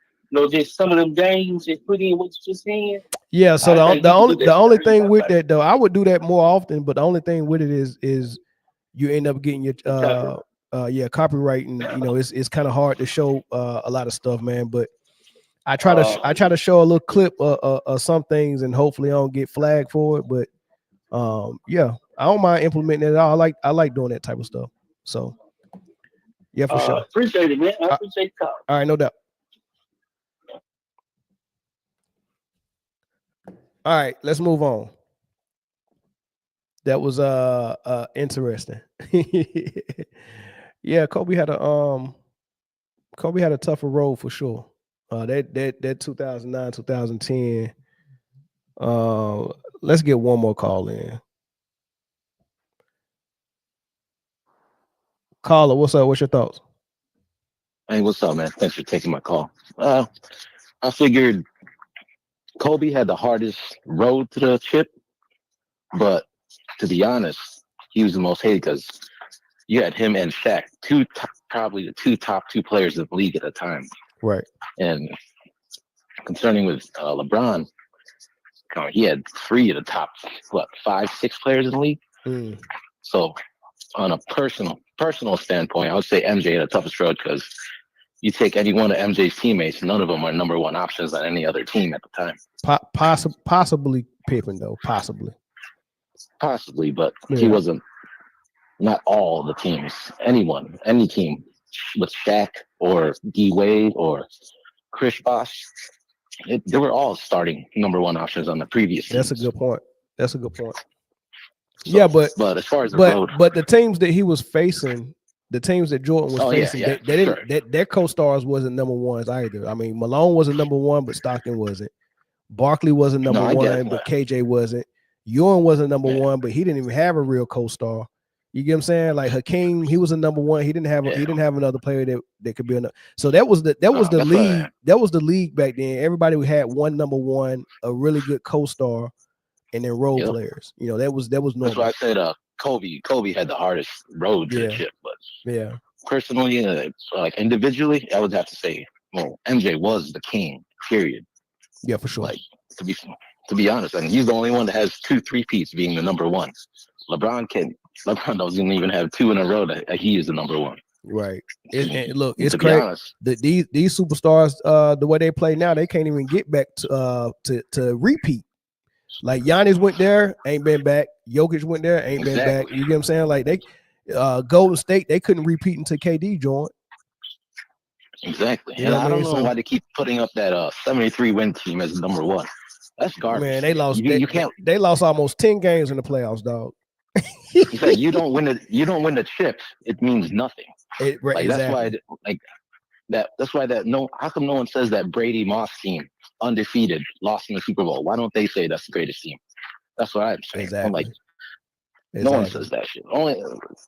N: just some of them games, just put in what you just saying.
C: Yeah, so the only thing with that though, I would do that more often, but the only thing with it is you end up getting your copywriting, it's kind of hard to show a lot of stuff, man. But I try to show a little clip of some things, and hopefully I don't get flagged for it. But I don't mind implementing it at all. I like doing that type of stuff. So yeah, for sure.
N: Appreciate it, man. I appreciate the call.
C: All right, no doubt. All right, let's move on. That was interesting. Yeah, Kobe had a tougher road for sure. That 2009, 2010. Let's get one more call in. Caller, what's up? What's your thoughts?
O: Hey, what's up, man? Thanks for taking my call. I figured Kobe had the hardest road to the chip, but to be honest, he was the most hated because you had him and Shaq, probably the two top players in the league at the time.
C: Right.
O: And concerning with LeBron, he had 3 of the top 5, 6 players in the league. So on a personal standpoint, I would say MJ had the toughest road because you take any one of MJ's teammates, none of them are number one options on any other team at the time.
C: Possibly Pippen, though. Possibly,
O: but he wasn't. Not all the teams. Any team with Shaq or D Wade or Chris Bosh, they were all starting number one options on the previous teams.
C: That's a good point. So, but
O: as far as the road,
C: but the teams that he was facing, the teams that Jordan was facing, they didn't. Their co-stars wasn't number ones either. I mean, Malone was a number one, but Stockton wasn't. Barkley was a number one, but KJ wasn't. Ewing was a number one, but he didn't even have a real co-star. You get what I'm saying? Like Hakeem, he was a number one. He didn't have another player that could be enough. So that was the league. That was the league back then. Everybody had one number one, a really good co-star, and then role players. That was normal.
O: That's why I said Kobe had the hardest road to the chip. But personally, like individually, I would have to say, MJ was the king. Period.
C: Yeah, for sure.
O: Like to be honest, and he's the only one that has 2 3-peats being the number one. LeBron doesn't even have 2 in a row that he is the number one.
C: Right. Look, it's crazy. These superstars, the way they play now, they can't even get back to repeat. Like Giannis went there, ain't been back. Jokic went there, ain't been back. You get what I'm saying? Like they, Golden State, they couldn't repeat until KD joined.
O: Exactly. And I don't know why they keep putting up that 73 win team as number one. That's garbage.
C: Man, they lost.
O: You can't.
C: They lost almost 10 games in the playoffs, dog.
O: You don't win the chip. It means nothing. That's why. That's why how come no one says that Brady Moss team undefeated lost in the Super Bowl? Why don't they say that's the greatest team? That's what I'm saying.
C: Exactly.
O: I'm like, no one says that shit. I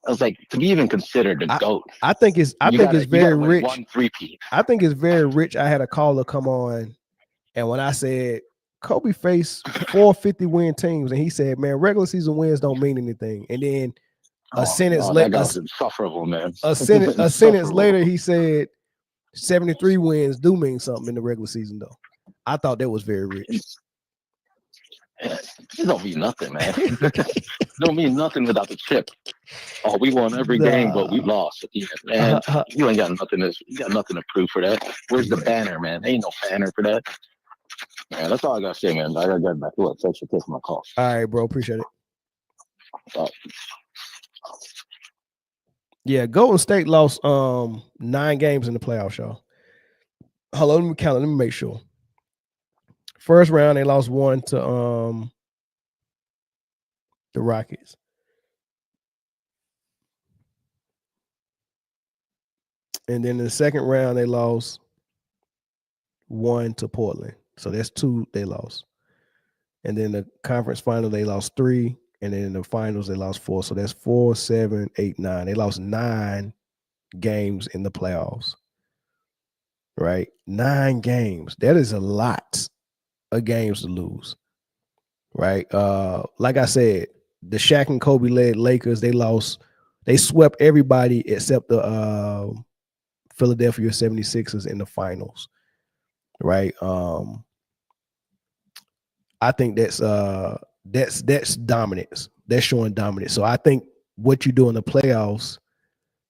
O: was like, to be even considered the GOAT.
C: I think it's very rich.
O: 1 3-peat.
C: I think it's very rich. I had a caller come on, and when I said Kobe faced 4 50-win teams, and he said, "Man, regular season wins don't mean anything." And then a sentence later,
O: insufferable, man.
C: a sentence later, he said 73 wins do mean something in the regular season, though. I thought that was very rich.
O: It don't mean nothing, man. It don't mean nothing without the chip. Oh, we won every game, but we lost. Man, you ain't got nothing. You got nothing to prove for that. Where's the banner, man? Ain't no banner for that. Man, that's all I gotta say, man. I gotta get back to it. Thanks for taking my call.
C: All right, bro. Appreciate it. Yeah, Golden State lost 9 games in the playoffs, y'all. Hold on, let me make sure. First round, they lost 1 to the Rockets. And then in the second round, they lost 1 to Portland. So that's 2 they lost. And then the conference final, they lost 3. And then in the finals, they lost 4. So that's 4, 7, 8, 9. They lost 9 games in the playoffs. Right? 9 games. That is a lot of games to lose. Right? Like I said, the Shaq and Kobe led Lakers, they swept everybody except the Philadelphia 76ers in the finals. Right? I think that's dominance. That's showing dominance. So I think what you do in the playoffs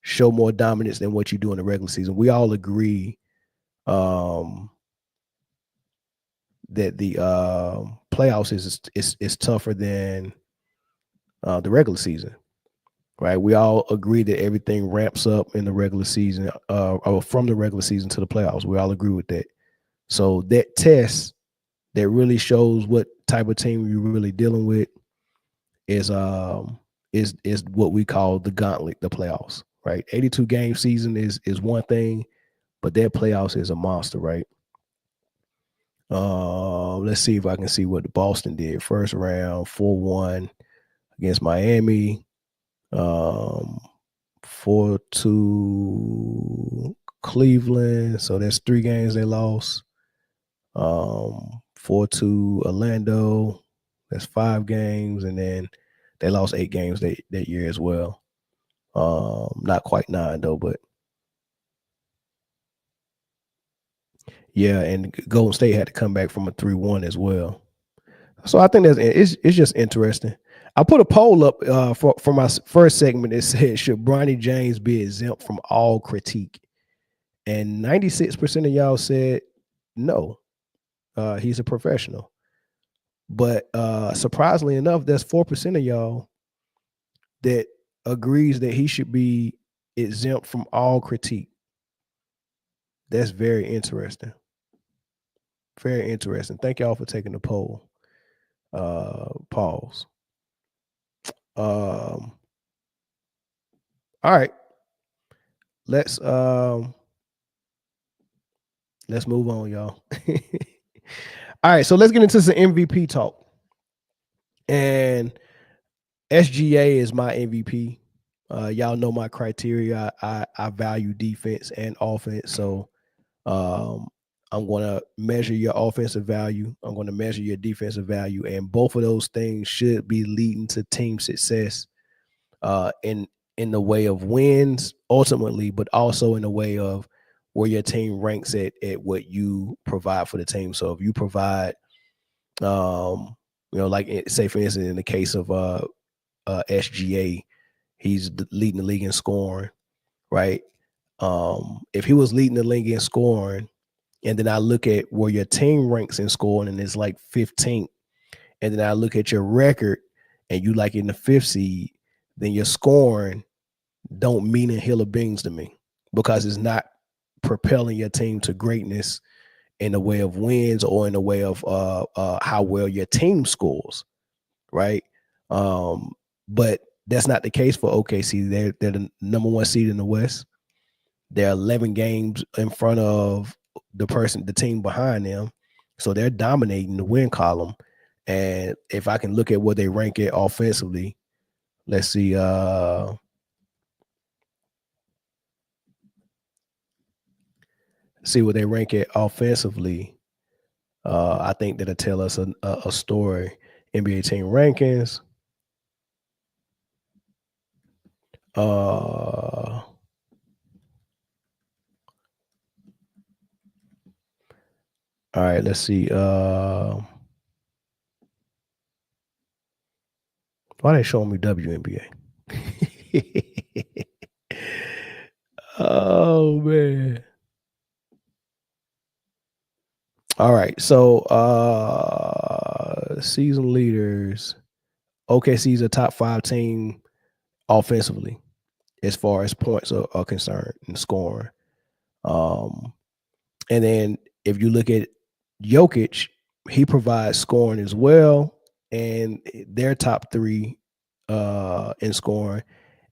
C: show more dominance than what you do in the regular season. We all agree that the playoffs is tougher than the regular season, right? We all agree that everything ramps up in the regular season, or from the regular season to the playoffs. We all agree with that. So that test that really shows what type of team you're really dealing with is what we call the gauntlet, the playoffs, right? 82 game season is one thing, but that playoffs is a monster, right? Let's see if I can see what the Boston did. First round, 4-1 against Miami. 4-2 Cleveland. So that's 3 games they lost. 4-2 Orlando. That's 5 games. And then they lost 8 games that year as well. Not quite 9 though, but yeah, and Golden State had to come back from a 3-1 as well. So I think it's just interesting. I put a poll up for my first segment that said, should Bronny James be exempt from all critique? And 96% of y'all said no. He's a professional. But surprisingly enough, there's 4% of y'all that agrees that he should be exempt from all critique. That's very interesting. Very interesting. Thank y'all for taking the poll. Pause. All right. Let's move on, y'all. All right, so let's get into some MVP talk. And SGA is my MVP. Y'all know my criteria. I value defense and offense. So I'm going to measure your offensive value. I'm going to measure your defensive value. And both of those things should be leading to team success in the way of wins ultimately, but also in the way of where your team ranks at what you provide for the team. So if you provide, like say for instance, in the case of SGA, he's leading the league in scoring, right? If he was leading the league in scoring, and then I look at where your team ranks in scoring and it's like 15th, and then I look at your record and you like in the 5th seed, then your scoring don't mean a hill of beans to me, because it's not propelling your team to greatness in the way of wins or in the way of how well your team scores, right? But that's not the case for OKC. They're the number 1 seed in the West. They're 11 games in front of the team behind them. So they're dominating the win column. And if I can look at what they rank it offensively, let's see. See what they rank it offensively. I think that'll tell us a story. NBA team rankings. All right, let's see. Why are they showing me WNBA? Oh man. All right, so season leaders. OKC is a top 5 team offensively as far as points are concerned and scoring. And then if you look at Jokic, he provides scoring as well, and they're top 3 in scoring,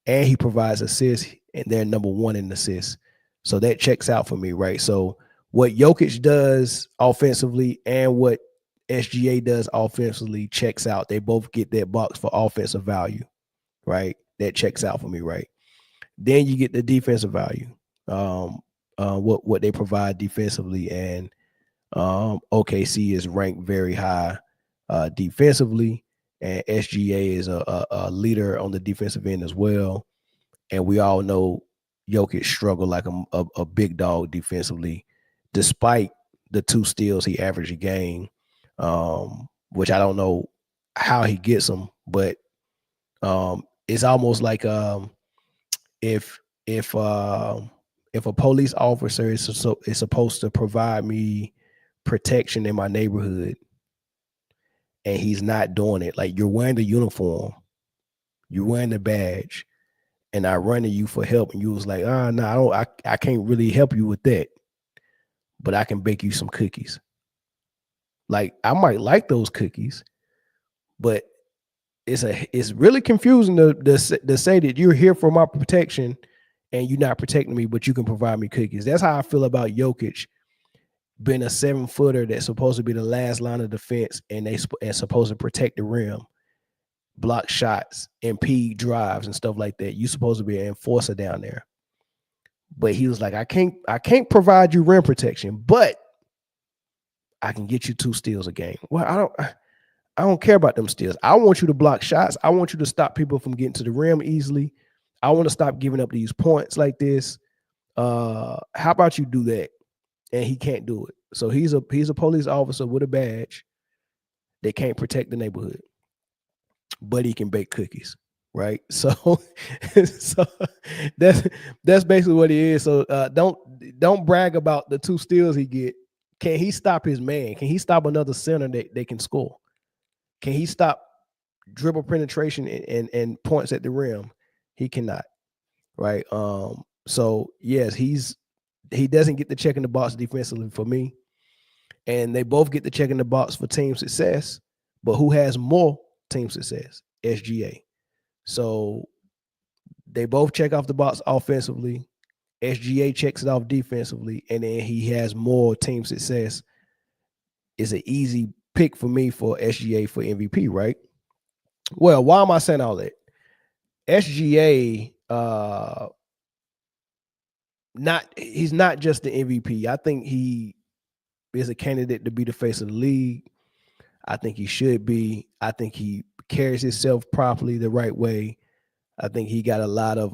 C: and he provides assists, and they're number 1 in assists. So that checks out for me, right? So what Jokic does offensively and what SGA does offensively checks out. They both get that box for offensive value, right? That checks out for me, right? Then you get the defensive value, what they provide defensively, and OKC is ranked very high defensively, and SGA is a leader on the defensive end as well. And we all know Jokic struggled like a big dog defensively, despite the 2 steals he averaged a game, which I don't know how he gets them, but it's almost like if if a police officer is supposed to provide me protection in my neighborhood and he's not doing it, like you're wearing the uniform, you're wearing the badge, and I run to you for help, and you was like, no, I can't really help you with that, but I can bake you some cookies. Like, I might like those cookies, but it's really confusing to say that you're here for my protection and you're not protecting me, but you can provide me cookies. That's how I feel about Jokic being a 7-footer that's supposed to be the last line of defense and supposed to protect the rim, block shots, impede drives and stuff like that. You're supposed to be an enforcer down there. But he was like, I can't provide you rim protection, but I can get you 2 steals a game. Well, I don't care about them steals. I want you to block shots. I want you to stop people from getting to the rim easily. I want to stop giving up these points like this. How about you do that? And he can't do it. So he's a police officer with a badge that can't protect the neighborhood, but he can bake cookies, right? So, so that's basically what he is. So don't brag about the 2 steals he get. Can he stop his man? Can he stop another center that they can score? Can he stop dribble penetration and points at the rim? He cannot, right? So yes, he doesn't get the check in the box defensively for me, and they both get the check in the box for team success. But who has more team success? SGA. So they both check off the box offensively. SGA checks it off defensively, and then he has more team success. It's an easy pick for me for SGA for MVP, right? Well, why am I saying all that? SGA, he's not just the MVP. I think he is a candidate to be the face of the league. I think he should be. I think he carries himself properly the right way. I think he got a lot of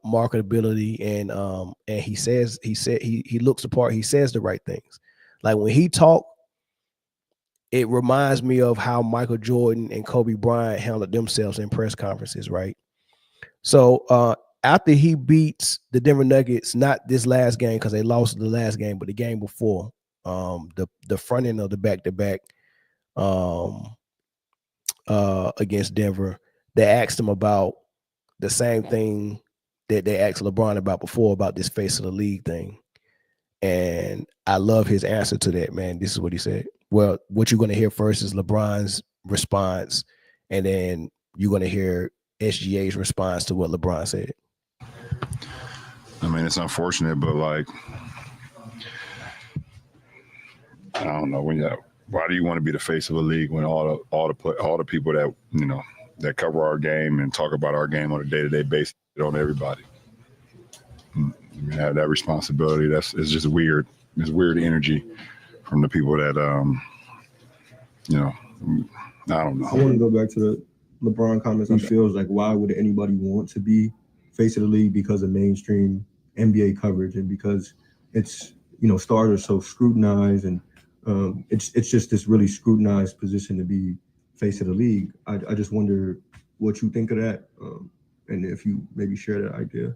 C: marketability, and he looks the part. He says the right things. Like when he talk, it reminds me of how Michael Jordan and Kobe Bryant handled themselves in press conferences, right? So after he beats the Denver Nuggets, not this last game because they lost the last game, but the game before, the front end of the back-to-back against Denver, they asked him about the same thing that they asked LeBron about before, about this face of the league thing. And I love his answer to that, man. This is what he said. Well, what you're going to hear first is LeBron's response, and then you're going to hear SGA's response to what LeBron said.
P: I mean, it's unfortunate, but like, I don't know. Why do you want to be the face of a league when all the people that that cover our game and talk about our game on a day-to-day basis on everybody? You have that responsibility. It's just weird. It's weird energy from the people that I don't know.
Q: I want to go back to the LeBron comments. I feel like, why would anybody want to be face of the league? Because of mainstream NBA coverage and because it's stars are so scrutinized, and it's just this really scrutinized position to be face of the league. I just wonder what you think of that, and if you maybe share that idea.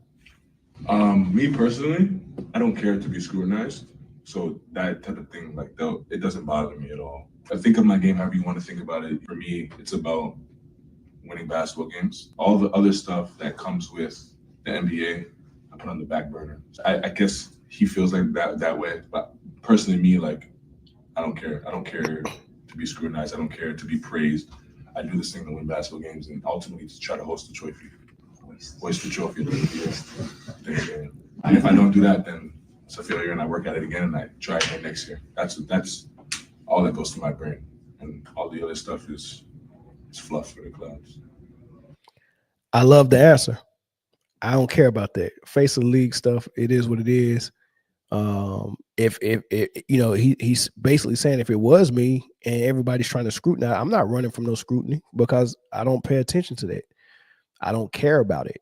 R: Me personally, I don't care to be scrutinized, so that type of thing, like, it doesn't bother me at all. I think of my game however you want to think about it. For me, it's about winning basketball games. All the other stuff that comes with the NBA, I put on the back burner. I guess he feels like that way, but personally, me, like, I don't care. I don't care to be scrutinized. I don't care to be praised. I do this thing to win basketball games and ultimately to try to hoist the trophy. Hoist the trophy at the end of the year. And if I don't do that, then it's a failure, and I work at it again and I try again next year. That's all that goes through my brain, and all the other stuff is fluff for the clouds.
C: I love the answer. I don't care about that face of the league stuff. It is what it is. If he's basically saying if it was me and everybody's trying to scrutinize, I'm not running from no scrutiny because I don't pay attention to that. I don't care about it.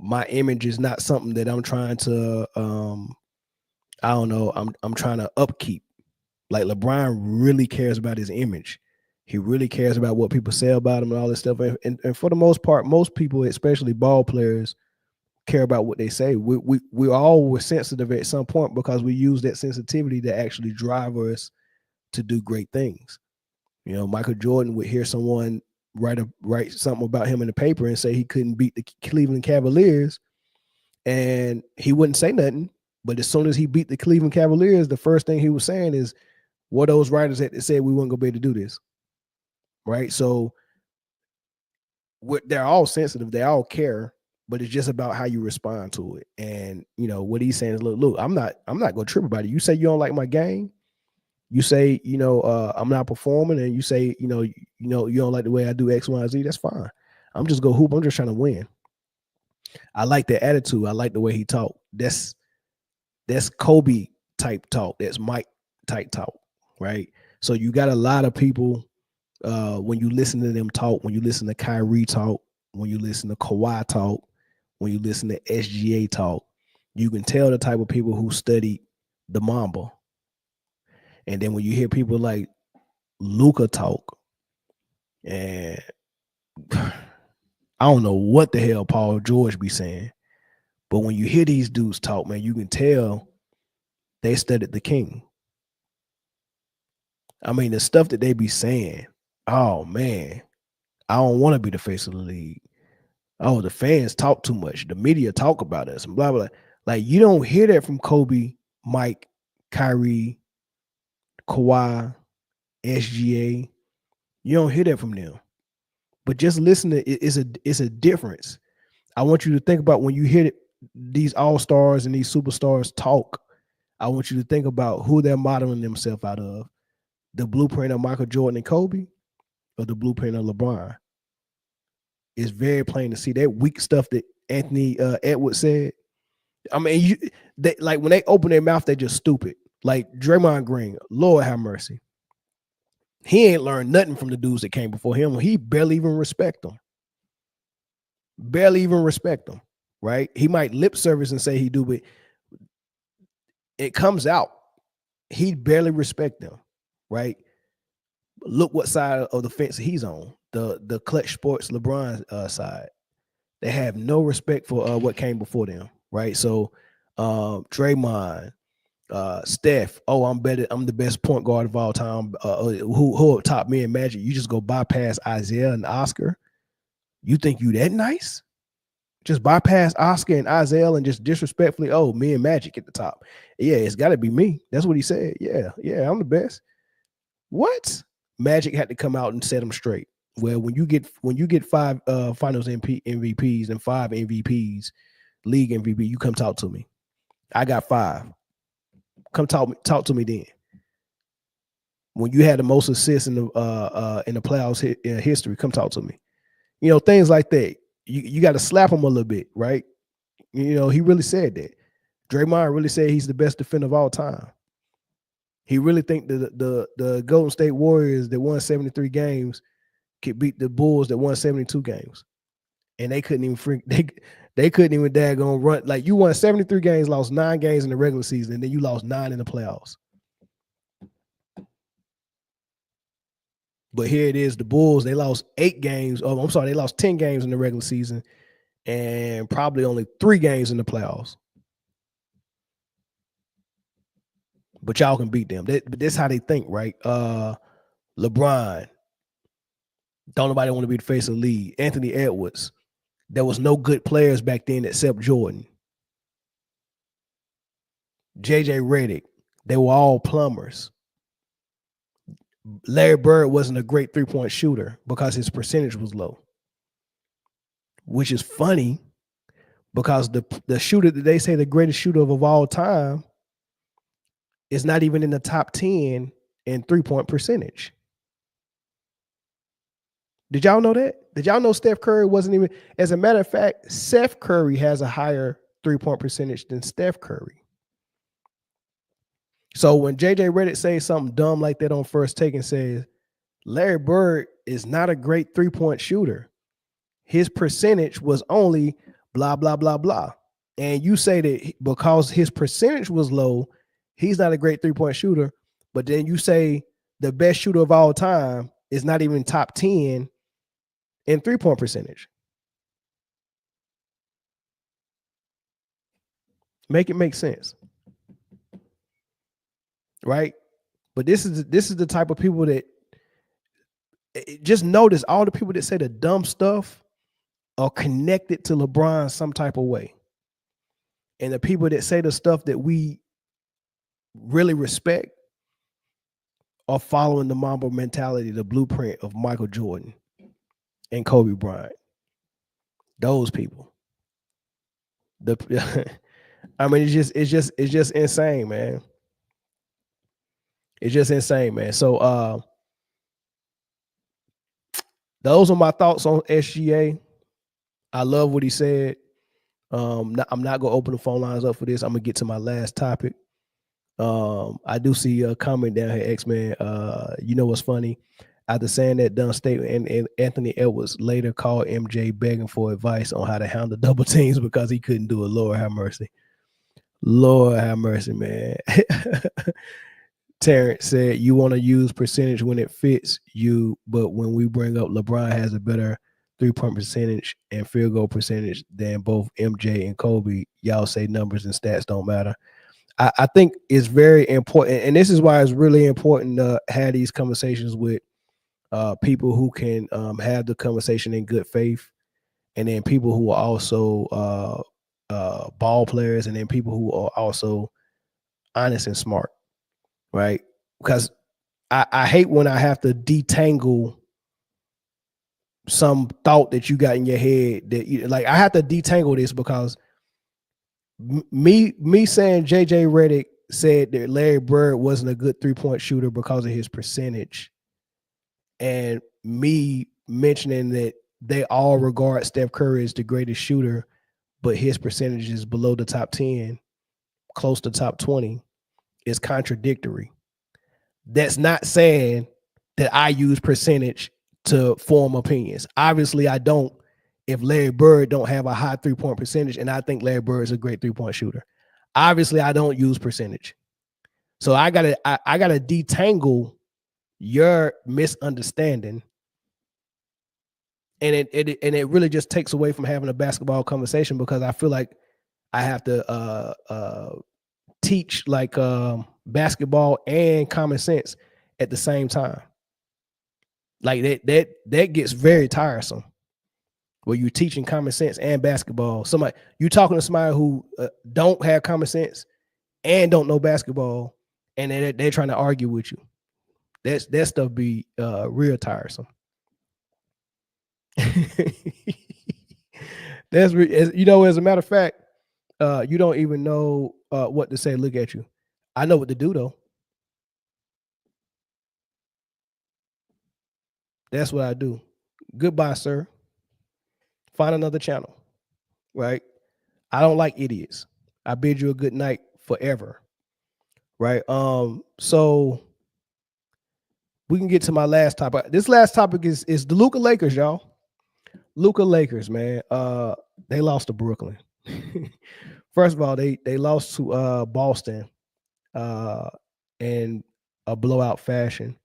C: My image is not something that I'm trying to I'm trying to upkeep. Like LeBron really cares about his image. He really cares about what people say about him and all this stuff. And for the most part, most people, especially ball players, care about what they say. We all were sensitive at some point because we use that sensitivity to actually drive us to do great things. You know, Michael Jordan would hear someone write something about him in the paper and say he couldn't beat the Cleveland Cavaliers, and he wouldn't say nothing. But as soon as he beat the Cleveland Cavaliers, the first thing he was saying is, "What those writers that said we weren't gonna be able to do this?" Right? So they're all sensitive, they all care, but it's just about how you respond to it. And you know what he's saying is, look, I'm not gonna trip about it. You say you don't like my game, you say, I'm not performing, and you say, you don't like the way I do X, Y, and Z. That's fine. I'm just go hoop. I'm just trying to win. I like the attitude. I like the way he talk. That's Kobe type talk. That's Mike type talk, right? So you got a lot of people when you listen to them talk, when you listen to Kyrie talk, when you listen to Kawhi talk, when you listen to SGA talk, you can tell the type of people who studied the Mamba. And then when you hear people like Luca talk, and I don't know what the hell Paul George be saying, but when you hear these dudes talk, man, you can tell they studied the king. I mean, the stuff that they be saying, oh man, I don't want to be the face of the league. Oh, the fans talk too much. The media talk about us and blah, blah. Like, you don't hear that from Kobe, Mike, Kyrie, Kawhi, SGA. You don't hear that from them. But just listen to it. It's a difference. I want you to think about when you hear these all-stars and these superstars talk, I want you to think about who they're modeling themselves out of. The blueprint of Michael Jordan and Kobe, or the blueprint of LeBron. It's very plain to see that weak stuff that Anthony Edwards said. I mean, like when they open their mouth, they're just stupid. Like Draymond Green, Lord have mercy. He ain't learned nothing from the dudes that came before him. He barely even respect them. Barely even respect them, right? He might lip service and say he do, but it comes out. He barely respect them, right? Look what side of the fence he's on. The Clutch Sports LeBron side. They have no respect for what came before them, right? So Draymond, Steph, I'm the best point guard of all time. Who up top me and Magic? You just go bypass Isaiah and Oscar. You think you that nice? Just bypass Oscar and Isaiah and just disrespectfully, me and Magic at the top. Yeah, it's got to be me. That's what he said. Yeah, I'm the best. What? Magic had to come out and set him straight. Well, when you get 5 Finals MVPs and 5 MVPs, league MVP, you come talk to me. I got 5. Come talk to me then. When you had the most assists in the playoffs in history, come talk to me. Things like that. You got to slap him a little bit, right? He really said that. Draymond really said he's the best defender of all time. He really think the Golden State Warriors that won 73 games could beat the Bulls that won 72 games. And they couldn't even they couldn't even daggone run. Like, you won 73 games, lost 9 games in the regular season, and then you lost 9 in the playoffs. But here it is, the Bulls, they lost 8 games. Oh, I'm sorry, they lost 10 games in the regular season and probably only 3 games in the playoffs. But y'all can beat them. But that's how they think, right? LeBron, don't nobody want to be the face of the league. Anthony Edwards, there was no good players back then except Jordan. JJ Redick, they were all plumbers. Larry Bird wasn't a great 3-point shooter because his percentage was low, which is funny because the shooter that they say the greatest shooter of all time is not even in the top 10 in 3-point percentage. Did y'all know that? Did y'all know Steph Curry wasn't even? As a matter of fact, Seth Curry has a higher 3-point percentage than Steph Curry. So when JJ Redick says something dumb like that on First Take and says, Larry Bird is not a great 3-point shooter, his percentage was only blah, blah, blah, blah. And you say that because his percentage was low, he's not a great 3-point shooter, but then you say the best shooter of all time is not even top 10 in 3-point percentage. Make it make sense. Right? But this is the type of people that just notice all the people that say the dumb stuff are connected to LeBron some type of way. And the people that say the stuff that we really respect are following the Mamba mentality, the blueprint of Michael Jordan and Kobe Bryant. Those people. I mean, it's just insane, man. It's just insane, man. So those are my thoughts on SGA. I love what he said. I'm not gonna open the phone lines up for this. I'm gonna get to my last topic. I do see a comment down here, X-Man. You know what's funny? After saying that dumb statement, and Anthony Edwards later called MJ begging for advice on how to handle double teams because he couldn't do it. Lord have mercy. Lord have mercy, man. Terrence said, you want to use percentage when it fits you, but when we bring up LeBron has a better three-point percentage and field goal percentage than both MJ and Kobe, y'all say numbers and stats don't matter. I think it's very important, and this is why it's really important to have these conversations with people who can have the conversation in good faith, and then people who are also ball players, and then people who are also honest and smart, right? Because I hate when I have to detangle some thought that you got in your head that you like. I have to detangle this because me saying JJ Redick said that Larry Bird wasn't a good three-point shooter because of his percentage, and me mentioning that they all regard Steph Curry as the greatest shooter, but his percentage is below the top 10, close to top 20, is contradictory. That's not saying that I use percentage to form opinions. Obviously, I don't. If Larry Bird don't have a high three-point percentage, and I think Larry Bird is a great three-point shooter, obviously I don't use percentage. So I gotta detangle your misunderstanding, and it really just takes away from having a basketball conversation because I feel like I have to teach like basketball and common sense at the same time. Like that gets very tiresome. Where you're teaching common sense and basketball. Somebody you talking to somebody who don't have common sense and don't know basketball, and they're trying to argue with you. That stuff be real tiresome. That's as a matter of fact, you don't even know what to say. Look at you. I know what to do though. That's what I do. Goodbye, sir. Find another channel, right? I don't like idiots. I bid you a good night forever, right? So we can get to my last topic. This last topic is the Luca Lakers, y'all. Luca Lakers, man. They lost to Brooklyn. First of all, they lost to Boston in a blowout fashion.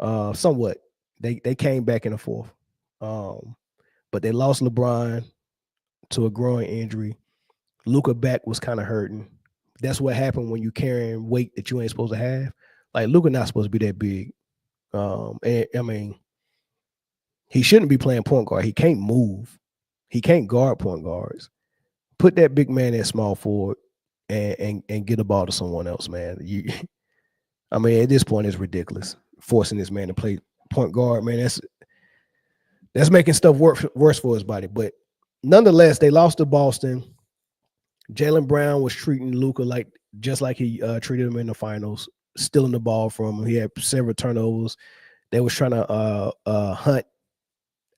C: Somewhat. They came back in the fourth. But they lost LeBron to a growing injury. Luca back was kind of hurting. That's what happened when you carrying weight that you ain't supposed to have. Like Luca not supposed to be that big. And I mean, he shouldn't be playing point guard. He can't move. He can't guard point guards. Put that big man at small forward and get a ball to someone else, man. I mean, at this point, it's ridiculous. Forcing this man to play point guard, man, that's making stuff worse for his body. But nonetheless, they lost to Boston. Jaylen Brown was treating Luca just like he treated him in the finals, stealing the ball from him. He had several turnovers. They was trying to hunt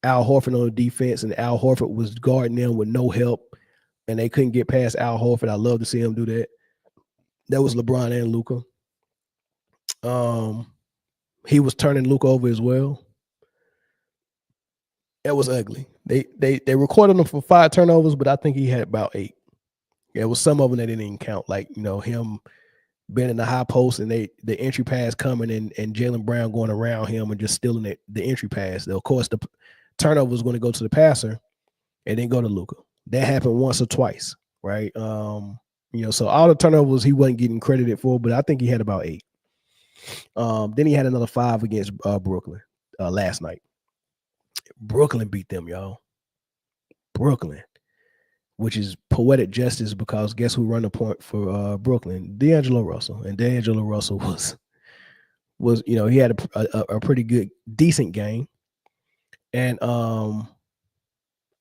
C: Al Horford on the defense, and Al Horford was guarding them with no help, and they couldn't get past Al Horford. I love to see him do that. That was LeBron and Luca. He was turning Luca over as well. That was ugly. They recorded him for 5 turnovers, but I think he had about 8. There was some of them that didn't even count, like him being in the high post and the entry pass coming and Jaylen Brown going around him and just stealing the entry pass. Of course, the turnover was going to go to the passer and then go to Luca. That happened once or twice, right? So all the turnovers he wasn't getting credited for, but I think he had about 8. Then he had another 5 against Brooklyn last night. Brooklyn beat them, y'all. Brooklyn, which is poetic justice because guess who run the point for Brooklyn? D'Angelo Russell. And D'Angelo Russell was he had a pretty good, decent game. And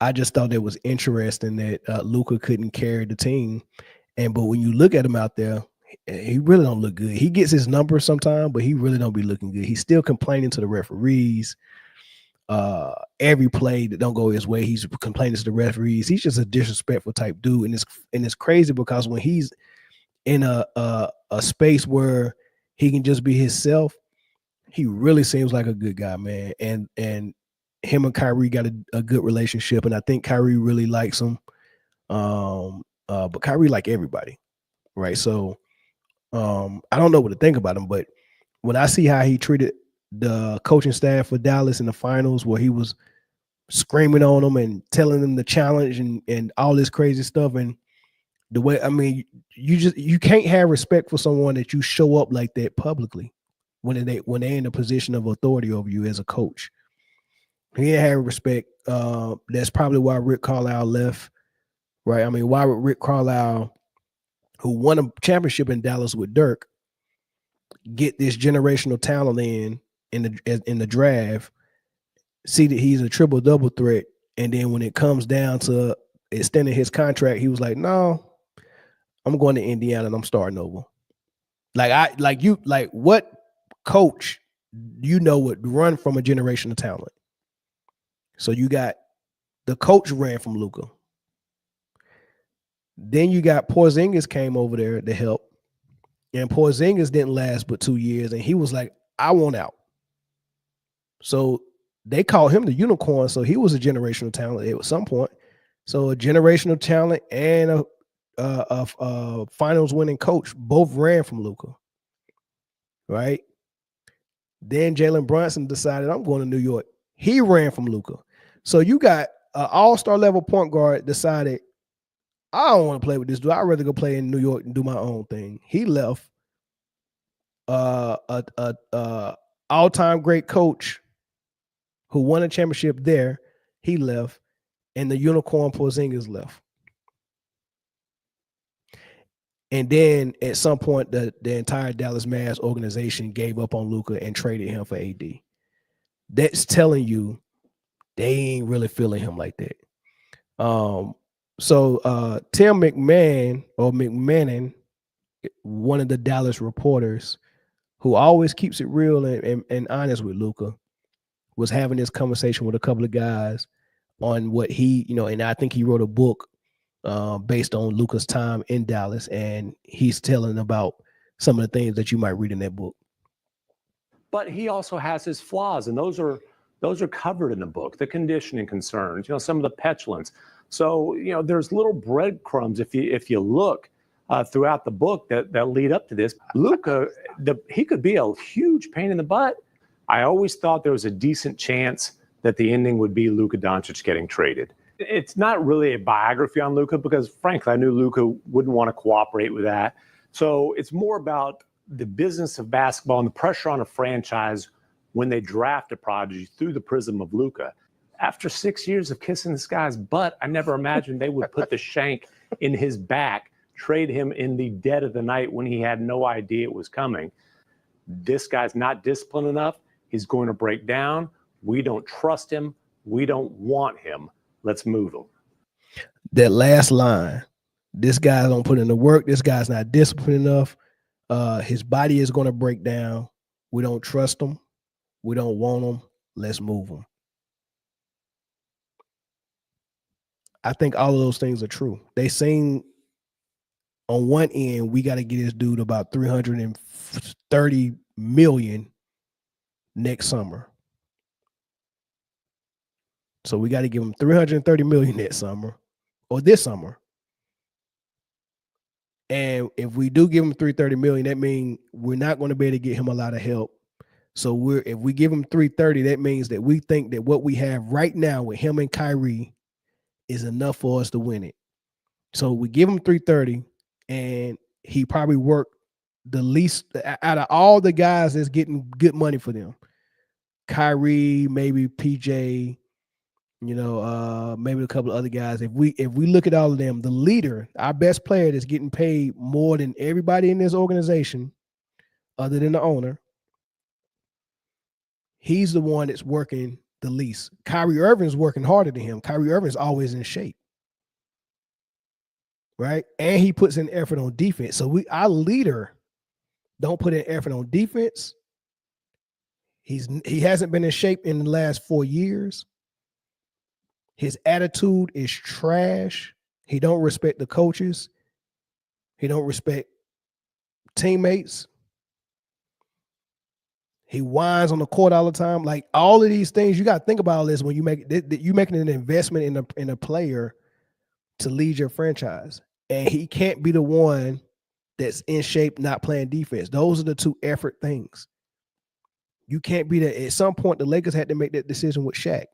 C: I just thought it was interesting that Luca couldn't carry the team. But when you look at him out there, he really don't look good. He gets his numbers sometimes, but he really don't be looking good. He's still complaining to the referees. Every play that don't go his way, he's complaining to the referees. He's just a disrespectful type dude, and it's crazy because when he's in a space where he can just be himself, he really seems like a good guy, man. And him and Kyrie got a good relationship, and I think Kyrie really likes him. But Kyrie like everybody, right? So I don't know what to think about him, but when I see how he treated the coaching staff for Dallas in the finals, where he was screaming on them and telling them the challenge and all this crazy stuff, and the way, I mean, you can't have respect for someone that you show up like that publicly when they're in a position of authority over you as a coach. He didn't have respect. That's probably why Rick Carlisle left, right? I mean, why would Rick Carlisle, who won a championship in Dallas with Dirk, get this generational talent in the draft, see that he's a triple-double threat, and then when it comes down to extending his contract, he was like, no, I'm going to Indiana and I'm starting over. What coach would run from a generational talent? So you got the coach ran from Luca. Then you got Porzingis came over there to help, and Porzingis didn't last but 2 years, and he was like, I want out. So they called him the unicorn. So he was a generational talent at some point. So a generational talent and a finals winning coach both ran from Luca, right? Then Jalen Brunson decided, I'm going to New York. He ran from Luca. So you got an all-star level point guard decided, I don't want to play with this dude. I'd rather go play in New York and do my own thing. He left. All-time great coach who won a championship there, he left, and the unicorn Porzingis left. And then at some point, the entire Dallas Mavs organization gave up on Luca and traded him for AD. That's telling you they ain't really feeling him like that. So Tim McMahon, one of the Dallas reporters who always keeps it real and honest with Luca, was having this conversation with a couple of guys on what he, and I think he wrote a book based on Luca's time in Dallas, and he's telling about some of the things that you might read in that book.
S: But he also has his flaws, and those are covered in the book. The conditioning concerns, some of the petulance. So there's little breadcrumbs if you look throughout the book that lead up to this. Luca, he could be a huge pain in the butt. I always thought there was a decent chance that the ending would be Luca Doncic getting traded. It's not really a biography on Luca because, frankly, I knew Luca wouldn't want to cooperate with that. So it's more about the business of basketball and the pressure on a franchise when they draft a prodigy through the prism of Luca. After 6 years of kissing this guy's butt, I never imagined they would put the shank in his back, trade him in the dead of the night when he had no idea it was coming. This guy's not disciplined enough. He's going to break down. We don't trust him. We don't want him. Let's move him.
C: That last line, this guy don't put in the work. This guy's not disciplined enough. His body is going to break down. We don't trust him. We don't want him. Let's move him. I think all of those things are true. They seem on one end, we got to get this dude about $330 million next summer. So we got to give him $330 million next summer or this summer. And if we do give him $330 million, that means we're not going to be able to get him a lot of help. So if we give him $330, that means that we think that what we have right now with him and Kyrie is enough for us to win it. So we give him $330. and he probably worked the least out of all the guys that's getting good money for them. Kyrie, maybe PJ, maybe a couple of other guys. If we look at all of them, the leader, our best player that's getting paid more than everybody in this organization, other than the owner, he's the one that's working the least. Kyrie Irving's working harder than him. Kyrie Irving's always in shape, right? And he puts in effort on defense. So our leader don't put in effort on defense. He hasn't been in shape in the last 4 years. His attitude is trash. He don't respect the coaches. He don't respect teammates. He whines on the court all the time. Like all of these things, you got to think about all this when you're making an investment in a player to lead your franchise. And he can't be the one that's in shape, not playing defense. Those are the two effort things. You can't be that. At some point, the Lakers had to make that decision with Shaq.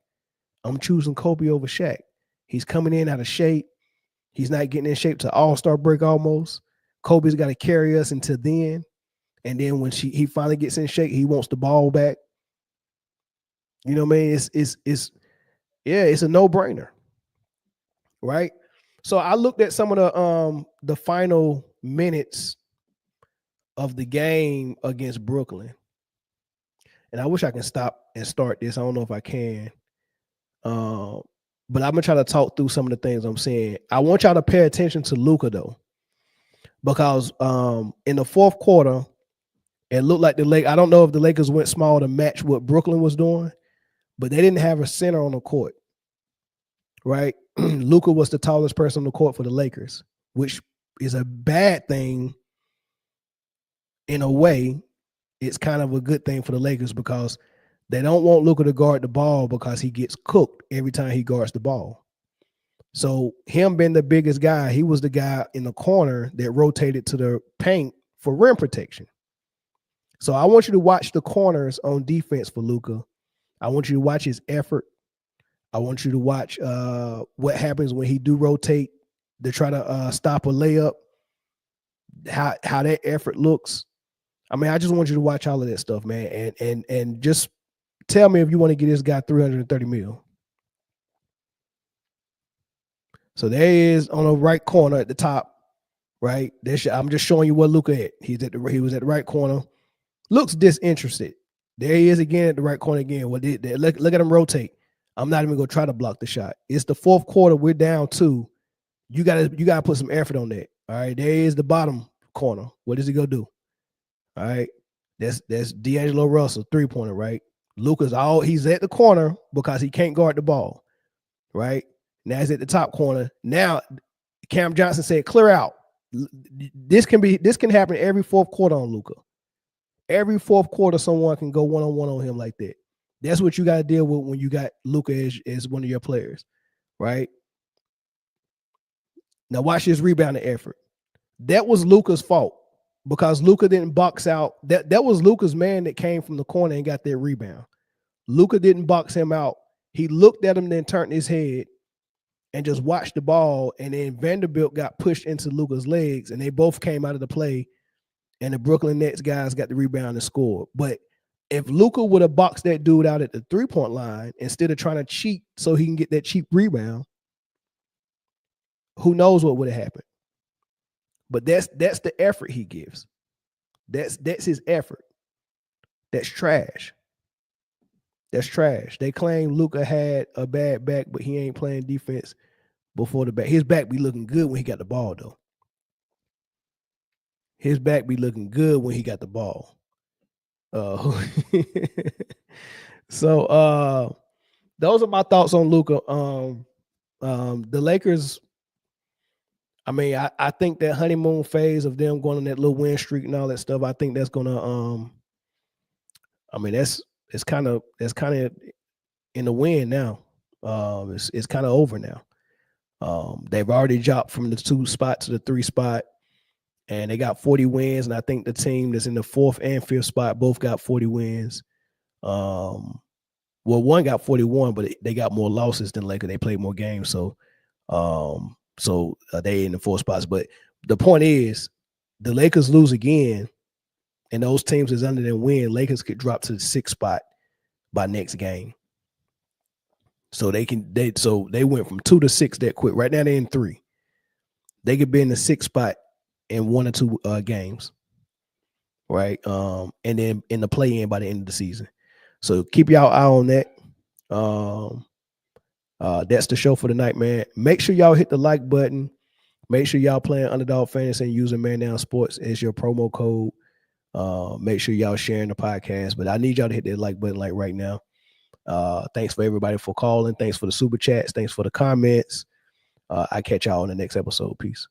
C: I'm choosing Kobe over Shaq. He's coming in out of shape. He's not getting in shape to All-Star break almost. Kobe's got to carry us until then. And then when he finally gets in shape, he wants the ball back. You know what I mean? It's a no-brainer. Right? So I looked at some of the final minutes of the game against Brooklyn. And I wish I can stop and start this. I don't know if I can. But I'm gonna try to talk through some of the things I'm saying. I want y'all to pay attention to Luca though, because in the fourth quarter, it looked like I don't know if the Lakers went small to match what Brooklyn was doing, but they didn't have a center on the court. Right? Luca was the tallest person on the court for the Lakers, which is a bad thing in a way. It's kind of a good thing for the Lakers because they don't want Luca to guard the ball because he gets cooked every time he guards the ball. So him being the biggest guy, he was the guy in the corner that rotated to the paint for rim protection. So I want you to watch the corners on defense for Luca. I want you to watch his effort. I want you to watch what happens when he do rotate to try to stop a layup, how that effort looks. I mean, I just want you to watch all of that stuff, man, and just tell me if you want to get this guy $330 million. So there he is on the right corner at the top, right? I'm just showing you what Luca at. He was at the right corner. Looks disinterested. There he is again at the right corner again. Look at him rotate. I'm not even gonna try to block the shot. It's the fourth quarter. We're down 2. You gotta put some effort on that. All right. There is the bottom corner. What does he go do? All right. That's D'Angelo Russell, 3-pointer, right? Luca's he's at the corner because he can't guard the ball. Right? Now he's at the top corner. Now Cam Johnson said, clear out. This can happen every fourth quarter on Luca. Every fourth quarter, someone can go one-on-one on him like that. That's what you got to deal with when you got Luca as one of your players, right? Now watch his rebounding effort. That was Luca's fault because Luca didn't box out. That was Luca's man that came from the corner and got that rebound. Luca didn't box him out. He looked at him, then turned his head and just watched the ball. And then Vanderbilt got pushed into Luca's legs, and they both came out of the play. And the Brooklyn Nets guys got the rebound and scored. But if Luca would have boxed that dude out at the 3-point line instead of trying to cheat so he can get that cheap rebound, who knows what would have happened. But that's the effort he gives. That's his effort. That's trash. That's trash. They claim Luca had a bad back, but he ain't playing defense before the back. His back be looking good when he got the ball, though. His back be looking good when he got the ball. So those are my thoughts on Luca. The Lakers, I mean, I think that honeymoon phase of them going on that little win streak and all that stuff, I think that's gonna I mean, it's kind of in the win now. It's kind of over now. They've already dropped from the 2 spot to the 3 spot. And they got 40 wins, and I think the team that's in the 4th and 5th spot both got 40 wins. Well, one got 41, but they got more losses than Lakers. They played more games, so they in the 4 spots. But the point is, the Lakers lose again, and those teams is under them win. Lakers could drop to the 6th spot by next game. So they went from 2 to 6 that quick. Right now they're in 3. They could be in the 6th spot in 1 or 2 games, right? And then in the play-in by the end of the season. So keep y'all eye on that. That's the show for tonight, man. Make sure y'all hit the like button. Make sure y'all playing Underdog Fantasy and using Man Down Sports as your promo code. Make sure y'all sharing the podcast. But I need y'all to hit that like button like right now. Thanks for everybody for calling. Thanks for the super chats. Thanks for the comments. I catch y'all on the next episode. Peace.